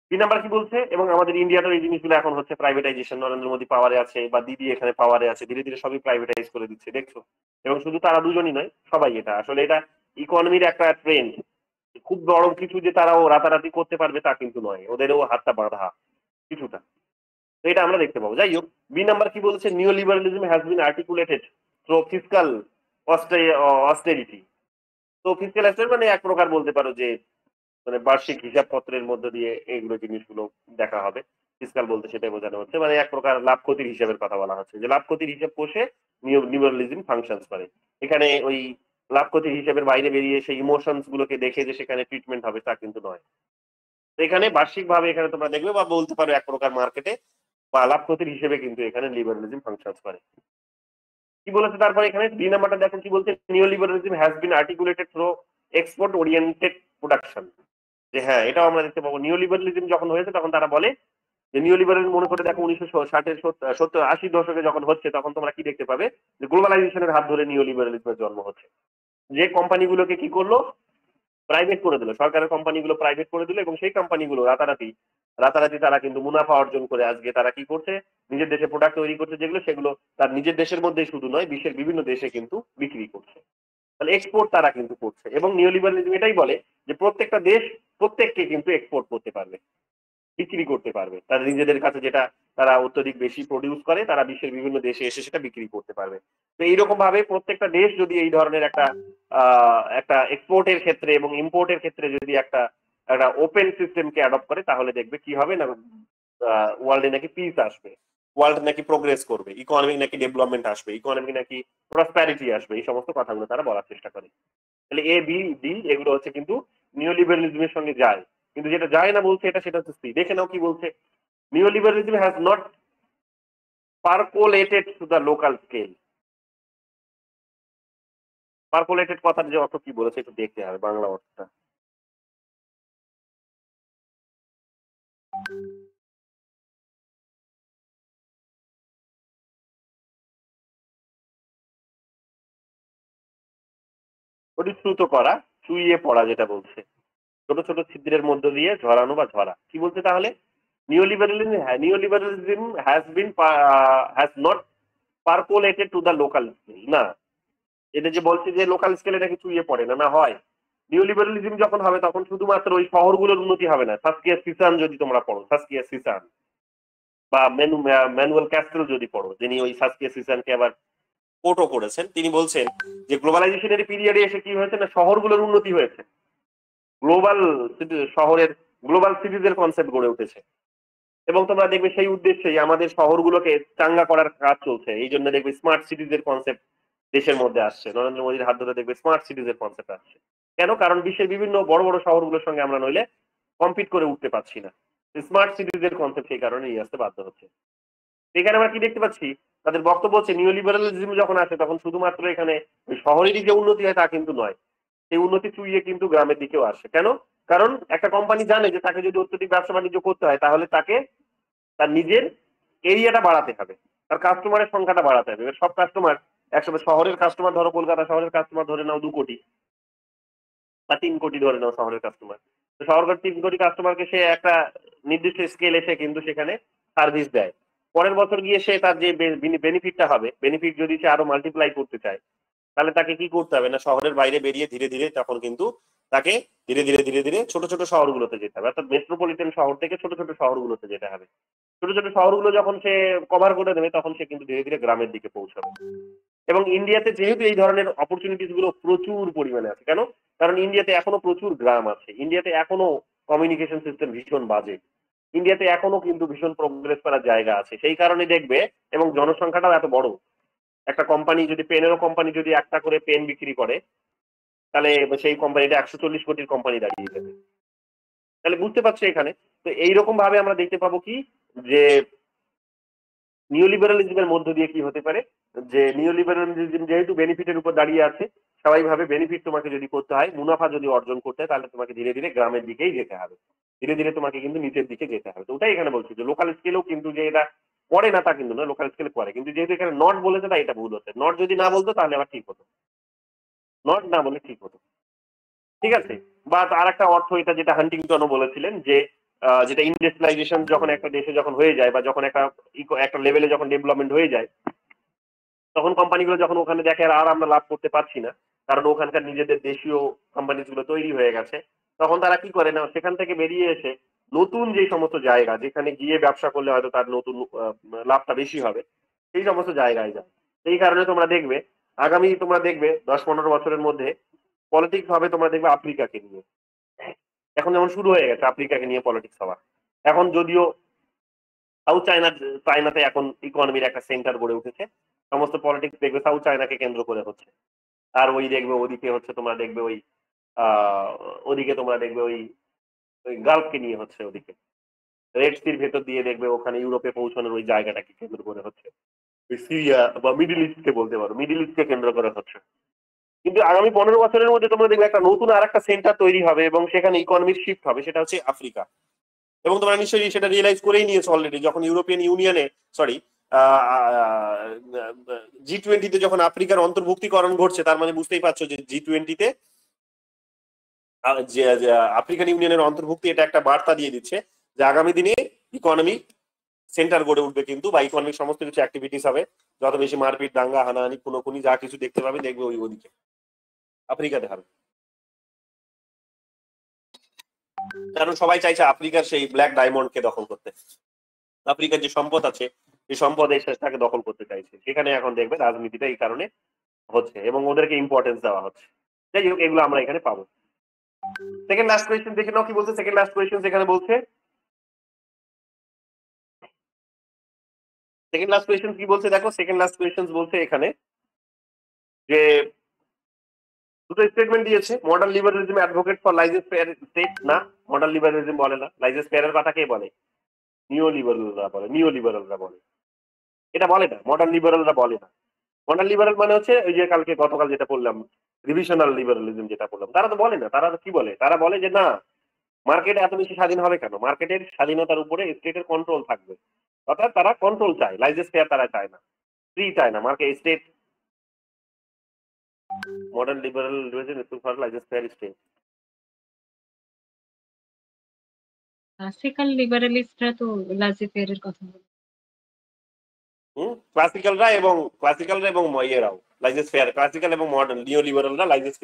3 নাম্বার কি বলছে? এবং আমাদের ইন্ডিয়াতেও এই জিনিসগুলো এখন হচ্ছে প্রাইভেটাইজেশন। নরেন্দ্র মোদী পাওয়ারে আছে বা দিদি এখানে পাওয়ারে আছে, ধীরে ধীরে সবই প্রাইভেটাইজ করে দিচ্ছে, দেখছো? এবং শুধু তারা দুজনই নয়, সবাই। এটা আসলে এটা ইকোনমির একটা ট্রেন্ড। খুব বড় কিছু যে তারাও রাতারাতি করতে পারবে তা কিন্তু নয়, ওদেরও হাতটা বাঁধা কিছুটা। তো এটা আমরা দেখতে পাবো। যাই হোক, বি নাম্বার কি বলছে? Neoliberalism has been articulated through fiscal austerity. তো ফিসকাল অস্টেরিটি মানে এক প্রকার বলতে পারো যে মানে বার্ষিক হিসাবপত্রের মধ্য দিয়ে এইগুলো জিনিসগুলো দেখা হবে। ফিসকাল বলতে সেটাই বোঝানো হচ্ছে, মানে এক প্রকার লাভ ক্ষতির হিসাবের কথা বলা হচ্ছে, যে লাভ ক্ষতির হিসাব কষে নিওলিবারালিজম ফাংশনস করে। এখানে ওই লাভ ক্ষতির হিসাবের বাইরে বেরিয়ে সেই ইমোশনস গুলোকে দেখে যে সেখানে ট্রিটমেন্ট হবে তা কিন্তু নয়। এখানে বার্ষিকভাবে এখানে তোমরা দেখবে বা বলতে পারো এক প্রকার মার্কেটে বা লাভ ক্ষতির হিসেবে কিন্তু এখানে লিবারালিজম ফাংশনস করে। কি বলেছে তারপরে এখানে? 2 নাম্বারটা দেখো কি বলছে? Neoliberalism has been articulated through export oriented production. যে হ্যাঁ, এটাও আমরা দেখতে পাবো। নিওলিবারালিজম যখন হয়েছে তখন তারা বলে যে নিওলিবারাল, মনে করে দেখো 1960-এর 70-80 দশকে যখন হচ্ছে তখন তোমরা কি দেখতে পাবে? যে গ্লোবালাইজেশনের হাত ধরে নিওলিবারালিজমের জন্ম হচ্ছে। যে কোম্পানিগুলোকে কি করলো? প্রাইভেট করে দিল, সরকারের কোম্পানিগুলো প্রাইভেট করে দিল এবং সেই কোম্পানিগুলো রাতারাতি তারা কিন্তু মুনাফা অর্জন করে আজকে তারা কি করছে? নিজের দেশে প্রোডাক্ট তৈরি করছে, যেগুলো সেগুলো তার নিজের দেশের মধ্যেই শুধু নয়, বিশ্বের বিভিন্ন দেশে কিন্তু বিক্রি করছে। তাহলে এক্সপোর্ট তারা কিন্তু করছে। এবং নিওলিবারালিজম এটাই বলে যে প্রত্যেকটা দেশ প্রত্যেককে কিন্তু এক্সপোর্ট করতে পারবে, বিক্রি করতে পারবে। তারা নিজেদের কাছে যেটা তারা অত্যধিক বেশি প্রডিউস করে তারা বিশ্বের বিভিন্ন দেশে এসে সেটা বিক্রি করতে পারবে। তো এইরকম ভাবে প্রত্যেকটা দেশ যদি এই ধরনের একটা এক্সপোর্টের ক্ষেত্রে এবং ইম্পোর্টের ক্ষেত্রে যদি একটা ওপেন সিস্টেমকে অ্যাডপ্ট করে, তাহলে দেখবে কি হবে না, ওয়ার্ল্ডে নাকি পিস আসবে, ওয়ার্ল্ড নাকি প্রোগ্রেস করবে, ইকোনমিক নাকি ডেভেলপমেন্ট আসবে, ইকোনমিক নাকি প্রসপ্যারিটি আসবে, এই সমস্ত কথাগুলো তারা বলার চেষ্টা করে। তাহলে এ বি ডি এগুলো হচ্ছে কিন্তু নিওলিবারালিজমের সঙ্গে যায়, কিন্তু যেটা যায় না বলছে সেটা হচ্ছে সি। দেখে নাও কি বলছে? Neoliberalism has not percolated to the local scale. Percolated কথার যে অর্থ কি বলেছে একটু দেখতে হবে বাংলা অর্থটা। পরিশ্রুত করা, চুইয়ে পড়া যেটা বলছে, ছোট ছোট ছিদ্রের মধ্য দিয়ে ঝরানো বা ঝরা। কি বলছে তাহলে? Neoliberalism has not percolated to the local scale. না, এটা যে বলছে যে লোকাল স্কেলে নাকি চুইয়ে পড়ে না, না হয়। নিওলিবারালিজম যখন হবে তখন শুধুমাত্র ওই শহরগুলোর উন্নতি হবে না। সাসকিয়া সিসান যদি তোমরা পড়ো, সাসকিয়া সিসান বা ম্যানুয়েল ক্যাস্টেল যদি পড়ো, যিনি ওই সাসকিয়া সিসানকে আবার কোটও করেছেন, তিনি বলছেন যে গ্লোবালাইজেশনের পিরিয়ডে এসে কি হয়েছে না, শহরগুলোর উন্নতি হয়েছে, গ্লোবাল সিটিজের কনসেপ্ট গড়ে উঠেছে। এবং তোমরা দেখবে সেই উদ্দেশ্যেই আমাদের শহরগুলোকে চাঙ্গা করার কাজ চলছে। এই জন্য দেখবে স্মার্ট সিটিজের কনসেপ্ট দেশের মধ্যে আসছে, নরেন্দ্র মোদীর হাত ধরে দেখবে স্মার্ট সিটিজের কনসেপ্ট আসছে। কেন? কারণ বিশ্বের বিভিন্ন বড় বড় শহরগুলোর সঙ্গে আমরা নইলে কম্পিট করে উঠতে পারছি না। স্মার্ট সিটিজের কনসেপ্ট সেই কারণে নিয়ে আসতে বাধ্য হচ্ছে। এখানে আমরা কি দেখতে পাচ্ছি? তাদের বক্তব্য হচ্ছে নিওলিবারালিজম যখন আসে তখন শুধুমাত্র এখানে ওই শহরেরই যে উন্নতি হয় তা কিন্তু নয়, সেই উন্নতি চুইয়ে কিন্তু গ্রামের দিকেও আসে। কেন? কারণ একটা কোম্পানি জানে যে তাকে যদি অত্যধিক ব্যবসা বাণিজ্য করতে হয় তাহলে তাকে তার নিজের এরিয়াটা বাড়াতে হবে, তার কাস্টমারের সংখ্যাটা বাড়াতে হবে। এবার সব কাস্টমার একসময় শহরের কাস্টমার ধরো, কলকাতা শহরের কাস্টমার ধরে নাও 2 কোটি বা 3 কোটি ধরে নাও শহরের কাস্টমার। তো শহরের 3 কোটি কাস্টমারকে সে একটা নির্দিষ্ট স্কেলে সে কিন্তু সেখানে সার্ভিস দেয়। পরের বছর গিয়ে সে তার যে বেনিফিটটা হবে, বেনিফিট যদি সে আরো মাল্টিপ্লাই করতে চায়, তাহলে তাকে কি করতে হবে না, শহরের বাইরে বেরিয়ে ধীরে ধীরে তখন কিন্তু তাকে ধীরে ধীরে ছোট ছোট শহরগুলোতে যেতে হবে, অর্থাৎ মেট্রোপলিটন শহর থেকে ছোট ছোট শহরগুলোতে যেতে হবে। ছোট ছোট শহরগুলো যখন সে কভার করে দেবে তখন সে কিন্তু ধীরে ধীরে গ্রামের দিকে পৌঁছাবে। এবং ইন্ডিয়াতে যেহেতু এই ধরনের অপরচুনিটিস গুলো প্রচুর পরিমাণে আছে, কেন? কারণ ইন্ডিয়াতে এখনো প্রচুর গ্রাম আছে, ইন্ডিয়াতে এখনো কমিউনিকেশন সিস্টেম ভীষণ বাজে, ইন্ডিয়াতে এখনো কিন্তু ভীষণ প্রোগ্রেস করার জায়গা আছে। সেই কারণে দেখবে, এবং জনসংখ্যাটাও এত বড়, একটা কোম্পানি যদি পেনেরও কোম্পানি যদি একটা করে পেন বিক্রি করে, তাহলে সেই কোম্পানিটা 140 কোটির কোম্পানি দাঁড়িয়ে যাবে। তাহলে বুঝতে পারছো এখানে। তো এইরকম ভাবে আমরা দেখতে পাবো কি, যে নিওলিবারালিজমের মধ্য দিয়ে কি হতে পারে, যে নিওলিবারালিজম যেহেতু বেনিফিটের উপর দাঁড়িয়ে আছে, স্বাভাবিকভাবে বেনিফিট তোমাকে যদি করতে হয়, মুনাফা যদি অর্জন করতে হয়, তাহলে তোমাকে ধীরে ধীরে গ্রামের দিকেই যেতে হবে, ধীরে ধীরে তোমাকে কিন্তু নিচের দিকে যেতে হবে। তো ওটাই এখানে বলছি যে লোকাল স্কেলেও কিন্তু যে এটা করে না তা কিন্তু না, লোকাল স্কেলে করে, কিন্তু যেহেতু এখানে নট বলেছে তাই এটা ভুল হচ্ছে। নট যদি না বলতো তাহলে আবার ঠিক হতো, নট না বলে ঠিক হতো, ঠিক আছে? বা আর একটা অর্থ এটা যেটা হান্টিংটনও বলেছিলেন, যে যেটা ইন্ডাস্ট্রিয়ালাইজেশন যখন একটা দেশে যখন হয়ে যায়, বা যখন একটা লেভেলে যখন ডেভেলপমেন্ট হয়ে যায়, তখন কোম্পানিগুলো যখন ওখানে দেখে আর আমরা লাভ করতে পারছি না, কারণ ওখানকার নিজেদের দেশীয় কোম্পানিগুলো তৈরি হয়ে গেছে, তখন তারা কি করে না, সেখান থেকে বেরিয়ে এসে নতুন যে সমস্ত জায়গা যেখানে গিয়ে ব্যবসা করলে হয়তো তার নতুন লাভটা বেশি হবে, সেই সমস্ত জায়গায় যায়। সেই কারণে তোমরা দেখবে আগামী তোমরা দেখবে 10-15 বছরের মধ্যে পলিটিক্স হবে, তোমরা দেখবে আফ্রিকাকে নিয়ে। এখন যেমন শুরু হয়ে গেছে আফ্রিকাকে নিয়ে পলিটিক্স হওয়া। এখন যদিও সাউথ চায়নাতে এখন ইকোনমির একটা সেন্টার গড়ে উঠেছে, সমস্ত পলিটিক্স দেখবে সাউথ চায়নাকে কেন্দ্র করে হচ্ছে। আর ওই দেখবে ওদিকে হচ্ছে তোমরা দেখবে ওই ওদিকে তোমরা দেখবে ওই গালফকে নিয়ে হচ্ছে, ওদিকে রেড সির ভেতর দিয়ে দেখবে ওখানে ইউরোপে পৌঁছানোর ওই জায়গাটাকে কেন্দ্র করে হচ্ছে, সিরিয়া বা মিডিল ইস্টকে বলতে পারো, মিডিল ইস্টকে কেন্দ্র করে হচ্ছে। কিন্তু আগামী 15 বছরের মধ্যে তোমরা দেখবে একটা নতুন আর একটা সেন্টার তৈরি হবে এবং সেখানে ইকোনমিক শিফট হবে, সেটা হচ্ছে আফ্রিকা। এবং তোমরা নিশ্চয়ই সেটা রিয়েলাইজ করেই নিয়েছো অলরেডি, যখন ইউরোপিয়ান ইউনিয়নে G20-তে যখন আফ্রিকার অন্তর্ভুক্তিকরণ ঘটছে, তার মানে বুঝতেই পারছো যে G20-তে আফ্রিকান ইউনিয়নের অন্তর্ভুক্তি এটা একটা বার্তা দিয়ে দিচ্ছে যে আগামী দিনে ইকোনমিক সেন্টার গড়ে উঠবে কিন্তু, বা ইকোনমিক সমস্ত কিছু অ্যাক্টিভিটিস হবে, যত বেশি মারপিট দাঙ্গা হানাহানি খুনোখুনি যা কিছু দেখতে পাবে দেখবে ওদিকে আফ্রিকাতে হবে। কারণ সবাই চাইছে আফ্রিকার সেই ব্ল্যাক ডায়মন্ডকে দখল করতে, আফ্রিকার যে সম্পদ আছে সেই সম্পদ তাকে দখল করতে চাইছে। সেখানে এখন দেখবে রাজনীতিটা এই কারণে হচ্ছে এবং ওদেরকে ইম্পর্টেন্স দেওয়া হচ্ছে। যাই হোক, এগুলো আমরা এখানে পাবো। সেকেন্ড লাস্ট কোয়েশ্চেন দেখে নাও কি বলছে। সেকেন্ড লাস্ট কোয়েশ্চেন এখানে বলছে, সেকেন্ড লাস্ট কোয়েশ্চেন কি বলছে দেখো। সেকেন্ড লাস্ট কোয়েশ্চেন বলছে এখানে যে দুটো স্টেটমেন্ট দিয়েছে, modern liberalism advocate for laissez faire state. না, মডার্ন লিবারালিজম বলে না, লাইজেস ফেয়ারের কথা কে বলে? নিও লিবারালরা বলে, এটা বলে না, মডার্ন লিবারালরা বলে না। মডার্ন লিবারাল মানে হচ্ছে ওই যে গতকাল যেটা বললাম রিভিশনাল লিবারালিজম যেটা বললাম, তারা তো বলে না। তারা তো কি বলে? তারা বলে যে না, মার্কেট এত বেশি স্বাধীন হবে কেন, মার্কেটের স্বাধীনতার উপরে স্টেটের কন্ট্রোল থাকবে। অর্থাৎ তারা কন্ট্রোল চায়, লাইজেস ফেয়ার তারা চায় না, ফ্রি চায় না, market state. Modern liberal for laissez faire state. Classical লিবারালিস্টরা তো লাজে ফেয়ারের কথা বলে। ক্লাসিক্যালরা এবং ইয়েরাও লাইজেস ফেয়ার, ক্লাসিক্যাল এবং মডার্ন নিও লিবারালরা লাইজেস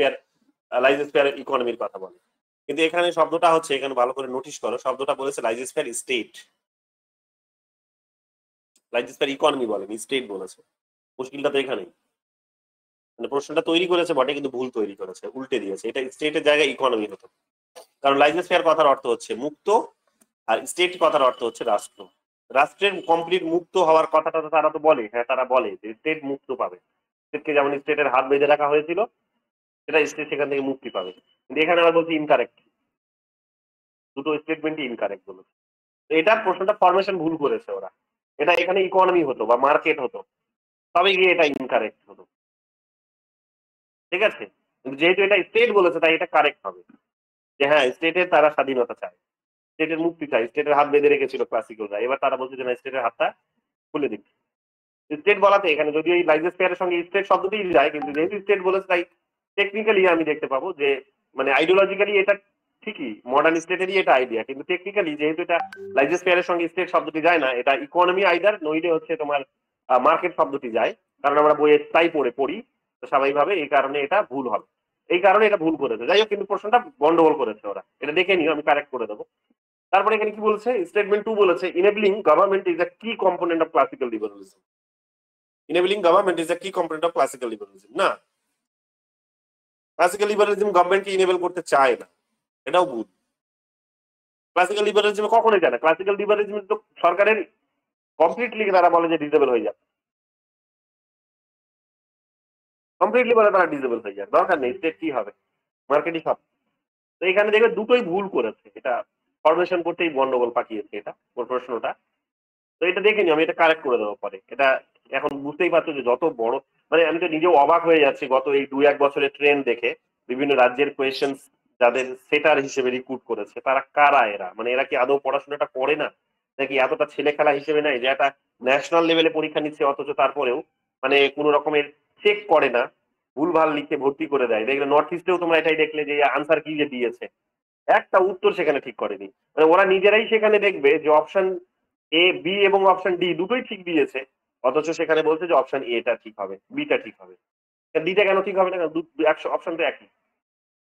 ফেয়ার ইকোনমির কথা বলে। কিন্তু এখানে শব্দটা হচ্ছে, এখানে ভালো করে নোটিস করো, শব্দটা বলেছে লাইজেস ফেয়ার স্টেট, লাইজেস ফেয়ার ইকোনমি বলেনি, স্টেট বলেছে। মুশকিলটা তো এখানেই, মানে প্রশ্নটা তৈরি করেছে বটে কিন্তু ভুল তৈরি করেছে, উল্টে দিয়েছে। এটা স্টেটের জায়গায় ইকোনমি হতো, কারণ লাইজেস ফেয়ার কথার অর্থ হচ্ছে মুক্ত, আর স্টেট কথার অর্থ হচ্ছে রাষ্ট্র। রাষ্ট্রের কমপ্লিট মুক্ত হওয়ার কথাটা তো তারা তো বলে, হ্যাঁ তারা বলে যে স্টেট মুক্ত পাবে, স্টেটকে যেমন স্টেটের হাত বেঁধে রাখা হয়েছিল, সেটা স্টেট সেখান থেকে মুক্তি পাবে। কিন্তু এখানে আবার বলছি ইনকারেক্ট, দুটো স্টেটমেন্টই ইনকারেক্ট বলেছে। এটা প্রশ্নটা ফরমেশন ভুল করেছে ওরা, এটা এখানে ইকোনমি হতো বা মার্কেট হতো, তবে গিয়ে এটা ইনকারেক্ট হতো, ঠিক আছে? কিন্তু যেহেতু এটা স্টেট বলেছে তাই এটা কারেক্ট হবে, যে হ্যাঁ স্টেটের তারা স্বাধীনতা চায়, স্টেটের মুক্তি চায়। স্টেটের হাত বেঁধে রেখেছিল ক্লাসিক্যালরা, এবার তারা বলছে যে না, স্টেটের হাতটা খুলে দিচ্ছি। স্টেট বলাতে এখানে যদি এই লাইজোস্ফিয়ারের সঙ্গে স্টেট শব্দটি যায়, কিন্তু যেহেতু স্টেট বলেছে তাই টেকনিক্যালি আমি দেখতে পাবো যে মানে আইডিওলজিক্যালি এটা ঠিকই মডার্ন স্টেটেরই এটা আইডিয়া, কিন্তু টেকনিক্যালি যেহেতু এটা লাইজোস্ফিয়ারের সঙ্গে স্টেট শব্দটি যায় না, এটা ইকোনমি আইদার নইলে হচ্ছে তোমার মার্কেট শব্দটি যায়, কারণ আমরা বইয়ে তাই পড়ি, তো স্বাভাবিকভাবে এই কারণে এটা ভুল হবে, এই কারণে এটা ভুল করেছে। যাই হোক, কিন্তু প্রশ্নটা গন্ডগোল করেছে ওরা, এটা দেখে নিও, আমি কারেক্ট করে দেবো। তারপরে এখানে কি বলছে, স্টেটমেন্ট 2 বলেছে ইনেবলিং গভর্নমেন্ট ইজ আ কি component of classical liberalism. enabling government is a key component of classical liberalism না, ক্লাসিক্যাল লিবারালিজম গভর্নমেন্টকে ইনেবল করতে চায় না, এটাও ভুল। ক্লাসিক্যাল লিবারালিজম কখনোই যায় না, ক্লাসিক্যাল লিবারালিজম তো সরকারের কমপ্লিটলি তারা বলে যে ডিসেবল হয়ে যাবে, কমপ্লিটলি বলে তারা ডিসেবল হয়ে যায়, দরকার নেই, স্টেট কি হবে, মার্কেটই সব। তো এখানে দেখবে দুটোই ভুল করেছে, এটা ফরমেশন করতেই গন্ডগোল পাঠিয়েছে এটা ওর প্রশ্নটা। তো এটা দেখে নি, আমি এটা কারেক্ট করে দেবো পরে। এটা এখন বুঝতেই পারছো যে যত বড়, মানে আমি তো নিজেও অবাক হয়ে যাচ্ছি গত এই 2-1 বছরের ট্রেন্ড দেখে, বিভিন্ন রাজ্যের কোয়েশ্চেন যাদের সেটার হিসেবে রিক্রুট করেছে তারা কারা, এরা মানে এরা কি আদৌ পড়াশোনাটা করে না, নাকি এতটা ছেলে খেলা হিসেবে নাই যে একটা ন্যাশনাল লেভেলে পরীক্ষা নিচ্ছে অথচ তারপরেও মানে কোনো রকমের চেক করে না, ভুলভাল লিখে ভর্তি করে দেয়। দেখলে নর্থ ইস্টেও তোমরা এটাই দেখলে যে আনসার কি যে দিয়েছে, একটা উত্তর সেখানে ঠিক করেনি, মানে ওরা নিজেরাই সেখানে দেখবে যে অপশন এ বি এবং অপশন ডি দুটোই ঠিক দিয়েছে, অথচ সেখানে বলছে যে অপশন এটা ঠিক হবে, বিটা ঠিক হবে, ডিটা কেন ঠিক হবে না, অপশন তো একই।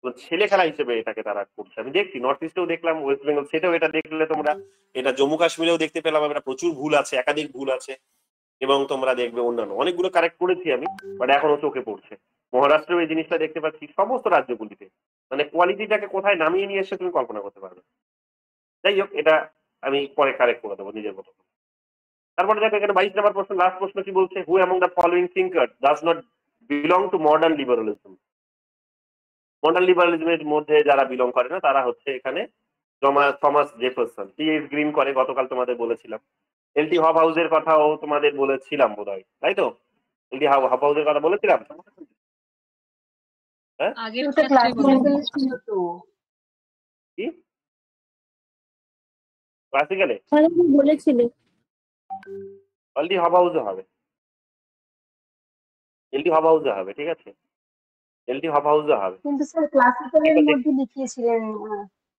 তো ছেলে খেলা হিসেবে এটাকে তারা করছে, আমি দেখছি নর্থ ইস্টেও দেখলাম, ওয়েস্ট বেঙ্গল সেটাও এটা দেখলে তোমরা, এটা জম্মু কাশ্মীরেও দেখতে পেলাম আমরা, প্রচুর ভুল আছে, একাধিক ভুল আছে, এবং তোমরা দেখবে অন্যান্য অনেকগুলো কারেক্ট করেছি আমি, বাট এখনো চোখে পড়ছে। মহারাষ্ট্রেও এই জিনিসটা দেখতে পাচ্ছি, সমস্ত রাজ্যগুলিতে, মানে কোয়ালিটিটাকে কোথায় নামিয়ে নিয়ে এসে তুমি কল্পনা করতে পারবে। যাই হোক, এটা আমি পরে কারেক্ট করে দেবো নিজের মতো। তারপরে দেখো এখানে 22 নম্বর প্রশ্ন, লাস্ট প্রশ্ন কি বলছে, who among the following thinker does not belong to modern liberalism. Modern লিবারালিজমের মধ্যে যারা বিলং করে না তারা হচ্ছে এখানে থমাস জেফারসন, টি.এইচ. গ্রিন করে, গতকাল তোমাদের বলেছিলাম। এল.টি. হবহাউসের কথাও তোমাদের বলেছিলাম বোধহয়, তাই তো? এল.টি. হবহাউসের কথা বলেছিলাম, হ্যাঁ? আগের ওটা ক্লাসিক্যাল ছিল তো। কি ক্লাসিক্যালে বলেছিলে এল.টি. হবহাউসে হবে, এল.টি. হবহাউসে হবে, ঠিক আছে, এল.টি. হবহাউসে হবে। কিন্তু স্যার ক্লাসিক্যালের মধ্যে লিখিয়েছিলেন।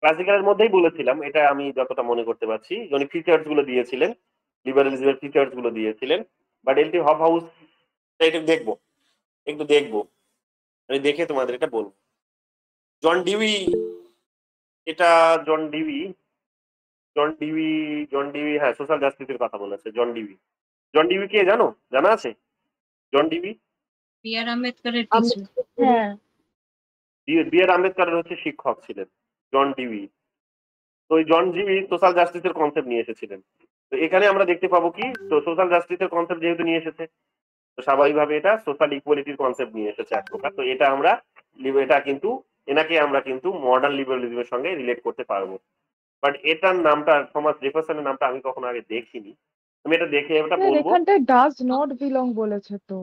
ক্লাসিক্যালের মধ্যেই বলেছিলাম, এটা আমি যতটা মনে করতে পারছি, উনি ফিচার্স গুলো দিয়েছিলেন, লিবারালিজমের ফিচার্স গুলো দিয়েছিলেন, বাট এল.টি. হবহাউস এটা একটু দেখবো, আমি দেখে তোমাদের এটা বলবো। জন ডিউই, এটা জন ডিউই, হ্যাঁ, সোশ্যাল জাস্টিসের কথা বলেছে জন ডিউই কে জানো, জানা আছে জন ডিউই? বি.আর. আম্বেদকরের টিচার। হ্যাঁ, বি.আর. আম্বেদকরের হচ্ছে শিক্ষক ছিলেন জন ডিউই। তো ওই জন ডিউই সোশ্যাল জাস্টিসের কনসেপ্ট নিয়ে এসেছিলেন। তো এখানে আমরা দেখতে পাবো কি, তো সোশ্যাল জাস্টিসের কনসেপ্ট যেহেতু নিয়ে এসেছে, তো স্বাভাবিকভাবে এটা সোশ্যাল ইকুয়ালিটির কনসেপ্ট নিয়ে এসেছে এক প্রকার। তো এটা আমরা এটা কিন্তু এনাকে আমরা কিন্তু মডার্ন লিবারালিজমের সঙ্গে রিলেট করতে পারবো। বাট এটার নামটা, থমাস জেফারসনের নামটা আমি কখনো আগে দেখিনি, আমি এটা দেখে এটা বলবো। এখানটায় ডাজ নট বিলং বলেছে তো।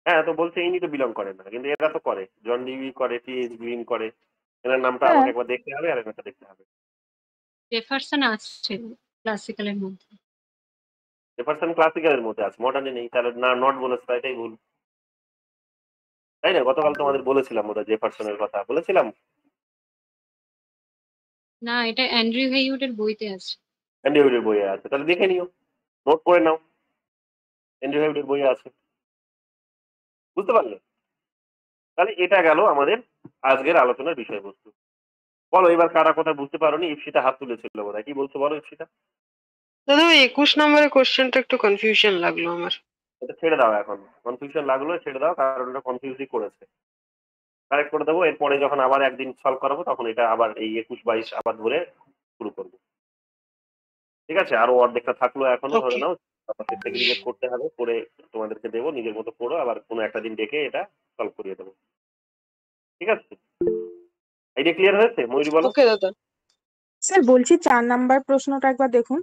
হ্যাঁ, তো বলছে ইনি তো বিলং করে না, কিন্তু এরা তো করে, জন ডিউই করে, টি.এইচ. গ্রিন করে, এনার নামটা আমাকে একবার দেখতে হবে, আর একটা দেখতে হবে। জেফারসন আসছে ক্লাসিক্যালের মধ্যে। জেফারসন ক্লাসিক্যালের মধ্যে আছে, মডার্নে নেই, তাহলে না নট বলেছে, এটাই ভুল, তাই না? গতকাল তোমাদের বলেছিলাম বোধহয় জেফারসনের কথা বলেছিলাম। না, এটা অ্যান্ড্রিউ হেইউডের বইতে আছে। অ্যান্ড্রিউ হেইউডের বইয়ে আছে, তাহলে দেখে নিও, নোট করে নাও, অ্যান্ড্রিউ হেইউডের বইয়ে আছে, বুঝতে পারলে? তাহলে এটা গেল আমাদের আজকের আলোচনার বিষয়বস্তু। বলো এবার কারা কথা বুঝতে পারোনি? ইপসিতা হাত তুলেছিল বোধহয়, কি বলছো বলো ইপসিতা? দাদা 21 নম্বরের কোশ্চেনটা একটু কনফিউশন লাগলো আমার। এটা ছেড়ে দাও, এখন কনফিউশন লাগলো ছেড়ে দাও, কারণ এটা কনফিউজই করেছে, কারেক্ট করে দেবো। এরপরে যখন আবার একদিন সলভ করাবো তখন এটা আবার এই 21-22 আবার ধরে শুরু করবো, ঠিক আছে? আরো অর্ধেকটা থাকলো এখনো, ধরে নাও সেগ্রিগেট করতে হবে, করে তোমাদেরকে দেবো, নিজের মতো করো, আবার কোনো একটা দিন ডেকে এটা সলভ করিয়ে দেবো, ঠিক আছে? আইডিয়া ক্লিয়ার হয়েছে? ময়ূরী বলো। ওকে দাদা। স্যার বলছি 4 নাম্বার প্রশ্নটা একবার দেখুন।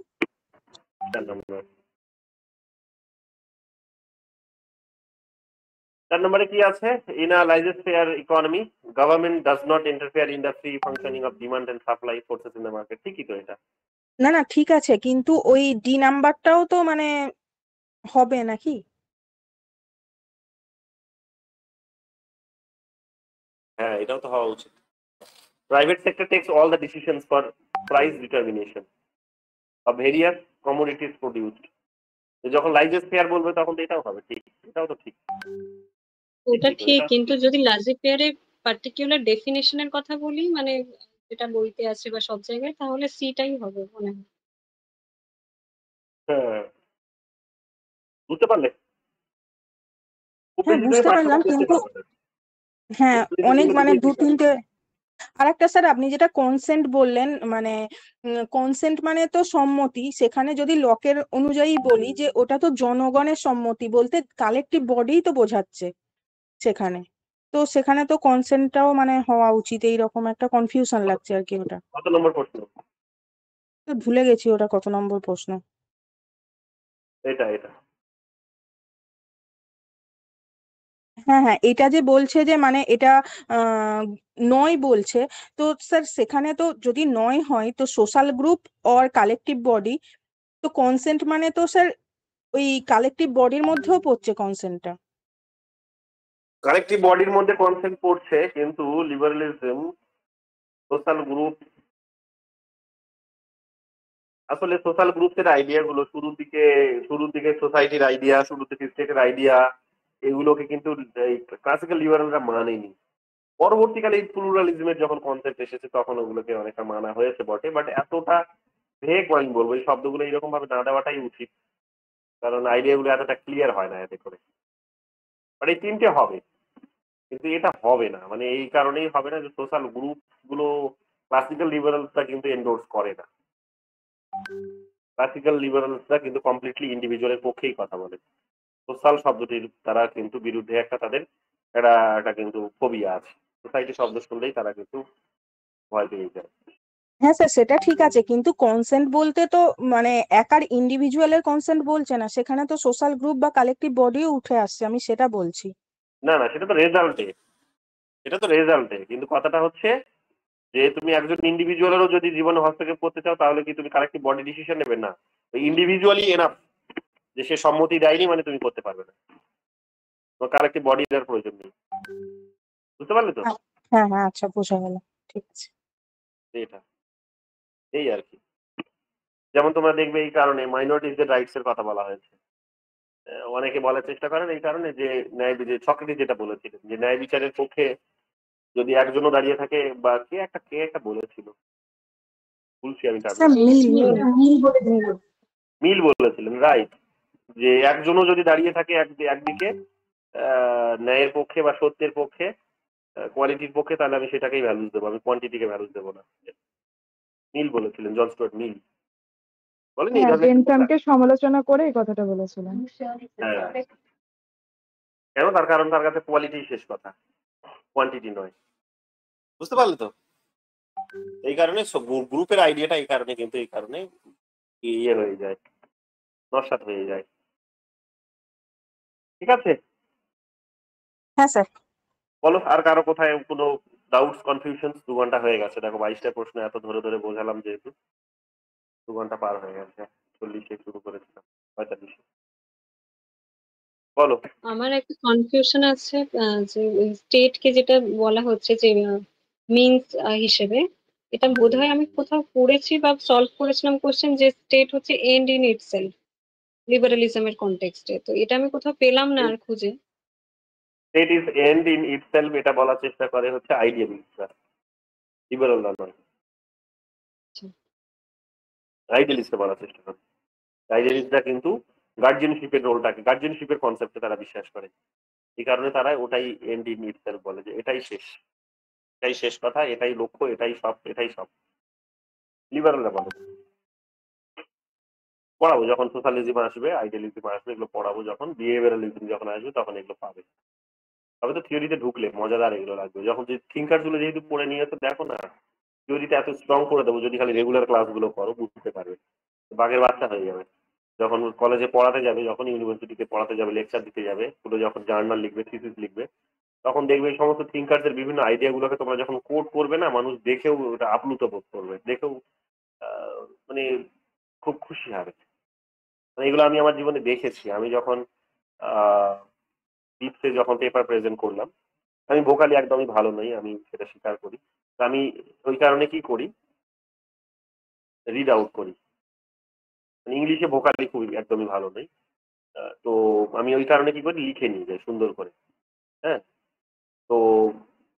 4 নম্বরে কি আছে? In a laissez faire economy government does not interfere in the free functioning of demand and supply forces in the market. ঠিকই তো এটা, না না ঠিক আছে, কিন্তু ওই ডি নাম্বারটাও তো মানে হবে নাকি? হ্যাঁ, এটাও তো হওয়া উচিত। Private sector takes all the decisions for price determination of various commodities produced. যখন লাইজেস ফেয়ার বলবে তখন তো এটাও হবে, ঠিক, এটাও তো ঠিক। ওটা ঠিক, ঠিক, এটা কিন্তু যদি লাজিফেয়ারের পার্টিকুলার ডেফিনেশনের কথা বলি, মানে যেটা বইতে আছে বা সব জায়গায়, তাহলে সিটাই হবে মনে হয়। হ্যাঁ, বুঝতে পারলে? খুব হ্যাঁ বেশি তুমি বুঝতে পার্থক্য পারলাম, করতে কিন্তু পারবে না। হ্যাঁ খুব বেশি অনেক তুমি মানে দু বেশি পাবে। তিনটে। আরেকটা স্যার, আপনি যেটা কনসেন্ট বললেন, মানে কনসেন্ট মানে তো সম্মতি, সেখানে যদি লকের অনুযায়ী বলি যে ওটা তো জনগণের সম্মতি, বলতে কালেকটিভ বডিই তো বোঝাচ্ছে সেখানে। তো সেখানে তো কনসেন্টটাও মানে হওয়া উচিত, এইরকম একটা কনফিউশন লাগছে আর কি ওটা। কত নম্বর প্রশ্ন? তো ভুলে গেছি ওটা কত নম্বর প্রশ্ন। এটা এটা হ্যাঁ হ্যাঁ, এটা যে বলছে যে মানে এটা আহ, নয় বলছে, তো স্যার সেখানে তো যদি নয় হয় তো social group or collective body, তো কনসেন্ট মানে তো স্যার ওই কালেকটিভ বডির মধ্যেও পড়ছে কনসেন্টটা। কালেকটিভ বডির মধ্যে কনসেন্ট পড়ছে, কিন্তু লিবারালিজম, সোশ্যাল গ্রুপ, আসলে সোশ্যাল গ্রুপের আইডিয়া গুলো শুরুর দিকে সোসাইটির আইডিয়া, শুরু থেকে স্টেটের আইডিয়া, এগুলোকে কিন্তু ক্লাসিক্যাল লিবারালরা মানেনি। পরবর্তীকালে এই প্লুরালিজমের যখন কনসেপ্ট এসেছে তখন ওগুলোকে অনেকটা মানা হয়েছে বটে, বাট এতটা ভেগ আমি বলবো এই শব্দগুলো এইরকম ভাবে না দেওয়াটাই উচিত, কারণ আইডিয়াগুলো এতটা ক্লিয়ার হয় না এতে করে। বাট এই তিনটে হবে, কিন্তু এটা হবে না, মানে এই কারণেই হবে না যে সোশ্যাল গ্রুপ গুলো ক্লাসিক্যাল লিবারালসরা কিন্তু এন্ডোর্স করে না। ক্লাসিক্যাল লিবারালসরা কিন্তু কমপ্লিটলি ইন্ডিভিজুয়ালের পক্ষেই কথা বলে। সোশ্যাল শব্দটির তারা কিন্তু বিরুদ্ধে একটা একটা কিন্তু ফোবিয়া আছে। সোসাইটি শব্দ শুনলেই তারা কিন্তু ভয় পেয়ে যায়। হ্যাঁ স্যার সেটা ঠিক আছে, কিন্তু কনসেন্ট বলতে তো মানে একার ইন্ডিভিজুয়ালের কনসেন্ট বলছে না, সেখানে তো সোশ্যাল গ্রুপ বা কালেকটিভ বডিও উঠে আসছে, আমি সেটা বলছি। না না, সেটা তো রেজাল্টে, কিন্তু কথাটা হচ্ছে যে তুমি একজন ইন্ডিভিজুয়ালেরও যদি জীবনে হস্তক্ষেপ করতে চাও তাহলে কি তুমি কালেক্টিভ বডি ডিসিশন নেবে না? ওই ইন্ডিভিজুয়ালি এনাফ যে সে সম্মতি দেয়নি মানে তুমি করতে পারবে না, তোমার কালেক্টিভ বডি দেওয়ার প্রয়োজন নেই। বুঝতে পারলে তো? হ্যাঁ হ্যাঁ আচ্ছা, বোঝা গেল, ঠিক আছে। এটা এই আর কি। যেমন তোমরা দেখবে এই কারণে মাইনরিটিসদের রাইটস এর কথা বলা হয়েছে। অনেকে বলার চেষ্টা করেন এই কারণে যে যে সক্রেটিস যেটা বলেছিলেন যে ন্যায় বিচারের পক্ষে যদি একজনও দাঁড়িয়ে থাকে, বা কে একটা বলেছিল, ভুলছি আমি তার স্যার নাম। মিল বলেছিলেন, রাইট, যে একজনও যদি দাঁড়িয়ে থাকে একদিকে ন্যায়ের পক্ষে বা সত্যের পক্ষে, কোয়ালিটির পক্ষে, তাহলে আমি সেটাকেই ভ্যালুস দেবো, আমি কোয়ান্টিটিকে ভ্যালুস দেবো না। মিল বলেছিলেন, জন স্টুয়ার্ট মিল বলেন এই হ্যাঁ, ধরনের বেন্থামকে সমালোচনা করে এই কথাটা বলেছিলেন। হ্যাঁ, কেন? তার কারণ তার কাছে কোয়ালিটি শেষ কথা, কোয়ান্টিটি নয়। বুঝতে পারলে তো? এই কারণে গ্রুপের আইডিয়াটা এই কারণে কিন্তু এই কারণে ইয়ে হয়ে যায়, নস্বাত হয়ে যায়। ঠিক আছে, হ্যাঁ স্যার। বলো আর কারো কোথায় কোনো ডাউটস, কনফিউশন? 2 ঘন্টা হয়ে গেছে, দেখো 22টা প্রশ্ন এত ধরে ধরে বোঝালাম, যেহেতু 2 ঘন্টা পার হয়ে গেছে। 40-এ শুরু করেছিলাম, 45। বলো। আমার একটা কনফিউশন আছে, যে স্টেট কে যেটা বলা হচ্ছে যে মিনস হিসেবে, এটা বোধহয় আমি কোথাও পড়েছি বা সলভ করেছিলাম কোশ্চেন, যে স্টেট হচ্ছে এন্ড ইন ইটসেলফ লিবারালিজমের কনটেক্সটে। তো এটা আমি কোথাও পেলাম না আর খুঁজে। State is end in itself, এটা বলার চেষ্টা করে হচ্ছে আইডিয়ালিস্টরা, লিবারালরা নয়। আইডিয়ালিস্টরা বলার চেষ্টা করে। আইডিয়ালিস্টরা কিন্তু গার্জিয়ানশিপের রোলটাকে, গার্জিয়ানশিপের কনসেপ্টে তারা বিশ্বাস করে। এই কারণে তারা ওটাই এন্ড ইন ইটসেলফ বলে, যে এটাই শেষ, এটাই শেষ কথা, এটাই লক্ষ্য, এটাই সব, এটাই সব। লিবারালরা বলে পড়াবো যখন সোশ্যালিজম আসবে, আইডিয়ালিজম আসবে, এগুলো পড়াবো যখন, বিহেভিয়ারালিজম যখন আসবে তখন এগুলো পাবে। তবে তো থিওরিতে ঢুকলে মজাদার এগুলো লাগবে, যখন যে থিঙ্কার গুলো যেহেতু পড়ে নিয়েছো, দেখো না থিওরিতে এত স্ট্রং করে দেবো, যদি খালি রেগুলার ক্লাসগুলো করো বুঝতে পারবে, বাঘের বাচ্চা হয়ে যাবে। যখন কলেজে পড়াতে যাবে, যখন ইউনিভার্সিটিতে পড়াতে যাবে, লেকচার দিতে যাবে, পুরো যখন জার্নাল লিখবে, থিসিস লিখবে, তখন দেখবে এই সমস্ত থিঙ্কারদের বিভিন্ন আইডিয়া গুলোকে তোমরা যখন কোড করবে না, মানুষ দেখেও ওটা আপ্লুত বোধ করবে, দেখেও মানে খুব খুশি হবে। মানে এগুলো আমি আমার জীবনে দেখেছি। আমি যখন টিপসে যখন পেপার প্রেজেন্ট করলাম, আমি ভোকালি একদমই ভালো নই, আমি সেটা স্বীকার করি। তো আমি ওই কারণে কি করি, রিড আউট করি। মানে ইংলিশে ভোকালি খুবই একদমই ভালো নই। তো আমি ওই কারণে কি করি, লিখে নিই যাই সুন্দর করে। হ্যাঁ? তো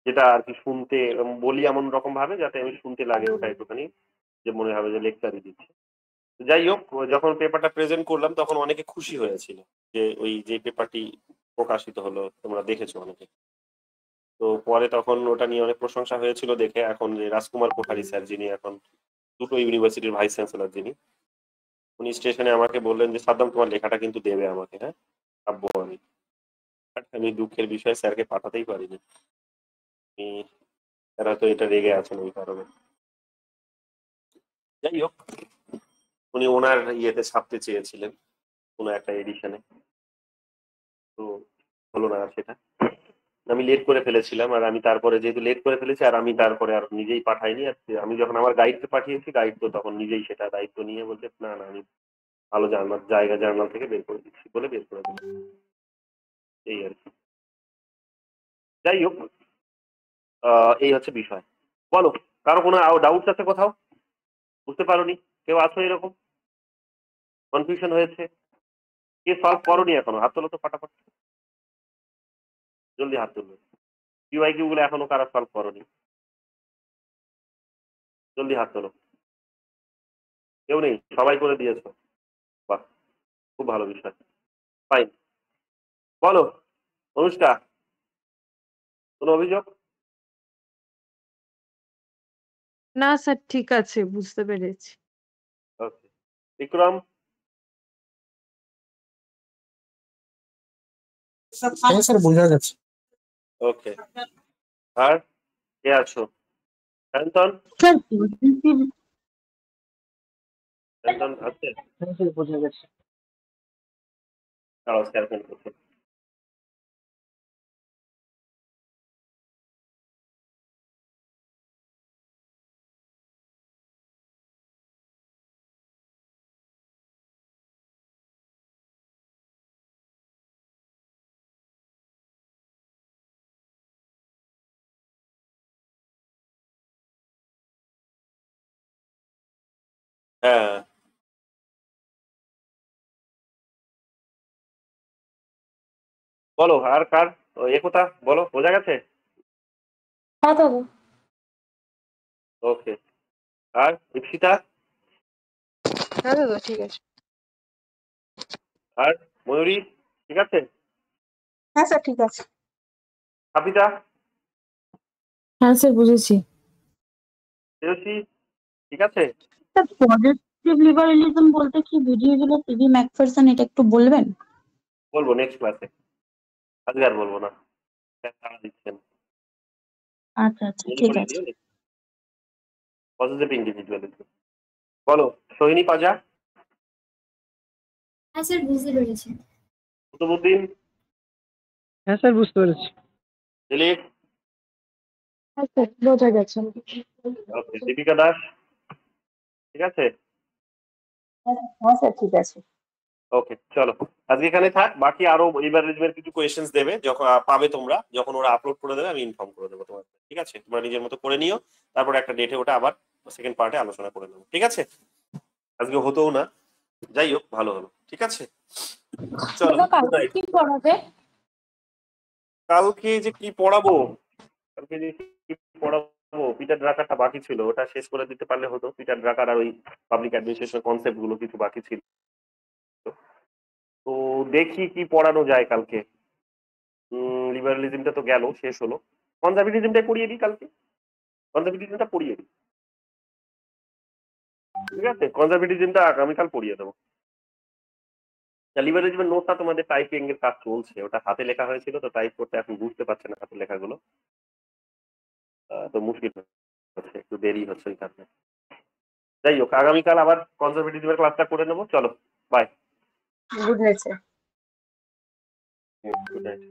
যেটা আর কি শুনতে বলি এমন রকম ভাবে যাতে আমি শুনতে লাগে ওটা একটুখানি, যে মনে হবে যে লেকচারই দিচ্ছে। যাই হোক, যখন পেপারটা প্রেজেন্ট করলাম তখন অনেকে খুশি হয়েছিল যে ওই যে পেপারটি প্রকাশিত হলো, তোমরা দেখেছো অনেকে। তো পরে তখন ওটা নিয়ে অনেক প্রশংসা হয়েছিল দেখে। এখন যে রাজকুমার কোঠারি স্যার, যিনি এখন দুটো ইউনিভার্সিটির ভাইস চ্যান্সেলর, যিনি উনি স্টেশনে আমাকে বললেন যে সাদ্দাম তোমার লেখাটা কিন্তু দেবে আমাকে, হ্যাঁ পাবো আমি। But আমি দুঃখের বিষয় স্যারকে পাঠাতেই পারিনি। স্যার হয়তো এটা রেগে আছেন ওই কারণে। যাই হোক, উনি ওনার ইয়েতে ছাপতে চেয়েছিলেন কোনো একটা এডিশনে, তো হলো না আর সেটা। আমি লেট করে ফেলেছিলাম, আর আমি তারপরে যেহেতু লেট করে ফেলেছি, আর আমি তারপরে আর নিজেই পাঠাইনি। আর আমি যখন আমার গাইডকে পাঠিয়েছি, গাইড তো তখন নিজেই সেটা দায়িত্ব নিয়ে বলছে না না, আমি ভালো জার্নাল থেকে বের করে দিচ্ছি বলে বের করে দিচ্ছি, এই আর কি। যাই হোক, এই হচ্ছে বিষয়। বলো, কারো কোনো ডাউটস আছে কোথাও? বুঝতে পারোনি? কেউ আছো এরকম কনফিউশন হয়েছে? কে সলভ করোনি এখনো? হাত তোলো তো ফাটাফাট, জলদি হাত তুলবে। কিউআইকিউ গুলো এখনো কারা সলভ করোনি? জলদি হাত তোলো। কেউ নেই? সবাই করে দিয়েছো? বাহ, খুব ভালো বিষয়। ফাইন। বলো অনুষ্কা, কোনো অভিযোগ? না স্যার, ঠিক আছে, বুঝতে পেরেছি। ওকে। বিক্রম? হ্যাঁ স্যার, বোঝা যাচ্ছে। ওকে। আর কে আছো? স্যান্তন? স্যার, স্যান্তন আছে? হ্যাঁ স্যার, বোঝা যাচ্ছে। দাঁড়াও, স্যার ফোন করছে। হ্যাঁ, বলো আর কার কথা বলো, বোঝা গেছে? হ্যাঁ দাদা। ওকে। আর ইপসিতা? হ্যাঁ দাদা, ঠিক আছে। আর ময়ূরী ঠিক আছে? হ্যাঁ স্যার, ঠিক আছে। কাপিতা? হ্যাঁ স্যার, বুঝেছি। তেজস্বী ঠিক আছে? স্যার, পজিটিভ লিবারেলিজম বলতে কি বুঝিয়ে দিল টিভি ম্যাকফারসন, এটা একটু বলবেন? বলবো নেক্সট ক্লাসে, আজকে আর বলবো না। স্যার তাড়া দিচ্ছেন। আচ্ছা আচ্ছা, মনে ঠিক করিয়ে আছে। দিও পজিটিভ ইন্ডিভিজুয়ালিজম। বলো সোহিনী পাজা? হ্যাঁ স্যার, বুঝতে পেরেছি। কুতুবুদ্দিন? হ্যাঁ স্যার, বুঝতে পেরেছি। দিলীপ? হ্যাঁ স্যার, বোঝা গেছে। ওকে। দীপিকা দাস ঠিক আছে? হ্যাঁ স্যার, ঠিক আছে। ওকে, চলো আজকে এখানে থাক। বাকি আরো লিবারেলিজমের কিছু কোয়েশ্চেন্স দেবে, যখন পাবে তোমরা, যখন ওরা আপলোড করে দেবে আমি ইনফর্ম করে দেবো তোমাকে, ঠিক আছে? তোমরা নিজের মতো করে নিও, তারপর একটা ডেটে ওটা আবার সেকেন্ড পার্টে আলোচনা করে নেবো, ঠিক আছে? আজকে হতোও না, যাই হোক ভালো হলো, ঠিক আছে? চলো, গুড নাইট। কি পড়াবে? কালকে যে কি পড়াবো, কালকে যে কি পড়াবো, পিটার ড্রাকারটা বাকি ছিল, ওটা শেষ করে দিতে পারলে হতো। পিটার ড্রাকার আর ওই পাবলিক অ্যাডমিনিস্ট্রেশন কনসেপ্ট গুলো কিছু বাকি ছিল। তো দেখি কি পড়ানো যায় কালকে। লিবারালিজমটা তো গেল, শেষ হলো। কনজারভেটিজমটা পড়িয়ে দিই কালকে, কনজারভেটিজমটা পড়িয়ে দিই, ঠিক আছে? কনজারভেটিজমটা আগামীকাল পড়িয়ে দেবো। লিবারালিজমের নোটটা তোমাদের টাইপিং এর কাজ চলছে, ওটা হাতে লেখা হয়েছিল তো টাইপ করতে এখন বুঝতে পারছে না হাতে লেখাগুলো, তো মুশকিল হচ্ছে, একটু দেরি হচ্ছে ওই কারণে। যাই হোক, আগামীকাল আবার কনজারভেটিজমের ক্লাসটা করে নেবো। চলো, bye. Good night sir. Good night.